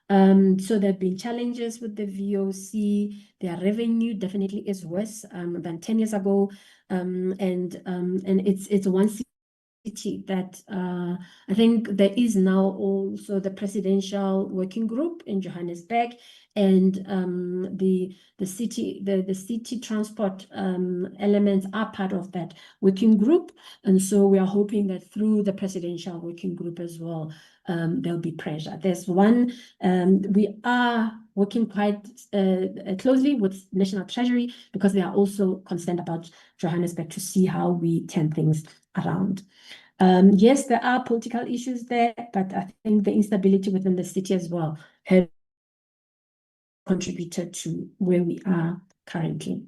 So there have been challenges with the VOC. Their revenue definitely is worse than 10 years ago. And it's one city that I think there is now also the presidential working group in Johannesburg, and the city transport elements are part of that working group. And so we are hoping that through the presidential working group as well, there'll be pressure. There's one, we are working quite closely with National Treasury, because they are also concerned about Johannesburg, to see how we turn things around. Yes, there are political issues there, but I think the instability within the city as well has contributed to where we are currently.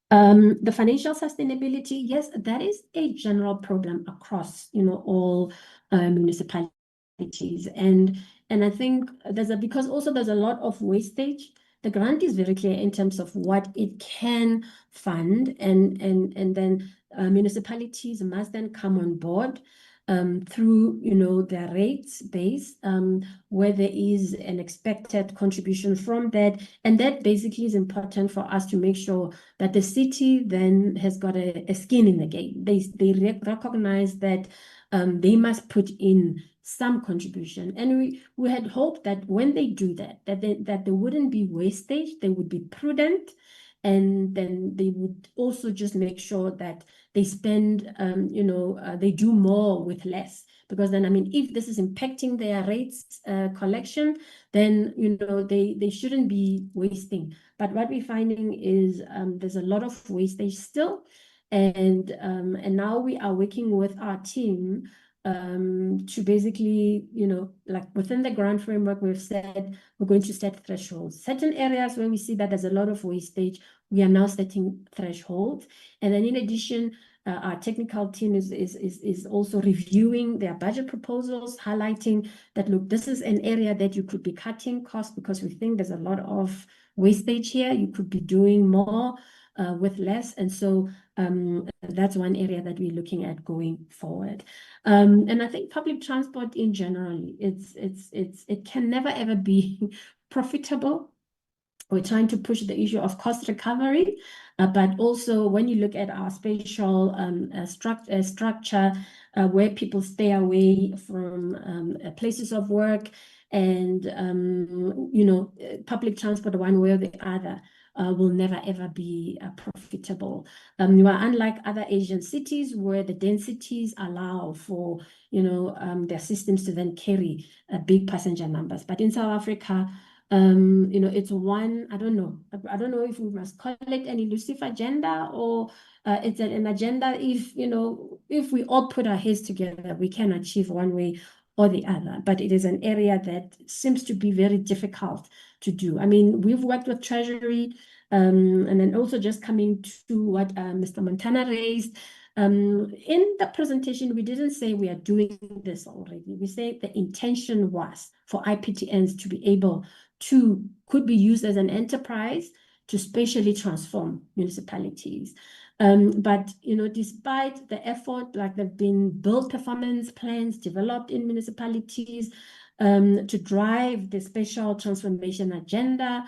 The financial sustainability, yes, that is a general problem across, all municipalities. And I think because also there's a lot of wastage. The grant is very clear in terms of what it can fund, and then municipalities must then come on board. through, their rates base, where there is an expected contribution from that. And that basically is important for us to make sure that the city then has got a skin in the game. They recognize that they must put in some contribution. And we had hoped that when they do that there wouldn't be wastage, they would be prudent, and then they would also just make sure that they spend, they do more with less. Because then, if this is impacting their rates collection, then, they shouldn't be wasting. But what we're finding is there's a lot of wastage still. And now we are working with our team to basically, like within the grant framework, we've said we're going to set thresholds. Certain areas where we see that there's a lot of wastage, we are now setting thresholds. And then in addition, our technical team is also reviewing their budget proposals, highlighting that, look, this is an area that you could be cutting costs because we think there's a lot of wastage here. You could be doing more with less. And so that's one area that we're looking at going forward. And I think public transport in general, it can never ever be profitable. We're trying to push the issue of cost recovery, but also when you look at our spatial structure, where people stay away from places of work, and public transport one way or the other will never ever be profitable. Unlike other Asian cities where the densities allow for their systems to then carry big passenger numbers, but in South Africa, it's one, I don't know if we must call it an elusive agenda or it's an agenda. If we all put our heads together, we can achieve one way or the other, but it is an area that seems to be very difficult to do. We've worked with Treasury, and then also just coming to what Mr. Montana raised. In the presentation, we didn't say we are doing this already. We say the intention was for IPTNs to be able could be used as an enterprise to spatially transform municipalities. But despite the effort, like there've been built performance plans developed in municipalities to drive the spatial transformation agenda,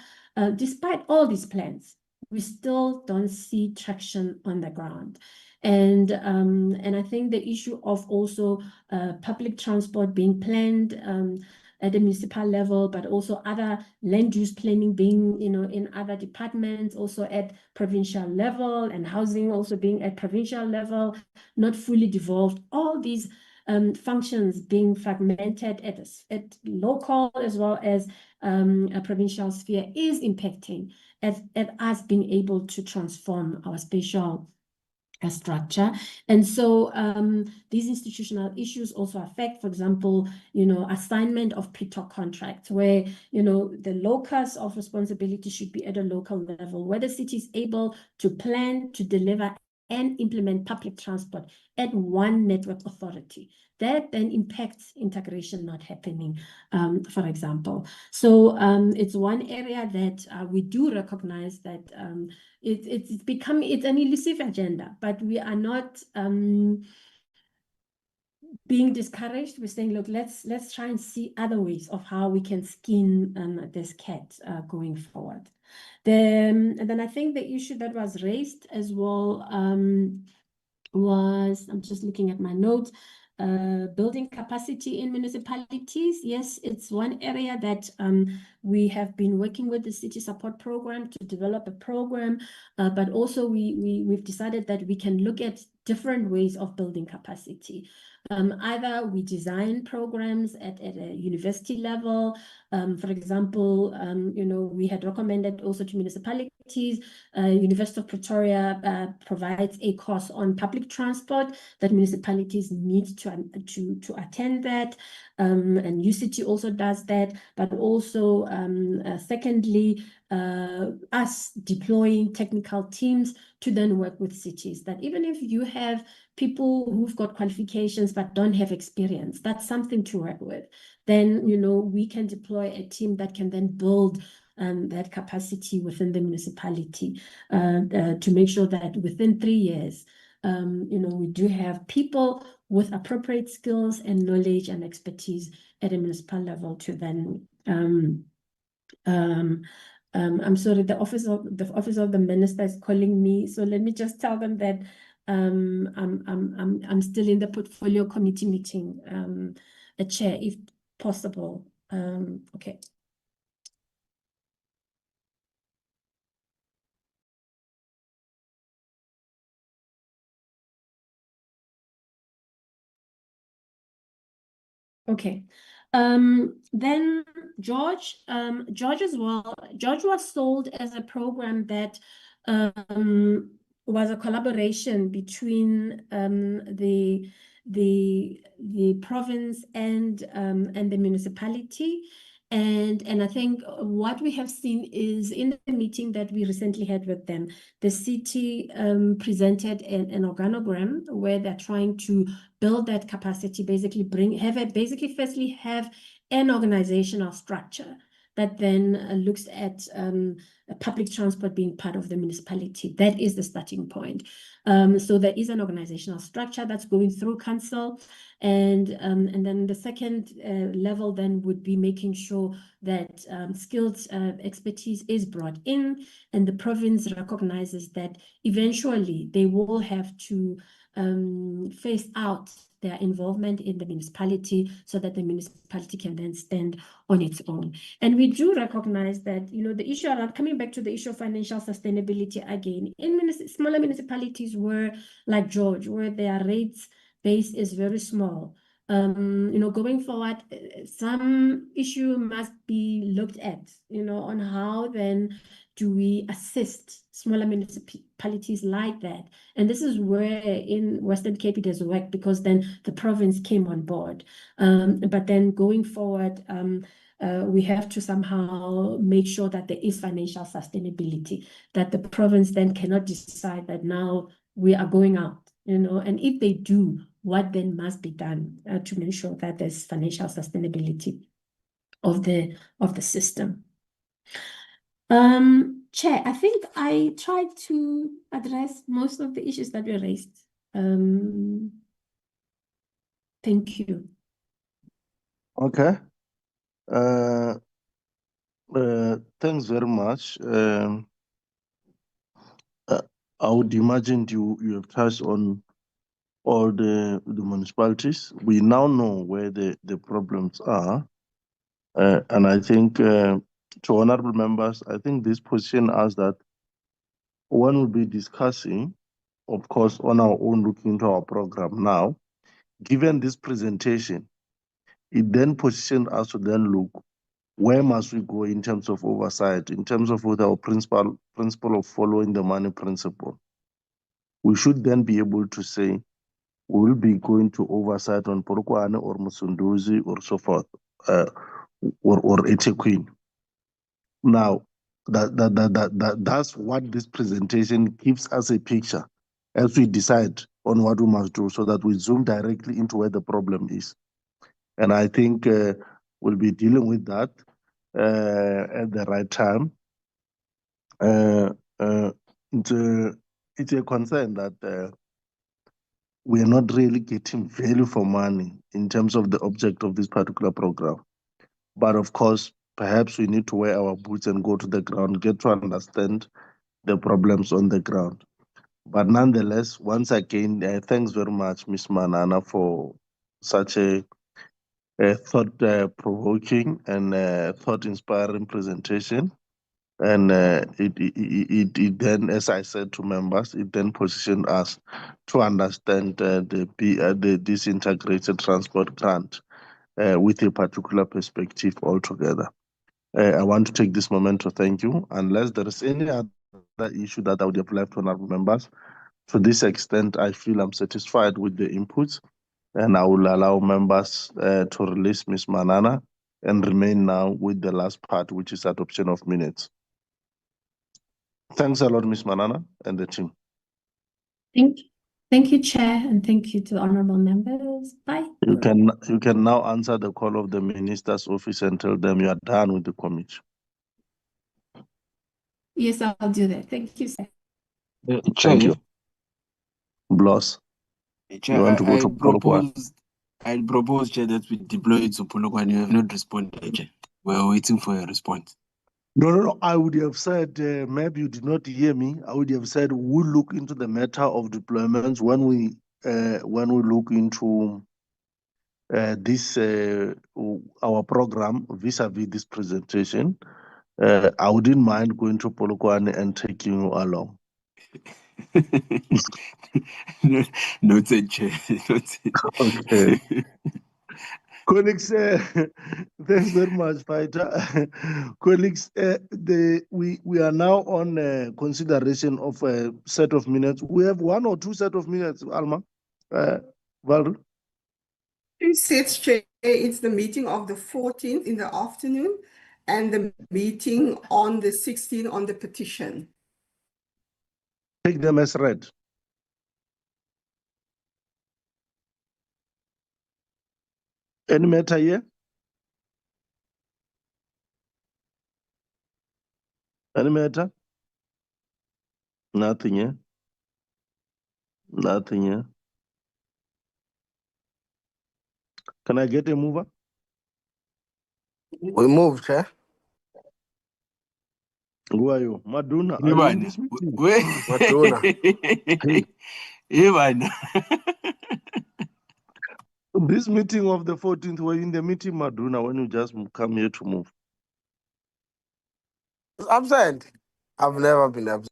despite all these plans, we still don't see traction on the ground. And I think the issue of also public transport being planned at the municipal level, but also other land use planning being, in other departments, also at provincial level, and housing also being at provincial level, not fully devolved. All these functions being fragmented at local as well as a provincial sphere is impacting at us being able to transform our spatial structure. And so these institutional issues also affect, for example, assignment of PTOC contracts, where the locus of responsibility should be at a local level, where the city is able to plan, to deliver and implement public transport at one network authority. That then impacts integration not happening, for example. So it's one area that we do recognize that it's an elusive agenda, but we are not being discouraged. We're saying, look, let's try and see other ways of how we can skin this cat going forward. And then I think the issue that was raised as well was, I'm just looking at my notes, building capacity in municipalities. Yes, it's one area that we have been working with the City Support Program to develop a program, but also we've decided that we can look at different ways of building capacity. Either we design programs at a university level. For example, we had recommended also to municipalities, University of Pretoria provides a course on public transport that municipalities need to attend that, and UCT also does that, but also secondly, us deploying technical teams to then work with cities, that even if you have people who've got qualifications but don't have experience, that's something to work with. Then, we can deploy a team that can then build that capacity within the municipality to make sure that within 3 years, we do have people with appropriate skills and knowledge and expertise at a municipal level to then I'm sorry, the office of the minister is calling me, so let me just tell them that I'm still in the portfolio committee meeting, chair, if possible. Okay. Okay. Then George as well. George was sold as a program that was a collaboration between the province and the municipality. And I think what we have seen is in the meeting that we recently had with them, the city presented an organogram where they're trying to build that capacity, basically firstly have an organizational structure that then looks at public transport being part of the municipality. That is the starting point. So there is an organizational structure that's going through council, and then the second level then would be making sure that skilled expertise is brought in, and the province recognizes that eventually they will have to phase out their involvement in the municipality so that the municipality can then stand on its own. And we do recognize that, the issue around, coming back to the issue of financial sustainability again, in smaller municipalities like George, where their rates base is very small, going forward, some issue must be looked at, on how then do we assist smaller municipalities like that? And this is where in Western Cape it has worked, because then the province came on board. But then going forward, we have to somehow make sure that there is financial sustainability, that the province then cannot decide that now we are going out, and if they do, what then must be done to make sure that there's financial sustainability of the system. Chair, I think I tried to address most of the issues that were raised. Thank you. Okay. Thanks very much. I would imagine you have touched on all the municipalities. We now know where the problems are. And I think to honorable members, I think this position as that one will be discussing, of course, on our own, looking into our program now. Given this presentation, it then positioned us to then look, where must we go in terms of oversight, in terms of with our principle of following the money principle. We should then be able to say, we will be going to oversight on Polokwane or Musunduzi or so forth, or eThekwini. Now, that's what this presentation gives us a picture as we decide on what we must do, so that we zoom directly into where the problem is. And I think we'll be dealing with that at the right time. It's a concern that we are not really getting value for money in terms of the object of this particular program. But of course, perhaps we need to wear our boots and go to the ground, get to understand the problems on the ground. But nonetheless, once again, thanks very much, Ms. Manana, for such a thought-provoking and thought-inspiring presentation. And it then, as I said to members, it then positioned us to understand this integrated transport grant with a particular perspective altogether. I want to take this moment to thank you. Unless there is any other issue that I would have left, honorable members, to this extent, I feel I'm satisfied with the inputs, and I will allow members to release Ms. Manana and remain now with the last part, which is adoption of minutes. Thanks a lot, Ms. Manana and the team. Thank you, Chair, and thank you to the honorable members. Bye. You can now answer the call of the minister's office and tell them you are done with the committee. Yes, I'll do that. Thank you, sir. Thank you. Bloss. You want to go to Polokwane? I propose, Chair, that we deploy it to Polokwane. You have not responded, Chair. We're waiting for a response. No. I would have said, maybe you did not hear me. I would have said we'll look into the matter of deployments when we look into this our program vis-a-vis this presentation. I wouldn't mind going to Polokwane and taking you along. Noted, Chair. Noted. Okay. Colleagues, thanks very much, Fighter. Colleagues, we are now on consideration of a set of minutes. We have 1 or 2 set of minutes, Alma. Valerie? 2 sets, Chair. It's the meeting of the 14th in the afternoon and the meeting on the 16th on the petition. Take them as read. Any matter here? Any matter? Nothing here. Nothing here. Can I get a mover? We move, Chair. Who are you? Maduna. Are you in this meeting? Maduna. This meeting of the 14th, we're in the meeting, Maduna, when you just come here to move. Absent. I've never been absent.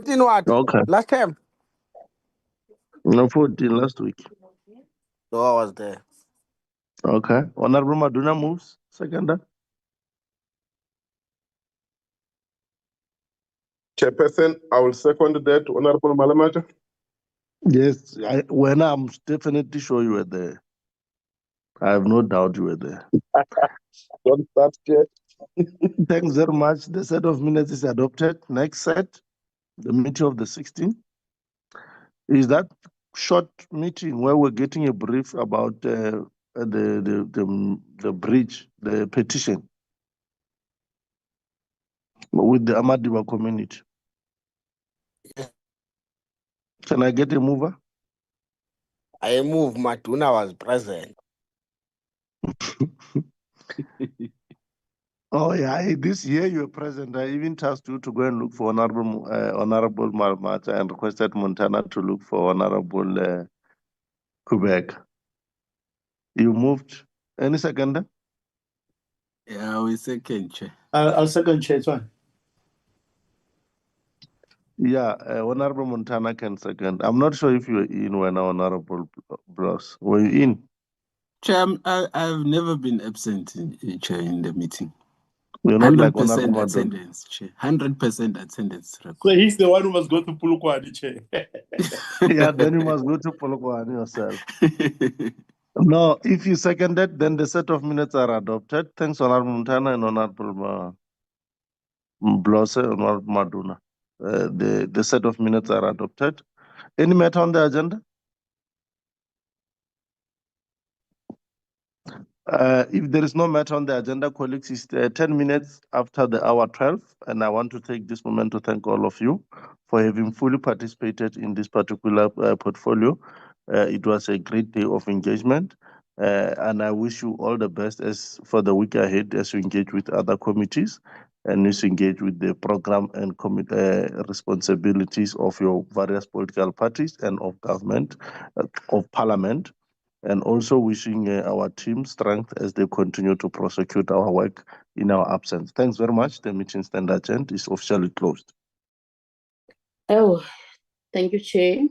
You know what? Okay. Last time. No, 14 last week. No, I was there. Okay. Honorable Maduna moves. Seconder. Chairperson, I will second that, Honorable Malamacha. Yes, when I'm definitely sure you were there. I have no doubt you were there. Don't start yet. Thanks very much. The set of minutes is adopted. Next set, the meeting of the 16th. Is that short meeting where we're getting a brief about the bridge, the petition with the Amadiwa community? Can I get a mover? I move. Matuna was present. Oh yeah, this year you were present. I even tasked you to go and look for Honorable Malmata and requested Montana to look for Honorable Quebec. You moved. Any seconder? Yeah, we second, Chair. I'll second, Chair. It's fine. Yeah, Honorable Montana can second. I'm not sure if you were in when Honorable Bloss. Were you in? Chair, I've never been absent, Chair, in the meeting. You're not like 100% attendance, Chair. 100% attendance. So he's the one who must go to Polokwane, Chair. Yeah, then you must go to Polokwane yourself. No, if you seconded, then the set of minutes are adopted. Thanks, Honorable Montana and Honorable Bloss and Honorable Maduna. The set of minutes are adopted. Any matter on the agenda? If there is no matter on the agenda, colleagues, it's 10 minutes after the hour 12, and I want to take this moment to thank all of you for having fully participated in this particular portfolio. It was a great day of engagement, and I wish you all the best as for the week ahead as you engage with other committees and as you engage with the program and responsibilities of your various political parties and of government, of parliament. And also wishing our team strength as they continue to prosecute our work in our absence. Thanks very much. The meeting stand adjourned is officially closed. Oh, thank you, Chair.